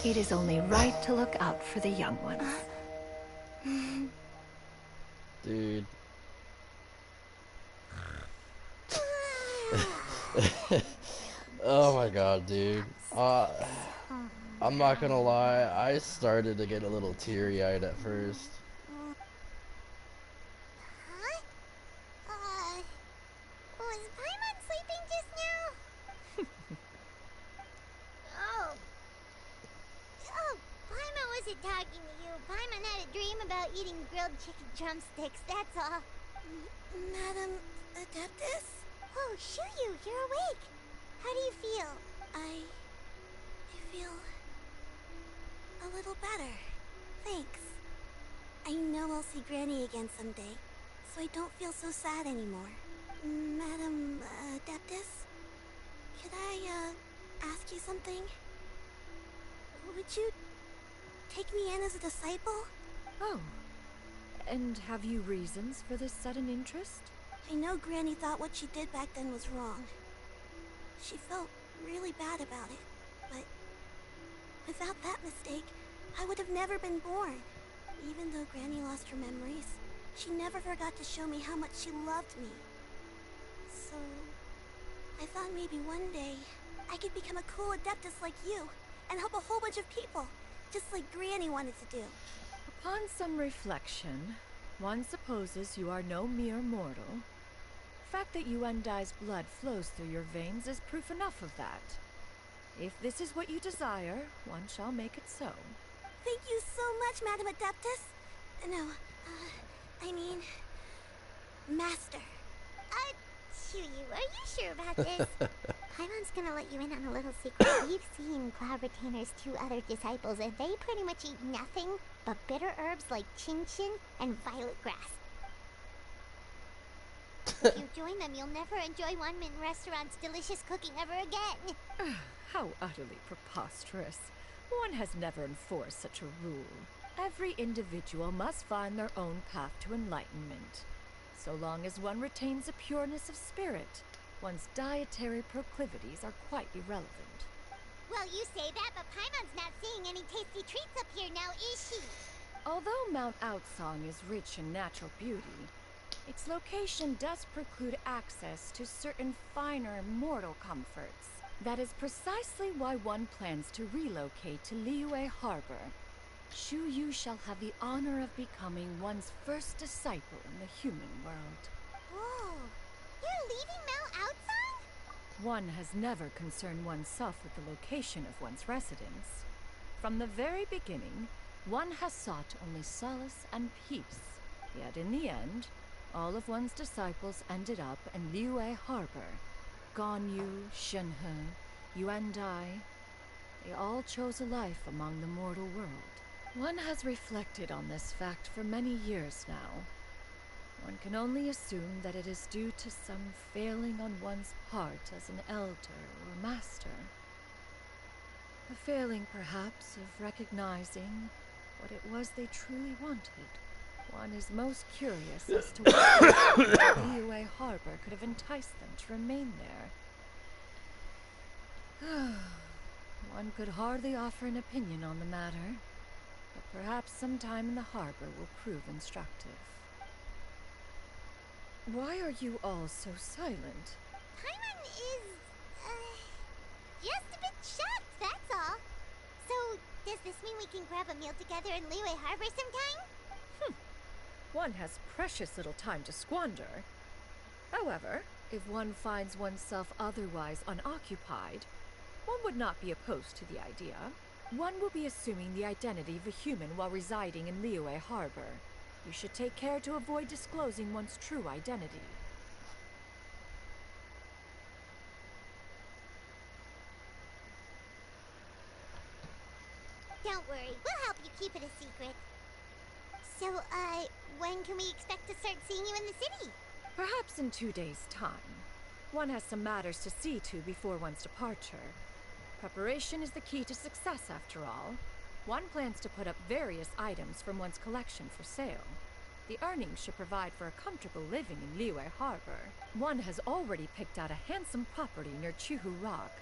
it is only right to look out for the young ones. Dude. Oh my god, dude. I'm not gonna lie, I started to get a little teary-eyed at first. Was Paimon sleeping just now? Oh. Oh, Paimon wasn't talking to you. Paimon had a dream about eating grilled chicken drumsticks, that's all. Madam Adeptus? Oh, Shuyu, you're awake. How do you feel? I feel a little better. Thanks. I know I'll see Granny again someday, so I don't feel so sad anymore. Madam Adeptus? Could I, ask you something? Would you take me in as a disciple? Oh. And have you reasons for this sudden interest? I know Granny thought what she did back then was wrong. She felt really bad about it, but without that mistake, I would have never been born. Even though Granny lost her memories, she never forgot to show me how much she loved me. So, I thought maybe one day I could become a cool Adeptus like you and help a whole bunch of people, just like Granny wanted to do. Upon some reflection, one supposes you are no mere mortal. The fact that Yuendai's blood flows through your veins is proof enough of that. If this is what you desire, one shall make it so. Thank you so much, Madam Adeptus. No, I mean, Master. Shuyu, are you sure about this? Paimon's gonna let you in on a little secret. We've seen Cloud Retainer's 2 other disciples, and they pretty much eat nothing but bitter herbs like chin-chin and violet grass. If you join them, you'll never enjoy One-Min Restaurant's delicious cooking ever again. How utterly preposterous. One has never enforced such a rule. Every individual must find their own path to enlightenment. So long as one retains a pureness of spirit, one's dietary proclivities are quite irrelevant. Well, you say that, but Paimon's not seeing any tasty treats up here now, is she? Although Mount Outsong is rich in natural beauty, its location does preclude access to certain finer mortal comforts. That is precisely why one plans to relocate to Liyue Harbor. Shuyu shall have the honor of becoming one's first disciple in the human world. Whoa! You're leaving Mount Outsong? One has never concerned oneself with the location of one's residence. From the very beginning, one has sought only solace and peace. Yet in the end, all of one's disciples ended up in Liyue Harbor. Ganyu, Shenhe, Yuendai, they all chose a life among the mortal world. One has reflected on this fact for many years now. One can only assume that it is due to some failing on one's part as an elder or master. A failing, perhaps, of recognizing what it was they truly wanted. One is most curious as to what Liyue Harbor could have enticed them to remain there. One could hardly offer an opinion on the matter, but perhaps some time in the harbor will prove instructive. Why are you all so silent? Paimon is, just a bit shocked, that's all. So, does this mean we can grab a meal together in Liyue Harbor sometime? One has precious little time to squander. However, if one finds oneself otherwise unoccupied, one would not be opposed to the idea. One will be assuming the identity of a human while residing in Liyue Harbor. You should take care to avoid disclosing one's true identity. Don't worry, we'll help you keep it a secret. So, when can we expect to start seeing you in the city? Perhaps in 2 days' time. One has some matters to see to before one's departure. Preparation is the key to success, after all. One plans to put up various items from one's collection for sale. The earnings should provide for a comfortable living in Liyue Harbor. One has already picked out a handsome property near Chuhu Rock.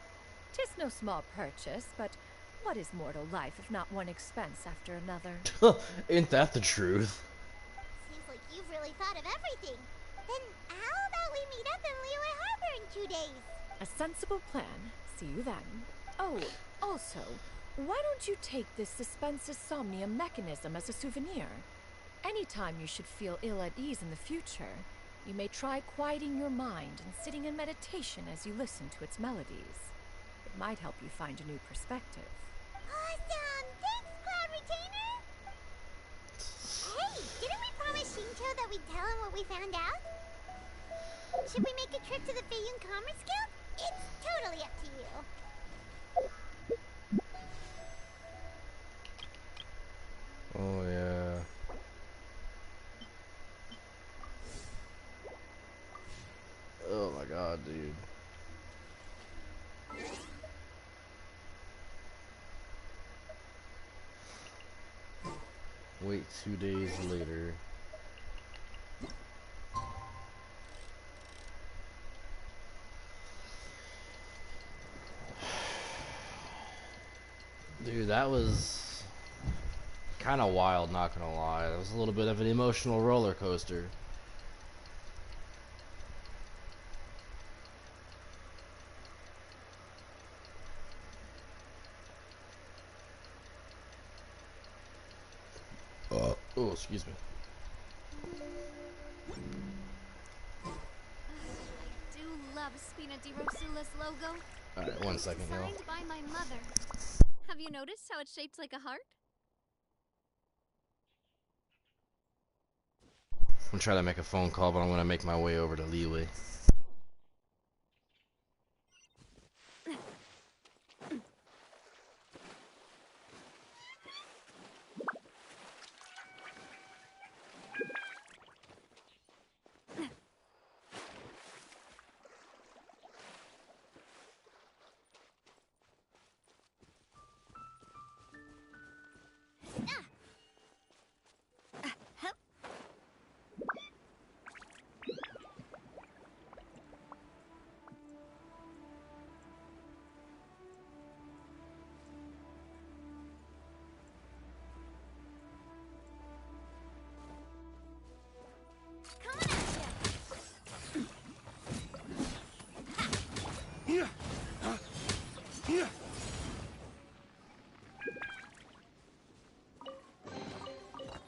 'Tis no small purchase, but what is mortal life if not one expense after another? Ain't that the truth? Seems like you've really thought of everything. Then how about we meet up in Liyue Harbor in 2 days? A sensible plan. See you then. Oh, also, why don't you take this suspense somnium mechanism as a souvenir? Anytime you should feel ill at ease in the future, you may try quieting your mind and sitting in meditation as you listen to its melodies. It might help you find a new perspective. Awesome! Thanks, Cloud Retainer! Hey, didn't we promise Shinto that we'd tell him what we found out? Should we make a trip to the Feiyun Commerce Guild? It's totally up to you. Oh yeah. Oh my god, dude. Wait 2 days later. Dude, that was kind of wild, not gonna lie. That was a little bit of an emotional roller coaster. Oh, excuse me. I do love Spina di Rosula's logo. Alright, 1 second, y'all. Designed by my mother. Have you noticed how it's shaped like a heart? I'm trying to make a phone call, but I'm gonna make my way over to Liyue.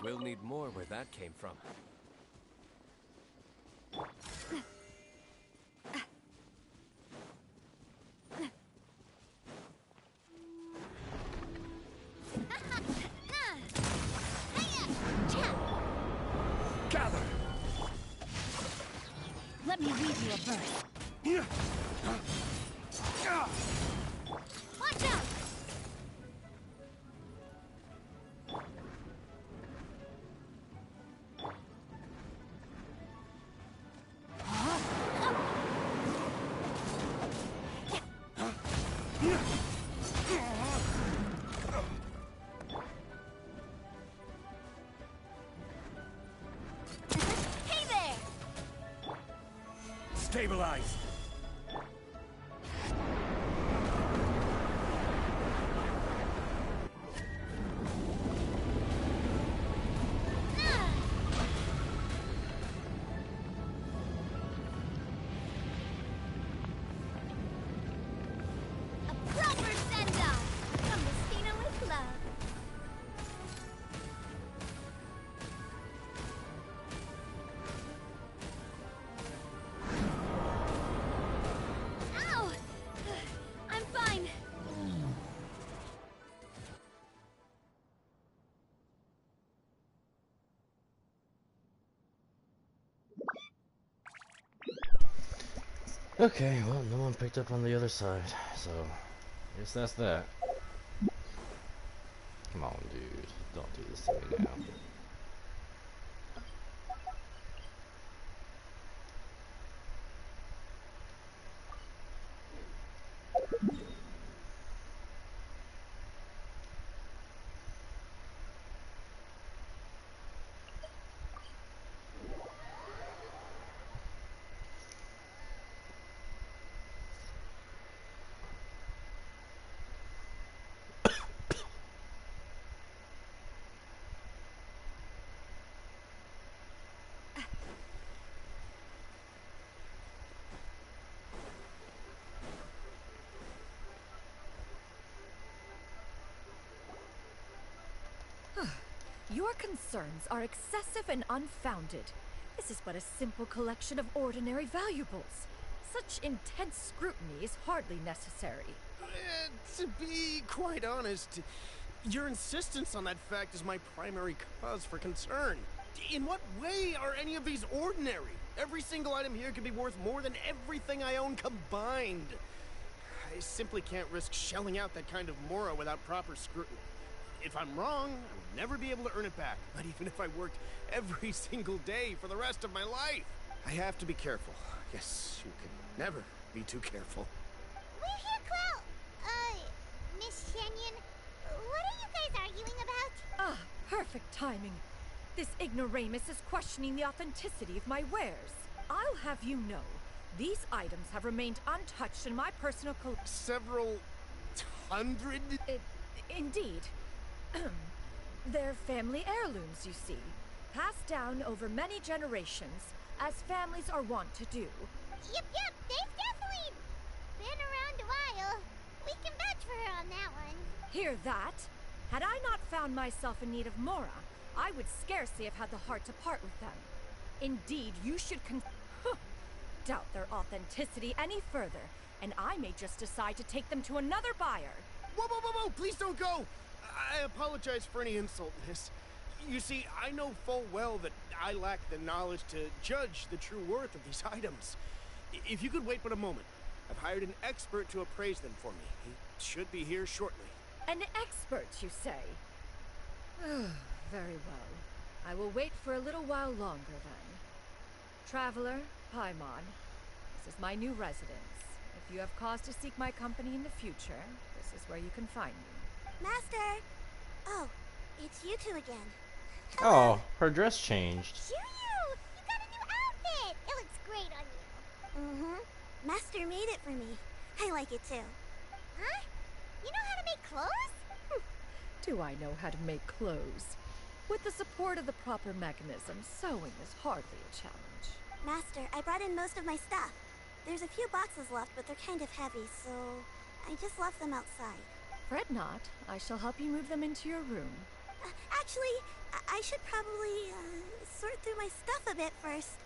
We'll need more where that came from. Gather! Let me read you a verse. Watch out! Hey there! Stabilize! A proper send-off from the Spina with love. Ow! I'm fine. Okay, well, no one picked up on the other side, so I guess that's that. Come on, dude. Don't do this to me now. Your concerns are excessive and unfounded. This is but a simple collection of ordinary valuables. Such intense scrutiny is hardly necessary. To be quite honest, your insistence on that fact is my primary cause for concern. In what way are any of these ordinary? Every single item here could be worth more than everything I own combined. I simply can't risk shelling out that kind of mora without proper scrutiny. If I'm wrong, I would never be able to earn it back, not even if I worked every single day for the rest of my life. I have to be careful. Yes, you can never be too careful. We're here, Clo. Miss Shenyan, what are you guys arguing about? Ah, perfect timing. This ignoramus is questioning the authenticity of my wares. I'll have you know, these items have remained untouched in my personal Several hundred? Indeed. They're family heirlooms, you see, passed down over many generations, as families are wont to do. Yep, they've definitely been around a while. We can vouch for her on that one. Hear that? Had I not found myself in need of mora, I would scarcely have had the heart to part with them. Indeed, you should doubt their authenticity any further, and I may just decide to take them to another buyer. Whoa, please don't go! I apologize for any insult, miss. You see, I know full well that I lack the knowledge to judge the true worth of these items. If you could wait but a moment, I've hired an expert to appraise them for me. He should be here shortly. An expert, you say? Very well. I will wait for a little while longer, then. Traveler, Paimon, this is my new residence. If you have cause to seek my company in the future, this is where you can find me. Master! Oh, it's you two again. Oh, her dress changed. Shiryu! You got a new outfit! It looks great on you. Mm-hmm. Master made it for me. I like it too. Huh? You know how to make clothes? Do I know how to make clothes? With the support of the proper mechanism, sewing is hardly a challenge. Master, I brought in most of my stuff. There's a few boxes left, but they're kind of heavy, so I just left them outside. Fret not. I shall help you move them into your room. Actually, I should probably sort through my stuff a bit first.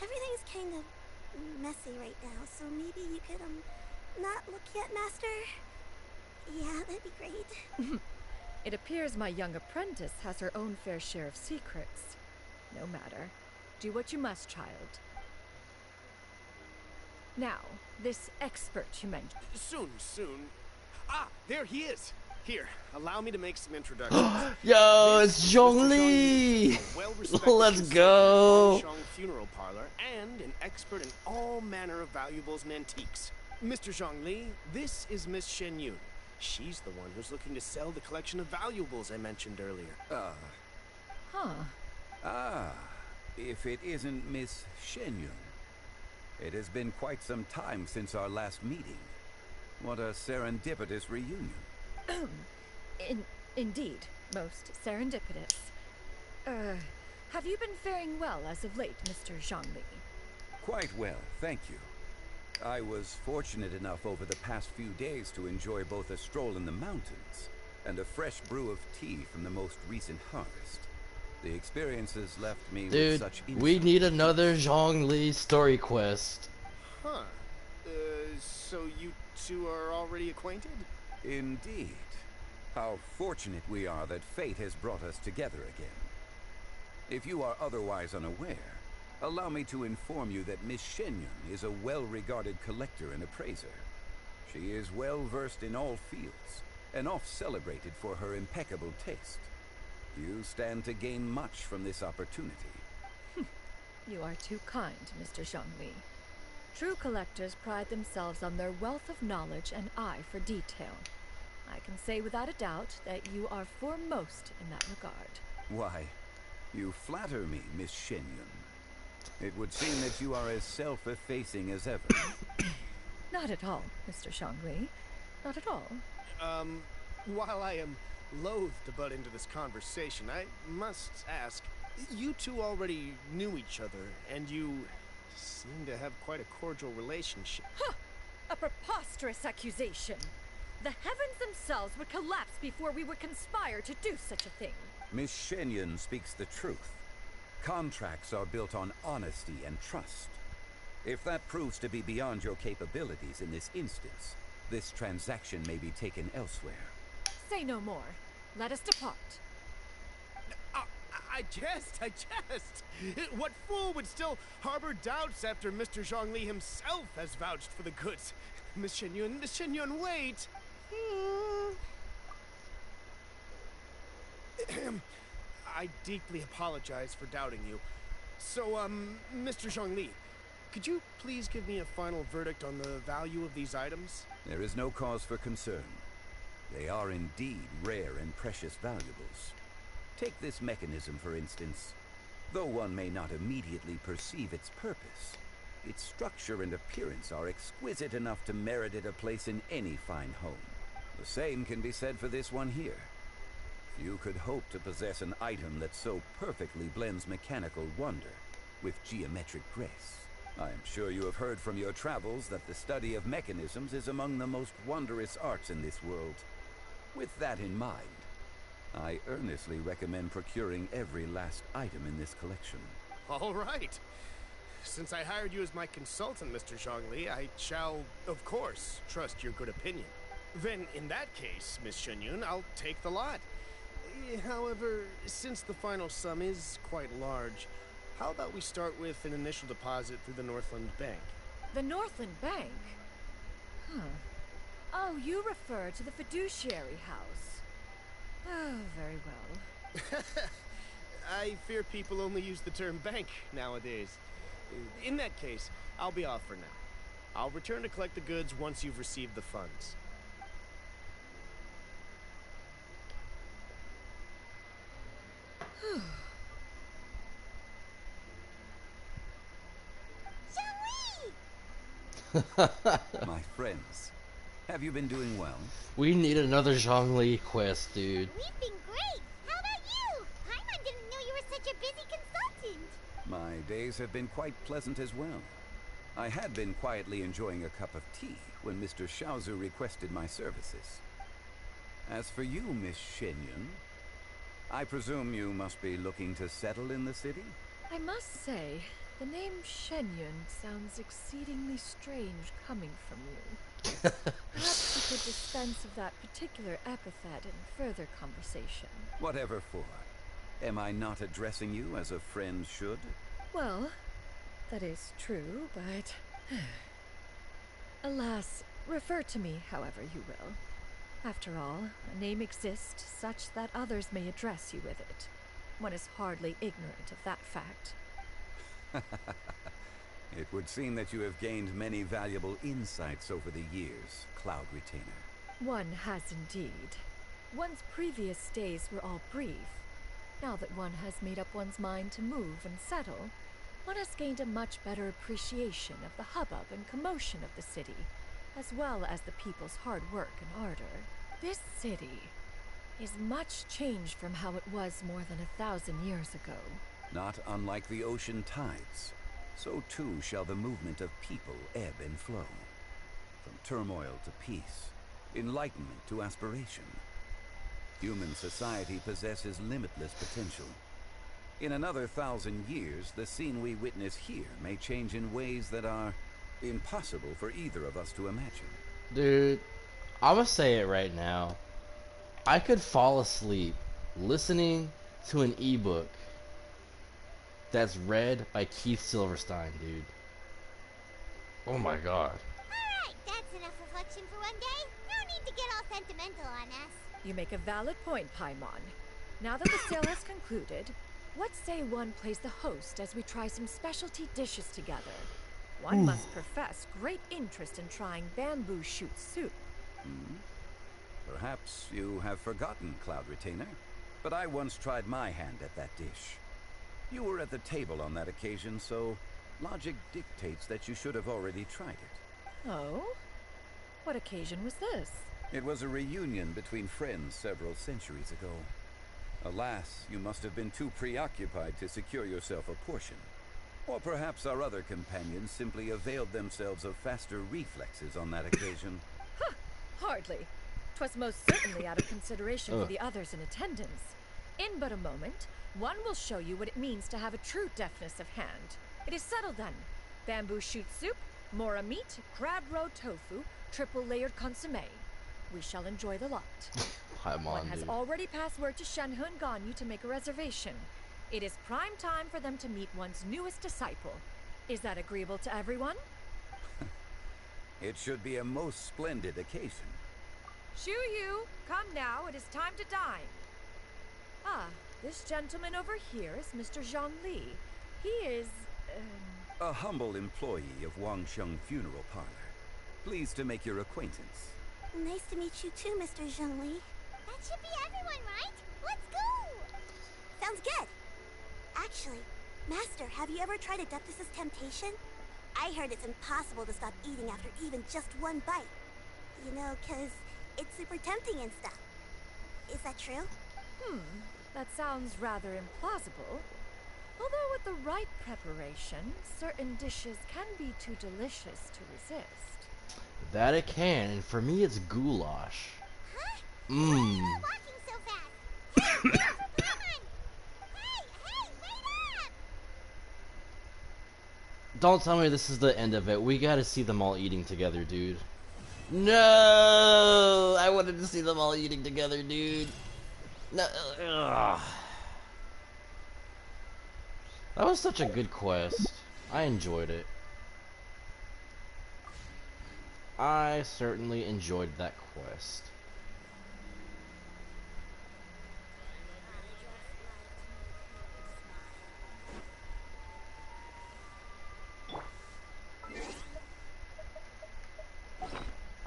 Everything's kind of messy right now, so maybe you could not look yet, Master? Yeah, that'd be great. It appears my young apprentice has her own fair share of secrets. No matter. Do what you must, child. Now, this expert you mentioned. Soon. Ah, there he is. Here, allow me to make some introductions. Yo, it's Zhongli! Let's go! Funeral parlor and an expert in all manner of valuables and antiques. Mr. Zhongli, this is Miss Shenyun. She's the one who's looking to sell the collection of valuables I mentioned earlier. If it isn't Miss Shenyun. It has been quite some time since our last meeting. What a serendipitous reunion. Indeed, most serendipitous. Have you been faring well as of late, Mr. Zhongli? Quite well, thank you. I was fortunate enough over the past few days to enjoy both a stroll in the mountains and a fresh brew of tea from the most recent harvest. The experiences left me with such insight. We need another Zhongli story quest. Huh. So you two are already acquainted? Indeed. How fortunate we are that fate has brought us together again. If you are otherwise unaware, allow me to inform you that Miss Shenyun is a well-regarded collector and appraiser. She is well-versed in all fields, and oft celebrated for her impeccable taste. You stand to gain much from this opportunity. You are too kind, Mr. Zhongli. True collectors pride themselves on their wealth of knowledge and eye for detail. I can say without a doubt that you are foremost in that regard. Why, you flatter me, Miss Shenyun. It would seem that you are as self-effacing as ever. Not at all, Mr. Zhongli. Not at all. While I am loath to butt into this conversation, I must ask, you two already knew each other, and you seem to have quite a cordial relationship. Huh! A preposterous accusation! The heavens themselves would collapse before we would conspire to do such a thing. Miss Shenyun speaks the truth. Contracts are built on honesty and trust. If that proves to be beyond your capabilities in this instance, this transaction may be taken elsewhere. Say no more. Let us depart. I jest. What fool would still harbor doubts after Mr. Zhongli himself has vouched for the goods? Miss Shenyun, wait! I deeply apologize for doubting you. So, Mr. Zhongli, could you please give me a final verdict on the value of these items? There is no cause for concern. They are indeed rare and precious valuables. Take this mechanism, for instance. Though one may not immediately perceive its purpose, its structure and appearance are exquisite enough to merit it a place in any fine home. The same can be said for this one here. Few could hope to possess an item that so perfectly blends mechanical wonder with geometric grace. I am sure you have heard from your travels that the study of mechanisms is among the most wondrous arts in this world. With that in mind, I earnestly recommend procuring every last item in this collection. All right. Since I hired you as my consultant, Mr. Zhongli, I shall, of course, trust your good opinion. Then, in that case, Miss Shenyun, I'll take the lot. However, since the final sum is quite large, how about we start with an initial deposit through the Northland Bank? The Northland Bank? Huh. Oh, you refer to the fiduciary house. Oh, very well. I fear people only use the term bank nowadays. In that case, I'll be off for now. I'll return to collect the goods once you've received the funds. My friends, have you been doing well? We need another Zhongli quest, dude. We've been great. How about you? Paimon didn't know you were such a busy consultant. My days have been quite pleasant as well. I had been quietly enjoying a cup of tea when Mr. Xiaozu requested my services. As for you, Miss Shenyun, I presume you must be looking to settle in the city? I must say, the name Shenyun sounds exceedingly strange coming from you. Perhaps you could dispense of that particular epithet in further conversation. Whatever for. Am I not addressing you as a friend should? Well, that is true, but... Alas, refer to me however you will. After all, a name exists such that others may address you with it. One is hardly ignorant of that fact. It would seem that you have gained many valuable insights over the years, Cloud Retainer. One has indeed. One's previous days were all brief. Now that one has made up one's mind to move and settle, one has gained a much better appreciation of the hubbub and commotion of the city, as well as the people's hard work and ardor. This city is much changed from how it was more than 1,000 years ago. Not unlike the ocean tides, so too shall the movement of people ebb and flow. From turmoil to peace, enlightenment to aspiration. Human society possesses limitless potential. In another 1,000 years, the scene we witness here may change in ways that are impossible for either of us to imagine. Dude, I'ma say it right now. I could fall asleep listening to an ebook that's read by Keith Silverstein, dude. Oh my god. Alright, that's enough reflection for one day. No need to get all sentimental on us. You make a valid point, Paimon. Now that the sale has concluded, what say one plays the host as we try some specialty dishes together? One must profess great interest in trying bamboo shoot soup. Perhaps you have forgotten, Cloud Retainer, but I once tried my hand at that dish. You were at the table on that occasion, so logic dictates that you should have already tried it. Oh? What occasion was this? It was a reunion between friends several centuries ago. Alas, you must have been too preoccupied to secure yourself a portion. Or perhaps our other companions simply availed themselves of faster reflexes on that occasion. Hardly. 'Twas most certainly out of consideration for the others in attendance. In but a moment, one will show you what it means to have a true deftness of hand. It is settled then. Bamboo shoot soup, mora meat, crab roe tofu, triple layered consomme. We shall enjoy the lot. One has already passed word to Shenhe and Ganyu to make a reservation. It is prime time for them to meet one's newest disciple. Is that agreeable to everyone? It should be a most splendid occasion. Shu Yu, come now, it is time to dine. Ah, this gentleman over here is Mr. Zhang Li. He is, a humble employee of Wangsheng Funeral Parlor. Pleased to make your acquaintance. Nice to meet you too, Mr. Zhengli. That should be everyone, right? Let's go! Sounds good. Actually, Master, have you ever tried Adeptus' temptation? I heard it's impossible to stop eating after even just one bite. You know, 'cause it's super tempting and stuff. Is that true? That sounds rather implausible. Although with the right preparation, certain dishes can be too delicious to resist. That it can, and for me it's goulash. Huh? Why are you all walking so fast? Hey, wait for Paimon! Hey, wait up! Don't tell me this is the end of it. We gotta see them all eating together, dude. No! I wanted to see them all eating together, dude. No. Ugh. That was such a good quest. I enjoyed it. I certainly enjoyed that quest.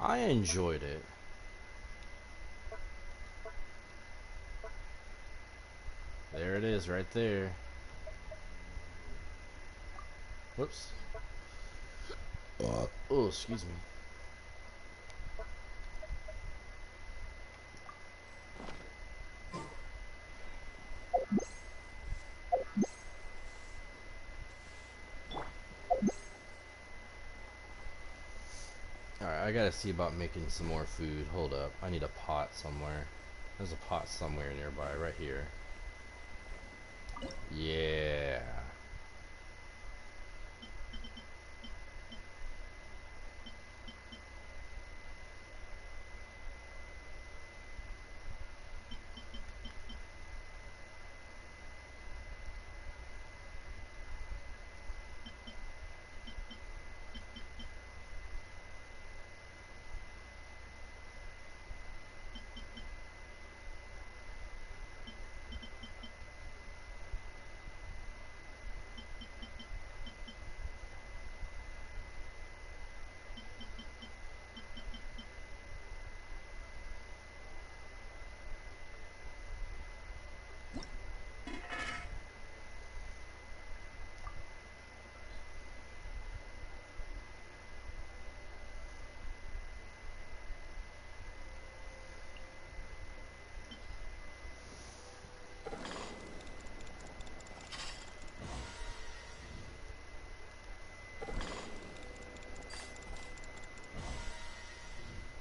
I enjoyed it. There it is, right there. Whoops. Oh, excuse me. Alright, I gotta see about making some more food. Hold up. I need a pot somewhere. There's a pot somewhere nearby, right here. Yeah.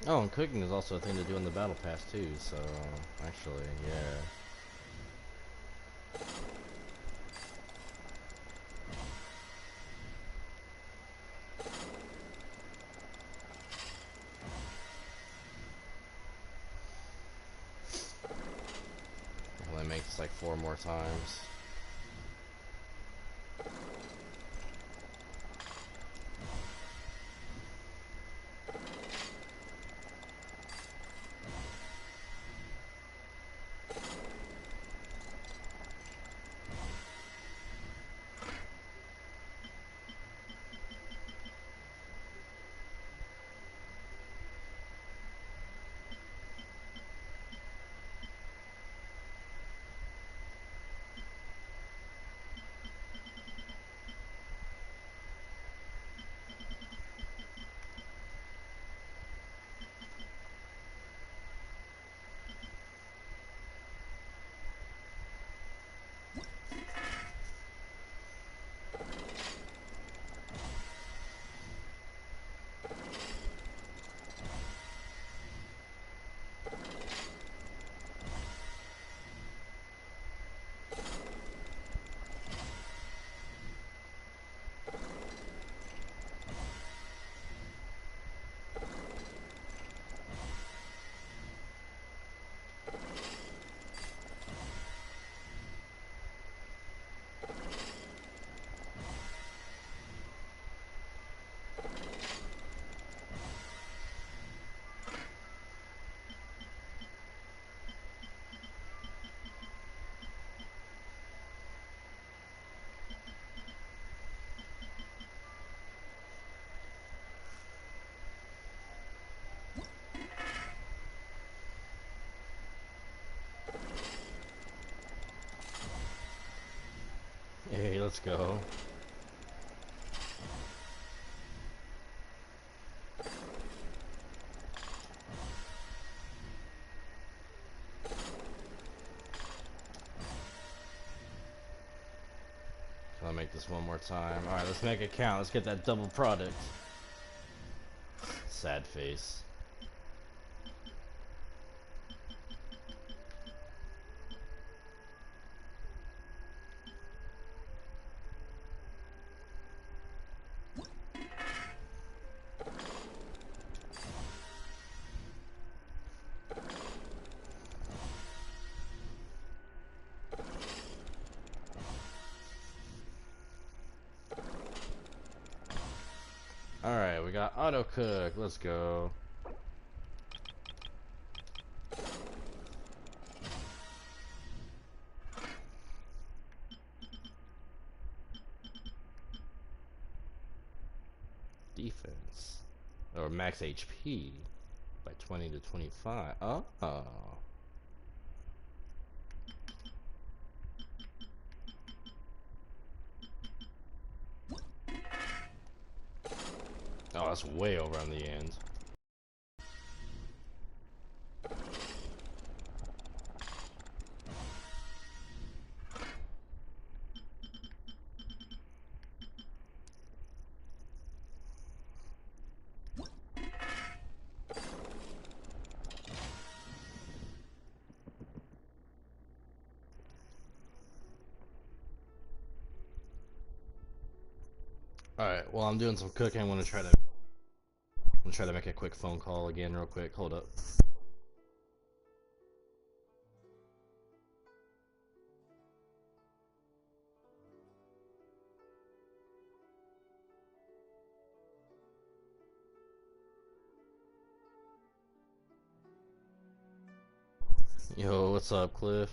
Oh, and cooking is also a thing to do in the battle pass too, so actually, yeah. Well, that makes like 4 more times. let's go. I'll make this one more time. Alright, let's make it count. Let's get that double product. Sad face. Alright, we got auto cook. Let's go. Defense. Or max HP by 20 to 25. Oh. Oh, that's way over on the end. Alright, while I'm doing some cooking, I'm gonna try to make a quick phone call again real quick. Hold up. Yo, what's up, Cliff?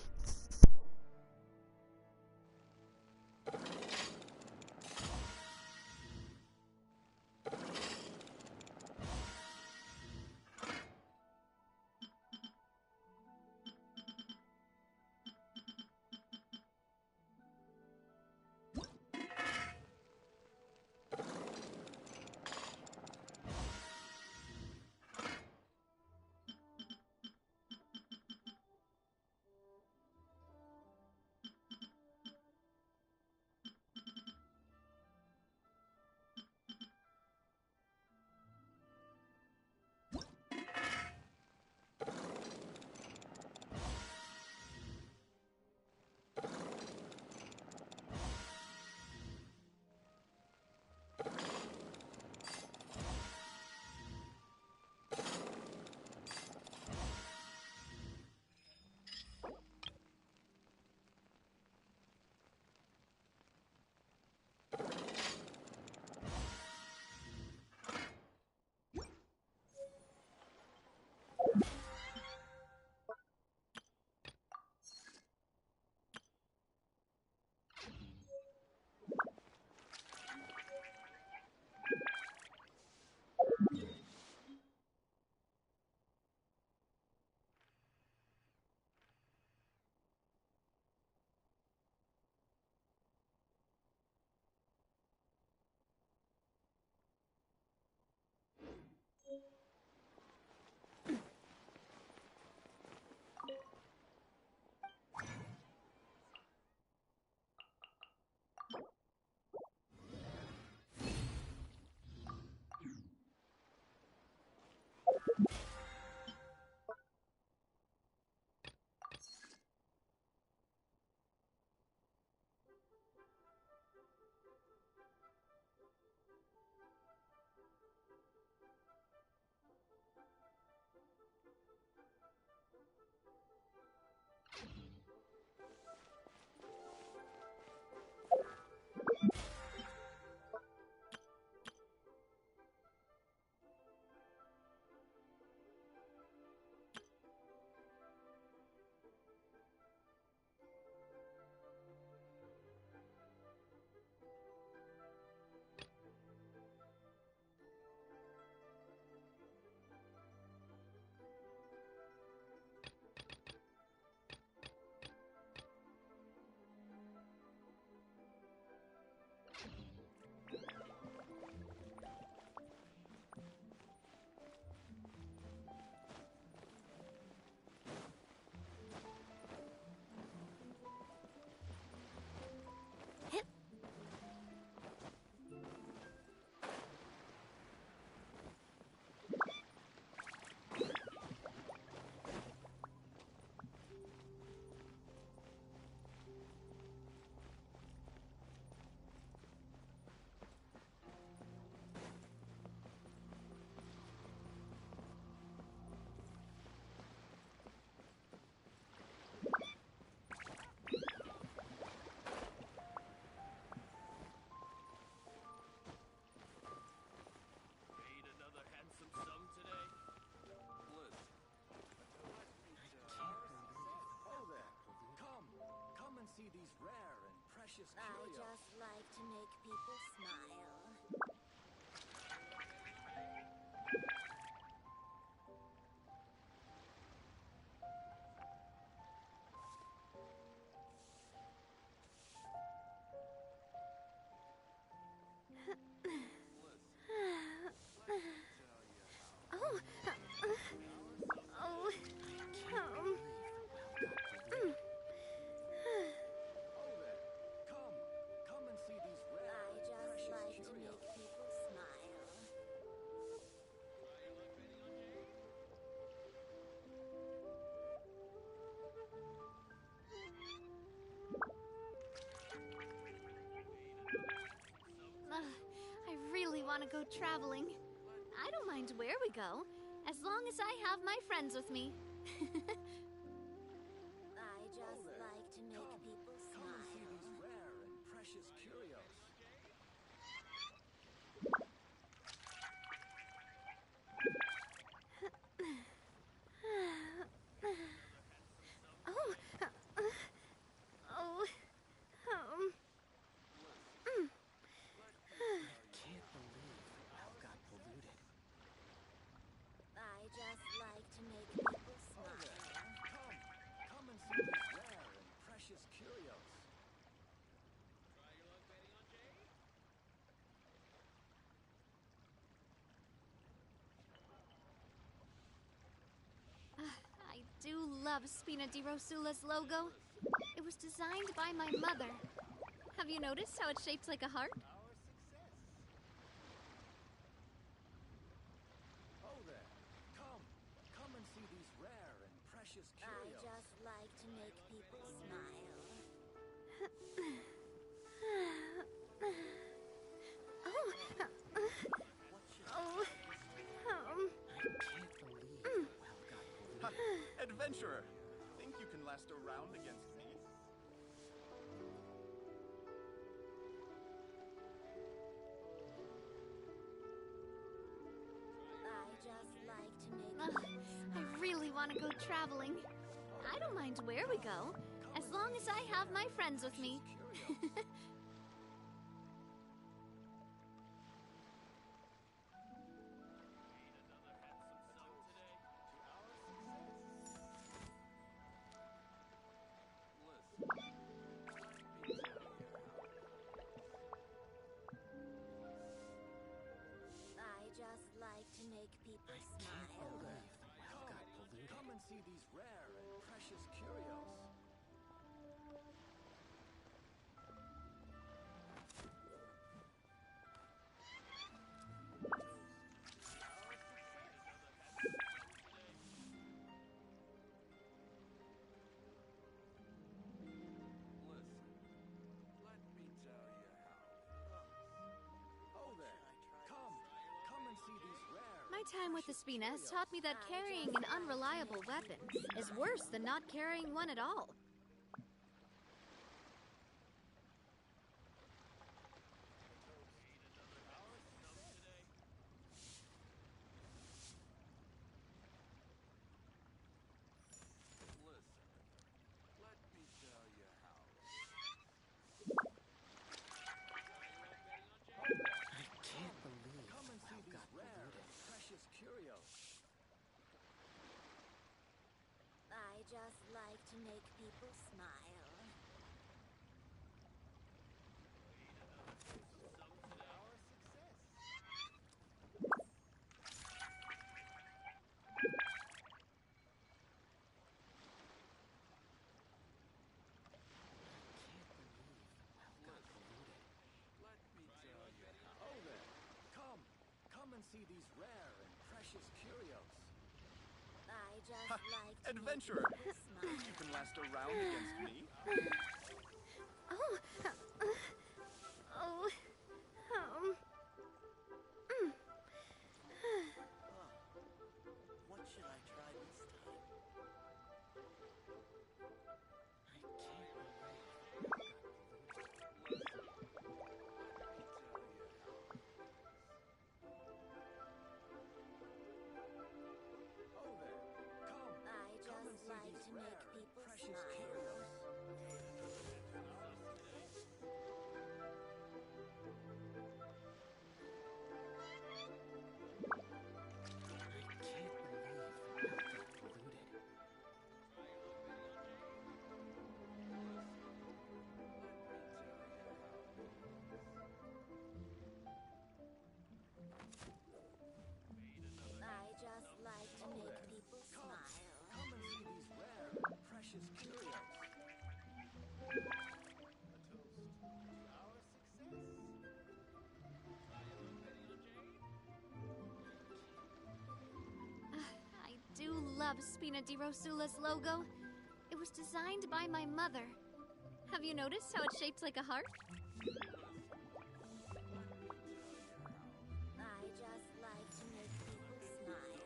precious I curios. just like to make people smile. Oh, oh, Oh there. Come and see these rare I and just precious like to curios. make people smile. Ugh, I really want to go traveling. I don't mind where we go, as long as I have my friends with me. I just like to make people Come and see these smile. rare and precious curios. oh, oh, Can't believe the well got polluted. I just like to make people smile. Come and see these rare and precious curios. I do love Spina di Rosula's logo. It was designed by my mother. Have you noticed how it's shaped like a heart? Oh there. Come and see these rare and precious I curios. just like to make people smile. oh, oh, Can't believe the well got Ha! polluted. Adventurer! Think you can last a round against me? I just like to make Ugh, people I smile. really want to go traveling. I don't mind where we go, as long as I have my friends with me. I just like to make people Can't smile. believe the well got polluted. Come and see these rare and precious curios. Oh there. Come and see these rare. My time with the Spina has taught me that carrying an unreliable weapon is worse than not carrying one at all. I can't believe Come and the see well these got rare polluted. and precious curios. I just like to make people smile. Can't believe the well got polluted. Oh there. Come and see these rare and precious curios. I just Ha! like to Adventurer! make people Think smile. you can last a round against me? oh, oh, What should I try this time? I can't believe the well got polluted. Oh there. I Come and just see like these to rare make and people precious smile. curios. love Spina di Rosula's logo. It was designed by my mother. Have you noticed how it's shaped like a heart? I just like to make people smile.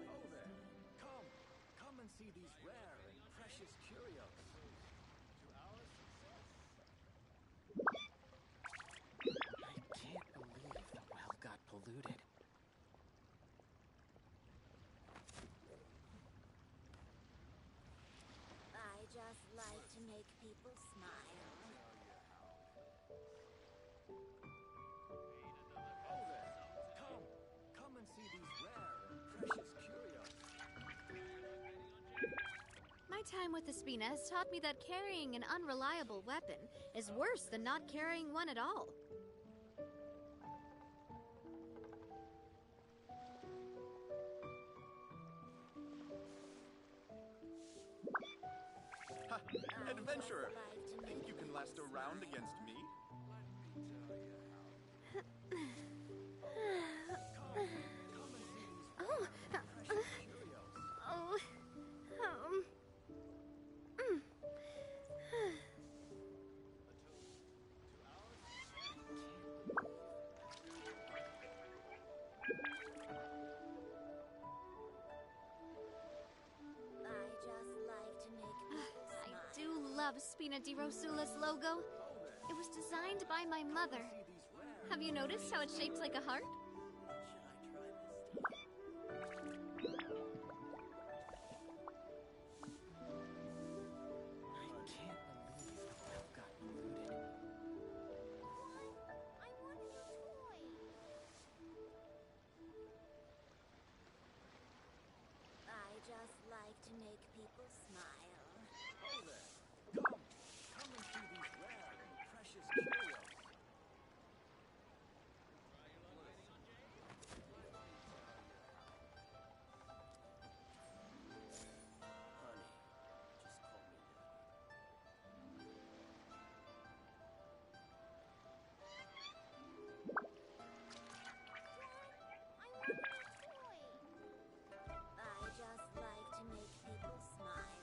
Oh there! Come and see these rare and precious curios. I can't believe the well got polluted. I just like to make people smile. Oh there! Come and see these rare and precious curios. My time with the Spina has taught me that carrying an unreliable weapon is worse than not carrying one at all. Ha! Adventurer! Think you can last a round against me? I just like to make people smile. I do love Spina di Rosula's logo. It was designed by my mother. Have you noticed how it's shaped like a heart? I can't believe the well got polluted. I want a new toy. I just like to make people smile. Oh there! Come and see these rare and precious curios. Honey, just call me Daddy. I just like to make people smile.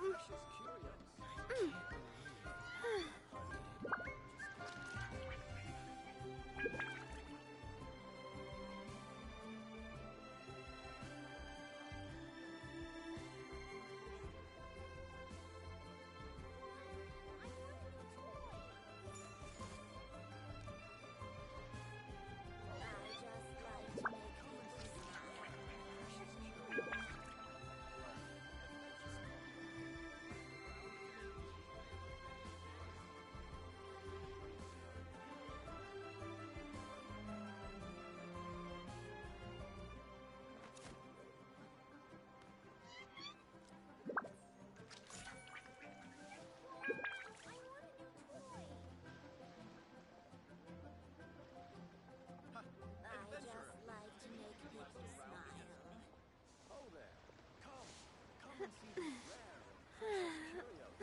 Precious curios. I just like to make people smile. I just like to make people smile. Oh there! Come and see these rare and precious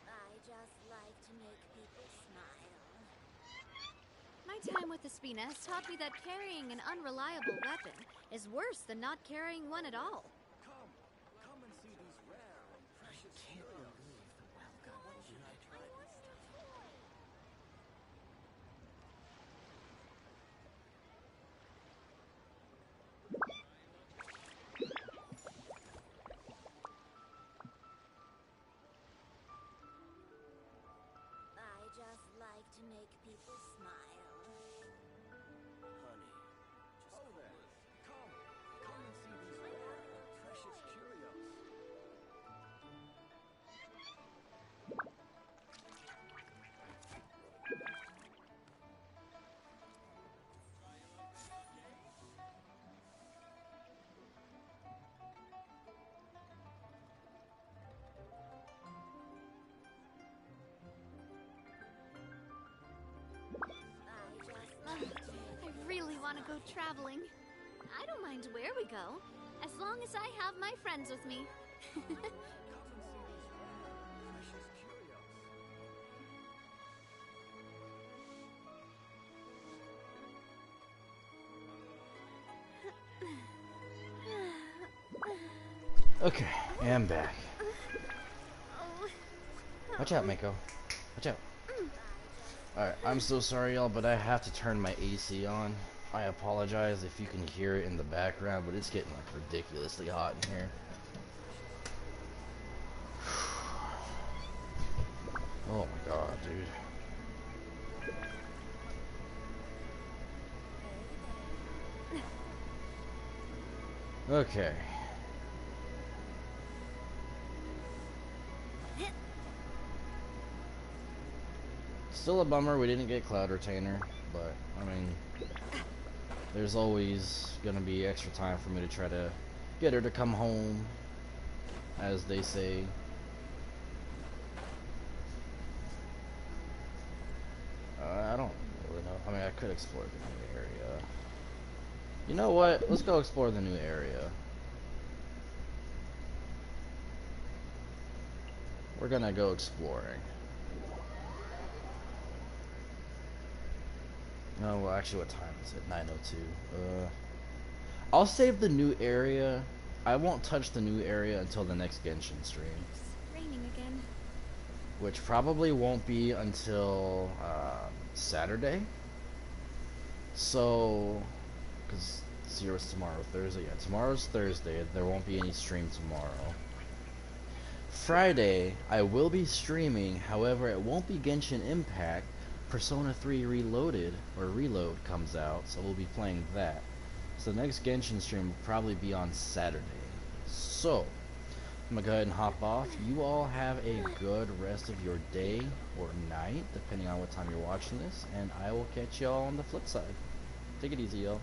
I just like to make people smile. My time with the Spina has taught me that carrying an unreliable weapon is worse than not carrying one at all. Come and see these rare and precious Can't curios. believe the well got polluted. I just like to make people smile. Honey, just oh there! Come and see these rare and go traveling. I don't mind where we go, as long as I have my friends with me. Okay, I'm back. Watch out, Mako. Watch out. Alright, I'm so sorry, y'all, but I have to turn my AC on. I apologize if you can hear it in the background, but it's getting like ridiculously hot in here. Oh my god, dude. Okay. Still a bummer we didn't get Cloud Retainer, but I mean, there's always gonna be extra time for me to try to get her to come home, as they say. I don't really know. I mean, I could explore the new area. You know what? Let's go explore the new area. We're gonna go exploring. No, well, actually, what time is it? 9:02. I'll save the new area. I won't touch the new area until the next Genshin stream. It's raining again. Which probably won't be until Saturday. So, because Zero's tomorrow, Thursday. Yeah, tomorrow's Thursday. There won't be any stream tomorrow. Friday, I will be streaming. However, it won't be Genshin Impact. Persona 3 Reloaded, or Reload, comes out, so we'll be playing that. So the next Genshin stream will probably be on Saturday. So, I'm gonna go ahead and hop off. You all have a good rest of your day or night, depending on what time you're watching this, and I will catch y'all on the flip side. Take it easy, y'all.